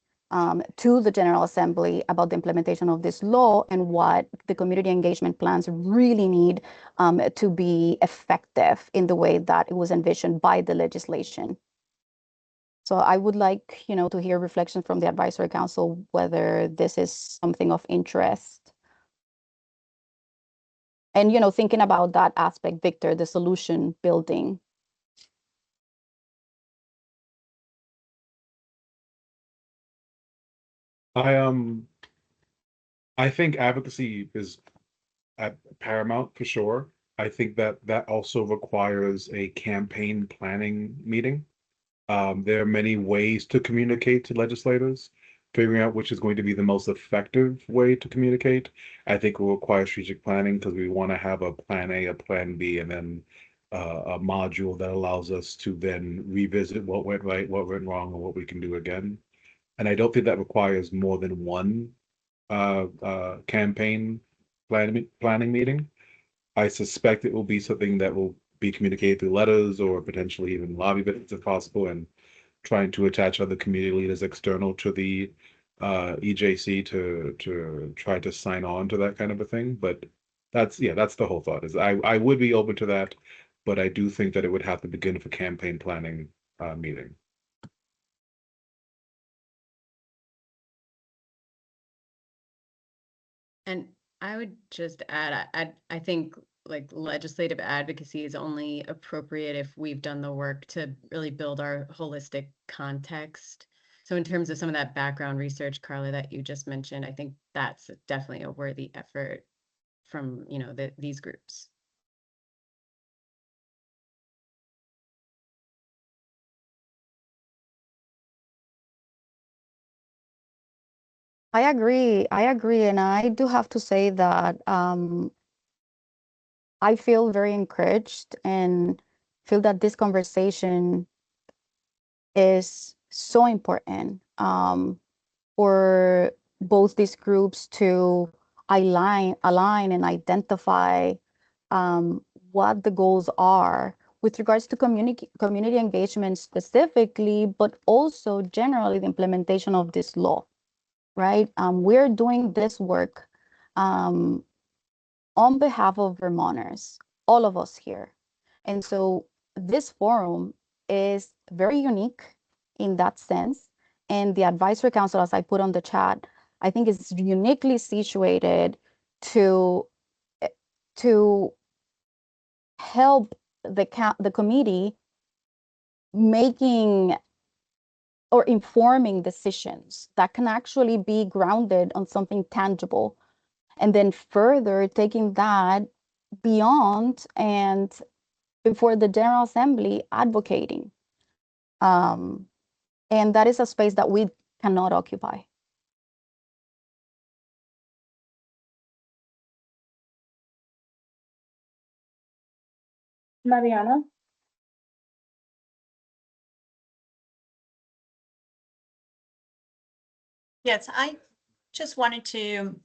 to the General Assembly about the implementation of this law and what the community engagement plans really need to be effective in the way that it was envisioned by the legislation. So I would like, to hear reflections from the Advisory Council whether this is something of interest. And, thinking about that aspect, Victor, the solution building. I think advocacy is at paramount for sure. I think that also requires a campaign planning meeting. There are many ways to communicate to legislators. Figuring out which is going to be the most effective way to communicate, I think will require strategic planning because we want to have a plan A, a plan B, and then a module that allows us to then revisit what went right, what went wrong, and what we can do again. And I don't think that requires more than one campaign planning meeting. I suspect it will be something that will be communicated through letters or potentially even lobby visits if possible, and trying to attach other community leaders external to the EJC to try to sign on to that kind of a thing. But that's the whole thought is I would be open to that, but I do think that it would have to begin with a campaign planning meeting. And I would just add, I think like legislative advocacy is only appropriate if we've done the work to really build our holistic context. So in terms of some of that background research, Carla, that you just mentioned, I think that's definitely a worthy effort from, these groups. I agree. And I do have to say that I feel very encouraged and feel that this conversation is so important for both these groups to align and identify what the goals are with regards to community engagement specifically, but also generally the implementation of this law, right? We're doing this work on behalf of Vermonters, all of us here. And so this forum is very unique in that sense. and the advisory council, as I put on the chat, I think is uniquely situated to help the committee making or informing decisions that can actually be grounded on something tangible, and then further taking that beyond and before the General Assembly advocating. And that is a space that we cannot occupy. Mariana? Yes, I just wanted to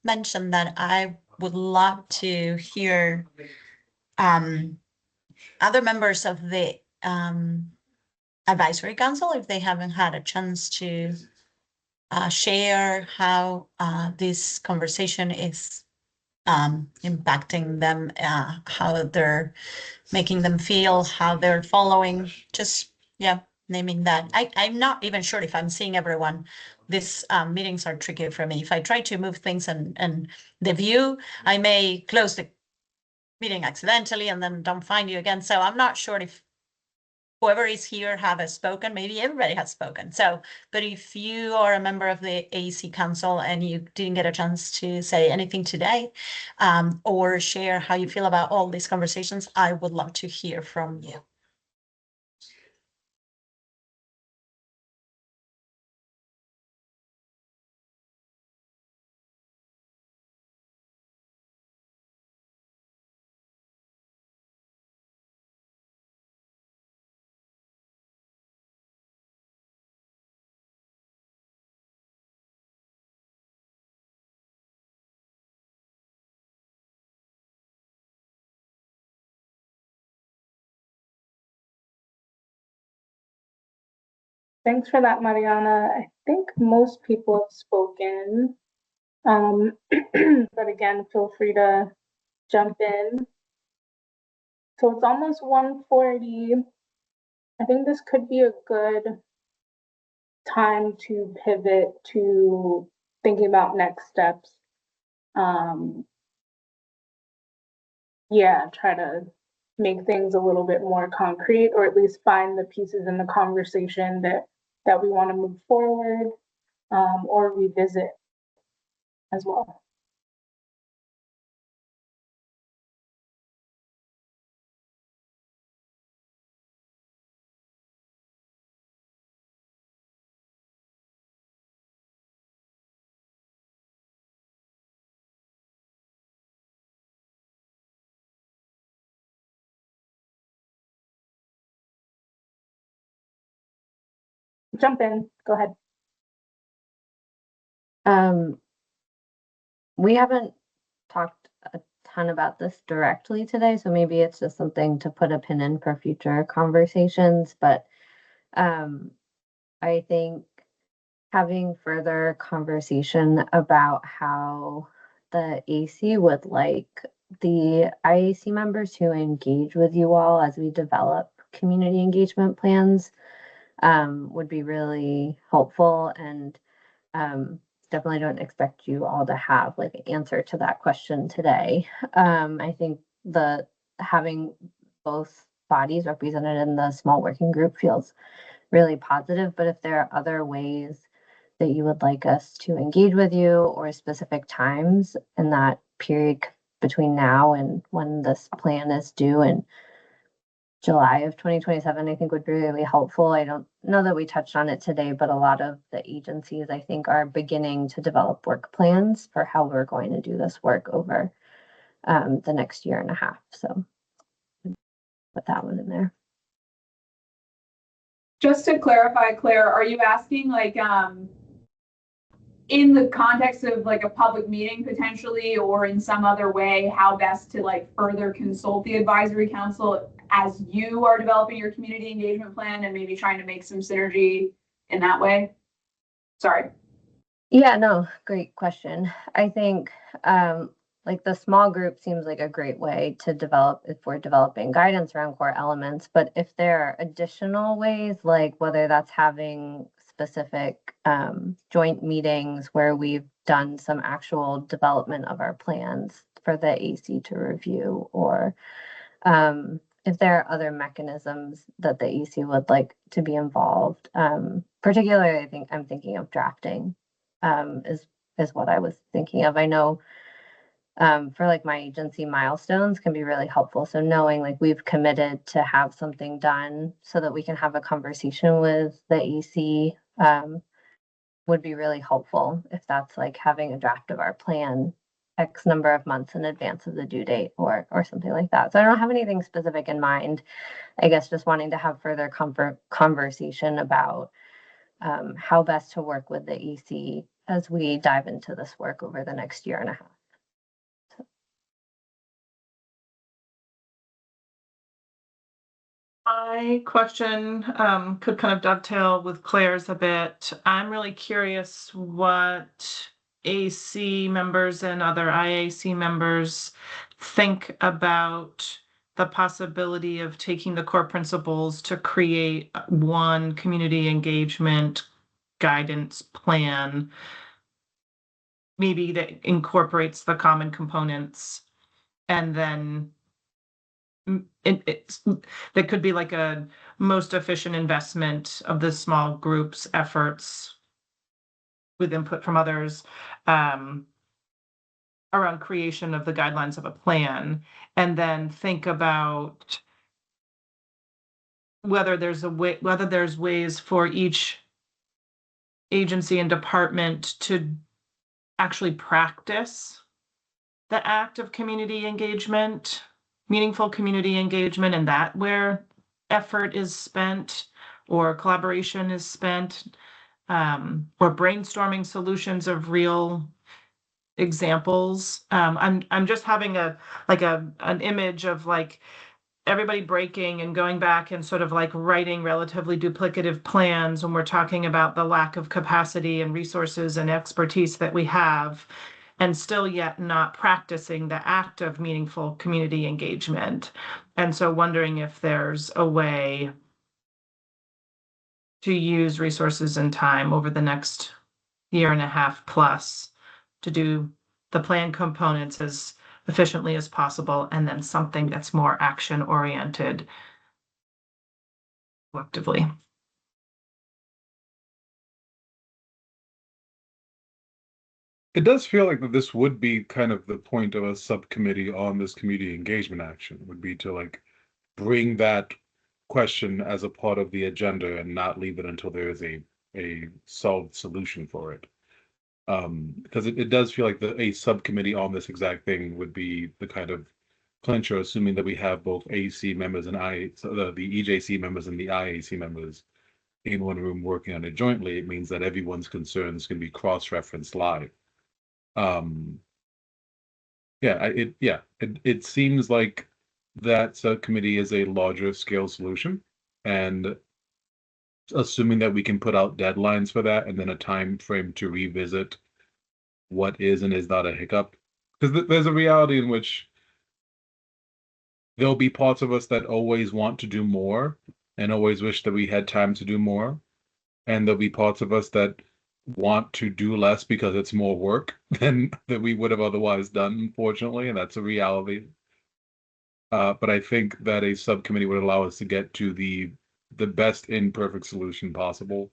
mention that I would love to hear other members of the advisory council, if they haven't had a chance to share how this conversation is impacting them, how they're making them feel, how they're following, just, yeah, naming that. I'm not even sure if I'm seeing everyone. These meetings are tricky for me. If I try to move things and the view, I may close the meeting accidentally and then don't find you again. So I'm not sure if whoever is here have spoken. Maybe everybody has spoken. So, but if you are a member of the AEC Council and you didn't get a chance to say anything today, or share how you feel about all these conversations, I would love to hear from you. Thanks for that, Mariana. I think most people have spoken. But again, feel free to jump in. So it's almost 1:40. I think this could be a good time to pivot to thinking about next steps. Yeah, try to make things a little bit more concrete, or at least find the pieces in the conversation that we want to move forward, or revisit as well. Jump in, go ahead. We haven't talked a ton about this directly today, so maybe it's just something to put a pin in for future conversations. But I think having further conversation about how the AC would like the IAC members to engage with you all as we develop community engagement plans would be really helpful. And definitely don't expect you all to have like an answer to that question today. I think having both bodies represented in the small working group feels really positive, but if there are other ways that you would like us to engage with you, or specific times in that period between now and when this plan is due in July of 2027, I think would be really helpful. I don't know that we touched on it today, but a lot of the agencies, I think, are beginning to develop work plans for how we're going to do this work over the next year and a half. So put that one in there. Just to clarify, Claire, are you asking like in the context of like a public meeting potentially, or in some other way, how best to like further consult the advisory council as you are developing your community engagement plan and maybe trying to make some synergy in that way? Sorry. Yeah, no, great question. I think like the small group seems like a great way to develop if we're developing guidance around core elements. But if there are additional ways, like whether that's having specific joint meetings where we've done some actual development of our plans for the AC to review, or if there are other mechanisms that the AC would like to be involved. Particularly, I'm thinking of drafting is what I was thinking of. I know for like my agency, milestones can be really helpful. So knowing like we've committed to have something done so that we can have a conversation with the AC would be really helpful, if that's like having a draft of our plan X number of months in advance of the due date or something like that. So I don't have anything specific in mind. I guess just wanting to have further conversation about how best to work with the AC as we dive into this work over the next year and a half. My question could kind of dovetail with Claire's a bit. I'm really curious what AC members and other IAC members think about the possibility of taking the core principles to create one community engagement guidance plan, maybe that incorporates the common components, and then that could be like a most efficient investment of the small group's efforts with input from others around creation of the guidelines of a plan, and then think about whether there's ways for each agency and department to actually practice the act of community engagement, meaningful community engagement, and that where effort is spent or collaboration is spent, or brainstorming solutions of real examples. I'm just having an image of like everybody breaking and going back and sort of like writing relatively duplicative plans when we're talking about the lack of capacity and resources and expertise that we have, and still yet not practicing the act of meaningful community engagement. And so wondering if there's a way to use resources and time over the next year and a half plus to do the plan components as efficiently as possible, and then something that's more action oriented collectively. It does feel like that this would be kind of the point of a subcommittee on this community engagement action, would be to like bring that question as a part of the agenda and not leave it until there is a solved solution for it. Because it does feel like a subcommittee on this exact thing would be the kind of clincher, assuming that we have both AC members and the EJC members and the IAC members in one room working on it jointly. It means that everyone's concerns can be cross-referenced live. It seems like that subcommittee is a larger scale solution, and assuming that we can put out deadlines for that and then a time frame to revisit what is and is not a hiccup, because there's a reality in which there'll be parts of us that always want to do more and always wish that we had time to do more, and there'll be parts of us that want to do less because it's more work than that we would have otherwise done, unfortunately, and that's a reality. But I think that a subcommittee would allow us to get to the best imperfect solution possible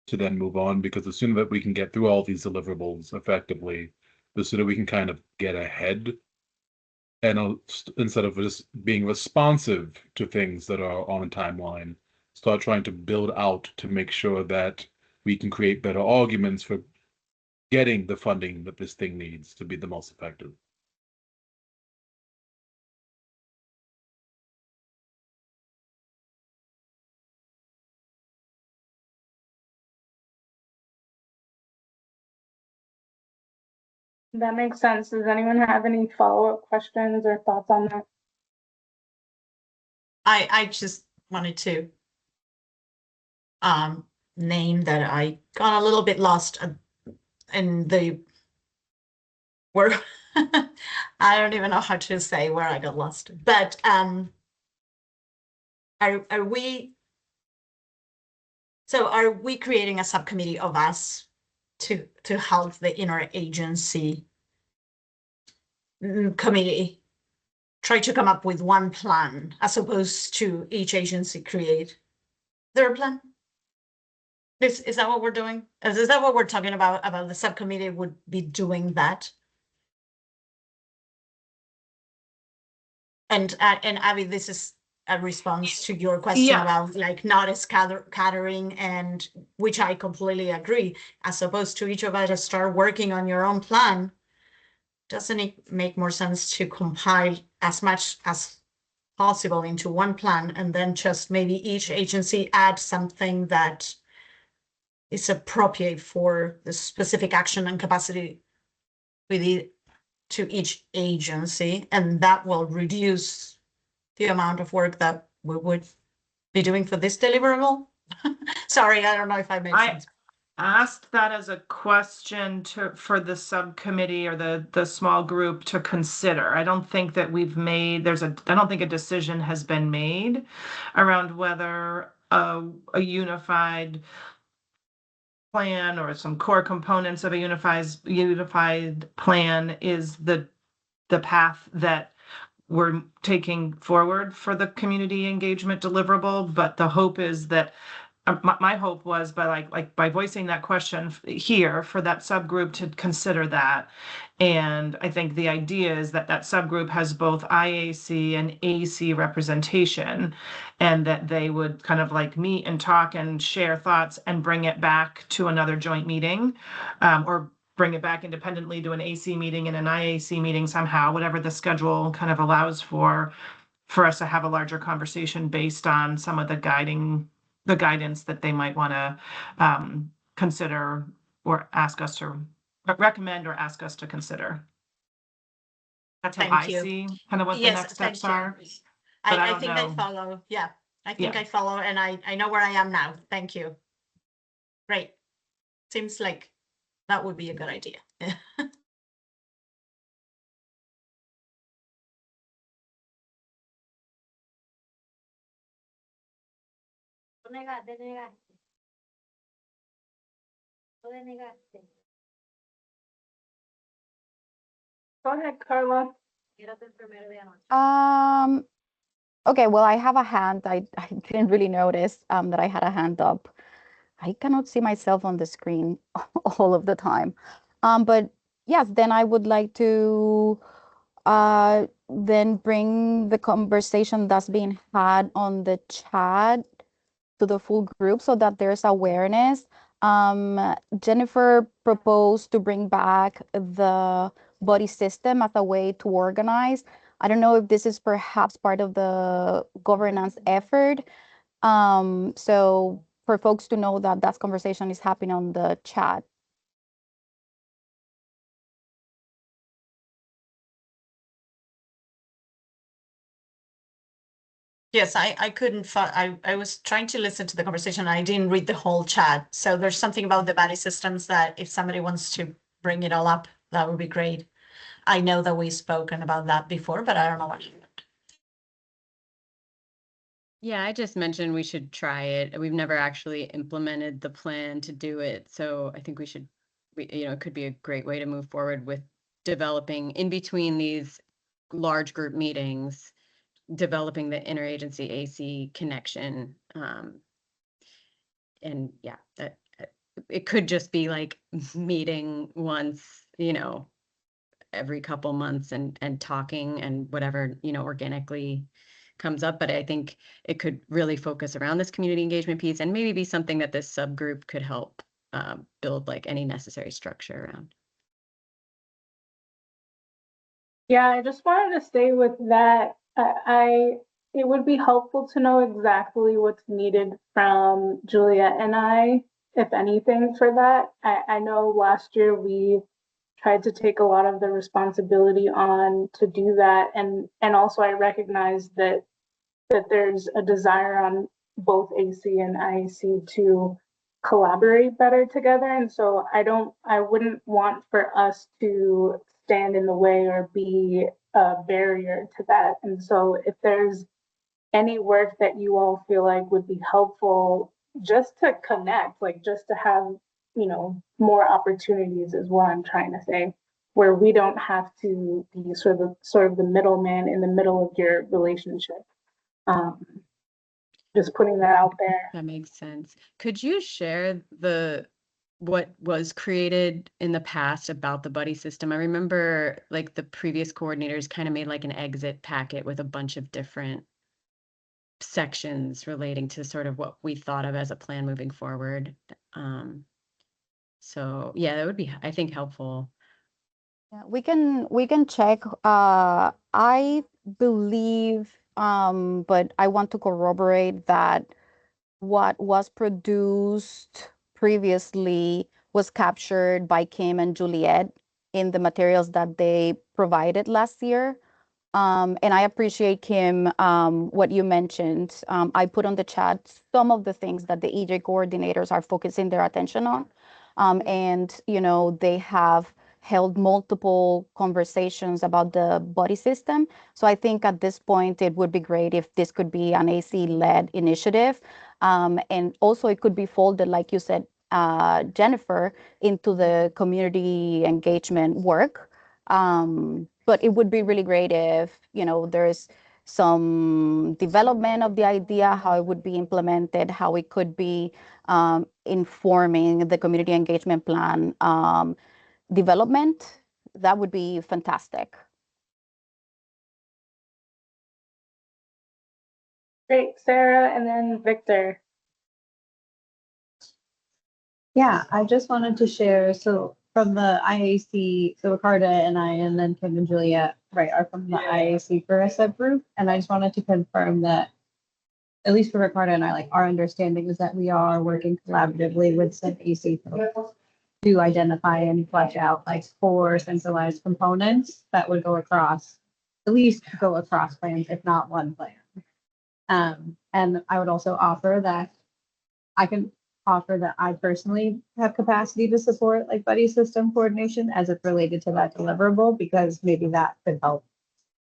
to then move on, because the sooner that we can get through all these deliverables effectively, the sooner we can kind of get ahead, and instead of just being responsive to things that are on a timeline, start trying to build out to make sure that we can create better arguments for getting the funding that this thing needs to be the most effective. That makes sense. Does anyone have any follow-up questions or thoughts on that? I just wanted to name that I got a little bit lost in the word. I don't even know how to say where I got lost, but are we So are we creating a subcommittee of us to help the interagency committee try to come up with one plan as opposed to each agency create their plan? Is that what we're doing? Is that what we're talking about the subcommittee would be doing that? And Abby, this is a response to your question Yeah. about like not scattering, and which I completely agree. As opposed to each of us to start working on your own plan, doesn't it make more sense to compile as much as possible into one plan and then just maybe each agency add something that is appropriate for the specific action and capacity to each agency, and that will reduce the amount of work that we would be doing for this deliverable? Sorry, I don't know if I made sense. Asked that as a question for the subcommittee or the small group to consider. I don't think that we've made, I don't think a decision has been made around whether a unified plan or some core components of a unified plan is the path that we're taking forward for the community engagement deliverable. But the hope is that my hope was by voicing that question here for that subgroup to consider that. And I think the idea is that that subgroup has both IAC and AC representation, and that they would kind of like meet and talk and share thoughts and bring it back to another joint meeting, or bring it back independently to an AC meeting and an IAC meeting somehow, whatever the schedule kind of allows for us to have a larger conversation based on some of the guidance that they might want to consider or ask us to recommend or ask us to consider. That's how I see kind of what the next steps are. But I think I follow. Yeah, I think I follow, and I know where I am now. Thank you. Great. Seems like that would be a good idea. Go ahead, Carla. Okay, well, I have a hand. I didn't really notice that I had a hand up. I cannot see myself on the screen all of the time. But yes, then I would like to then bring the conversation that's being had on the chat to the full group so that there's awareness. Jennifer proposed to bring back the buddy system as a way to organize. I don't know if this is perhaps part of the governance effort. So for folks to know that that conversation is happening on the chat. Yes, I couldn't. I was trying to listen to the conversation. I didn't read the whole chat. So there's something about the buddy systems that if somebody wants to bring it all up, that would be great. I know that we've spoken about that before, but I don't know what. Yeah, I just mentioned we should try it. We've never actually implemented the plan to do it. So I think it could be a great way to move forward with developing in between these large group meetings, developing the interagency AC connection. And yeah, that it could just be like meeting once, every couple months and talking and whatever, organically comes up. But I think it could really focus around this community engagement piece and maybe be something that this subgroup could help build like any necessary structure around. Yeah, I just wanted to stay with that. It would be helpful to know exactly what's needed from Julia and I, if anything, for that. I know last year we tried to take a lot of the responsibility on to do that, and also I recognize that there's a desire on both AC and IAC to collaborate better together. And so I wouldn't want for us to stand in the way or be a barrier to that. And so if there's any work that you all feel like would be helpful just to connect, like just to have, more opportunities is what I'm trying to say, where we don't have to be sort of the middleman in the middle of your relationship. Just putting that out there. That makes sense. Could you share what was created in the past about the buddy system? I remember like the previous coordinators kind of made like an exit packet with a bunch of different sections relating to sort of what we thought of as a plan moving forward. So yeah, that would be, I think, helpful. Yeah, we can check. I believe, but I want to corroborate that what was produced previously was captured by Kim and Juliet in the materials that they provided last year. And I appreciate, Kim, what you mentioned. I put on the chat some of the things that the EJ coordinators are focusing their attention on. And, they have held multiple conversations about the buddy system. So I think at this point, it would be great if this could be an AC-led initiative. And also it could be folded, like you said, Jennifer, into the community engagement work. But it would be really great if, there's some development of the idea, how it would be implemented, how it could be informing the community engagement plan development. That would be fantastic. Great, Sarah, and then Victor. Yeah, I just wanted to share, so from the IAC, so Ricarda and I, and then Kim and Juliet, right, are from the IAC for a subgroup. And I just wanted to confirm that, at least for Ricarda and I, like our understanding is that we are working collaboratively with some AC folks to identify and flesh out like 4 centralized components that would go across, at least go across plans, if not one plan. And I would also offer that I personally have capacity to support like buddy system coordination as it's related to that deliverable, because maybe that could help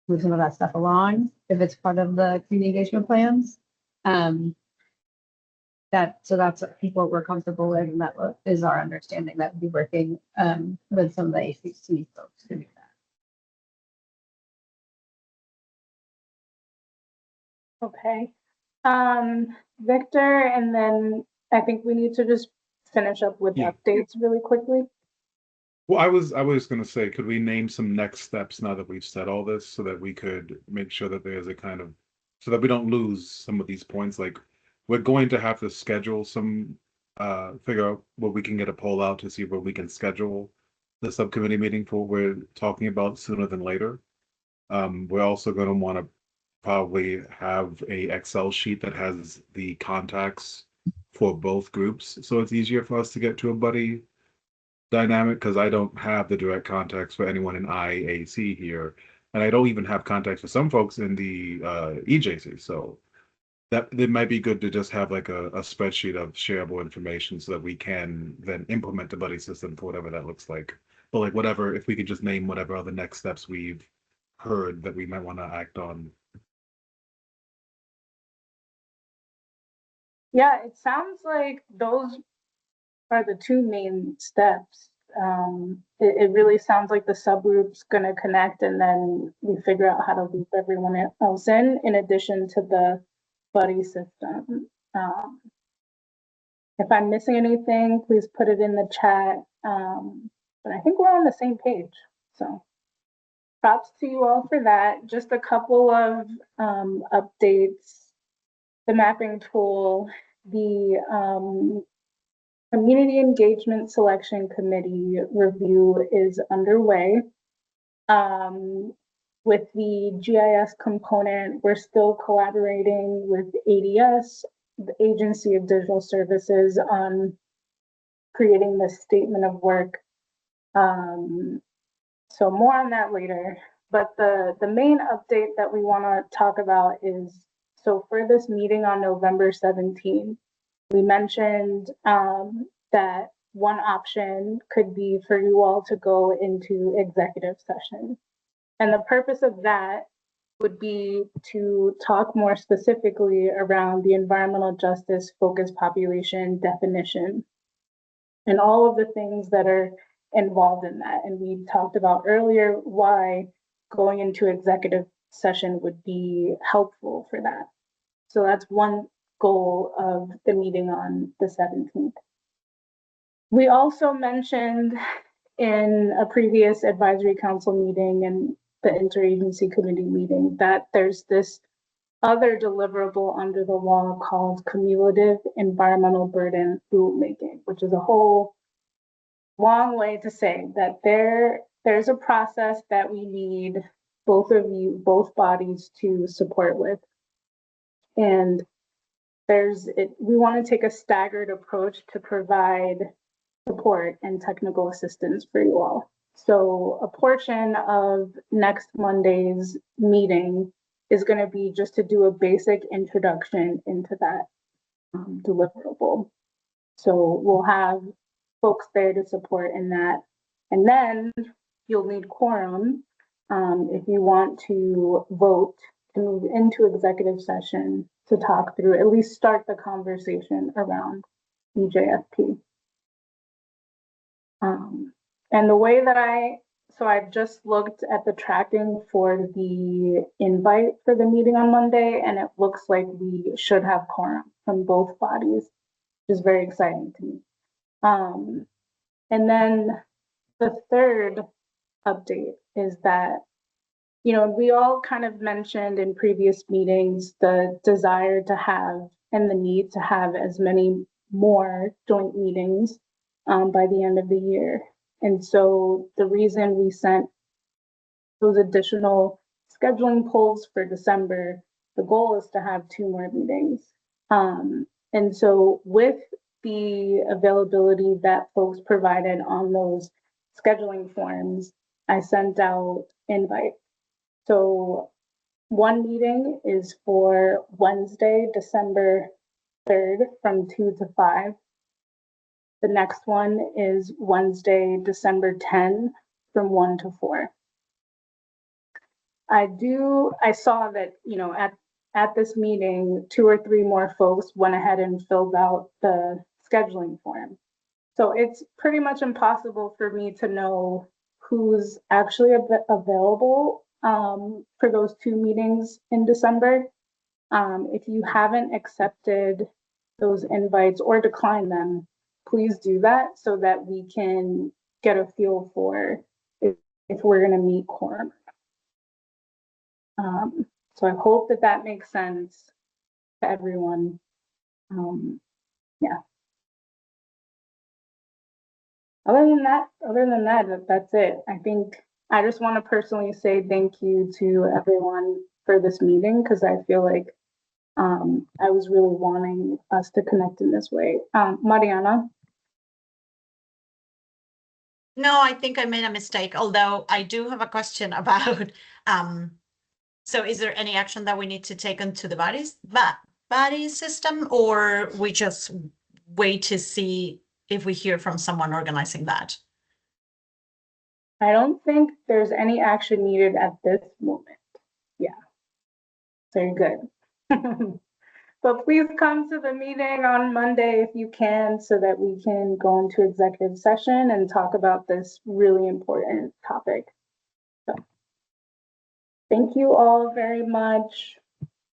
move some of that stuff along if it's part of the community engagement plans. That's what we're comfortable with, and that is our understanding that we'll be working with some of the ACC folks to do that. Okay. Victor, and then I think we need to just finish up with updates really quickly. Well, I was going to say, could we name some next steps now that we've said all this, so that we could make sure that there's a kind of, so that we don't lose some of these points. Like, we're going to have to schedule some, figure out what we can get a poll out to see where we can schedule the subcommittee meeting for what we're talking about sooner than later. We're also going to want to probably have a Excel sheet that has the contacts for both groups, so it's easier for us to get to a buddy dynamic, because I don't have the direct contacts for anyone in IAC here, and I don't even have contacts for some folks in the EJC. So that it might be good to just have like a spreadsheet of shareable information so that we can then implement the buddy system for whatever that looks like. But like whatever, if we could just name whatever other next steps we've heard that we might want to act on. Yeah, it sounds like those are the 2 main steps. It really sounds like the subgroup's going to connect, and then we figure out how to loop everyone else in addition to the buddy system. If I'm missing anything, please put it in the chat. But I think we're on the same page. So props to you all for that. Just a couple of updates. The mapping tool, the Community Engagement Selection Committee review is underway. With the GIS component, we're still collaborating with ADS, the Agency of Digital Services, on creating the statement of work. So more on that later. But the main update that we want to talk about is, so for this meeting on November 17th, we mentioned that one option could be for you all to go into executive session. And the purpose of that would be to talk more specifically around the environmental justice focused population definition and all of the things that are involved in that. And we talked about earlier why going into executive session would be helpful for that. So that's one goal of the meeting on the 17th. We also mentioned in a previous advisory council meeting and the interagency committee meeting that there's this other deliverable under the law called cumulative environmental burden rulemaking, which is a whole long way to say that there's a process that we need both bodies to support with. And we want to take a staggered approach to provide support and technical assistance for you all. So a portion of next Monday's meeting is going to be just to do a basic introduction into that deliverable. So we'll have folks there to support in that. And then you'll need quorum if you want to vote to move into executive session to talk through, at least start the conversation around EJFP. And the way that I've just looked at the tracking for the invite for the meeting on Monday, and it looks like we should have quorum from both bodies, which is very exciting to me. And then the third update is that, we all kind of mentioned in previous meetings the desire to have and the need to have as many more joint meetings by the end of the year. And so the reason we sent those additional scheduling polls for December, the goal is to have 2 more meetings. And so with the availability that folks provided on those scheduling forms, I sent out invites. So one meeting is for Wednesday, December 3rd from 2 to 5. The next one is Wednesday, December 10 from 1 to 4. I saw that, at this meeting, 2 or 3 more folks went ahead and filled out the scheduling form. So it's pretty much impossible for me to know who's actually available for those 2 meetings in December. If you haven't accepted those invites or declined them, please do that so that we can get a feel for if we're going to meet quorum. So I hope that makes sense to everyone. Yeah. Other than that, that's it. I think I just want to personally say thank you to everyone for this meeting because I feel like I was really wanting us to connect in this way. Mariana? No, I think I made a mistake, although I do have a question about, so is there any action that we need to take onto the body system, or we just wait to see if we hear from someone organizing that? I don't think there's any action needed at this moment. Yeah, very good. But please come to the meeting on Monday if you can, so that we can go into executive session and talk about this really important topic. So, thank you all very much.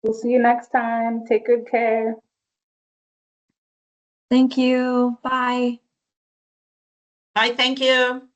We'll see you next time. Take good care. Thank you. Bye. Bye, thank you.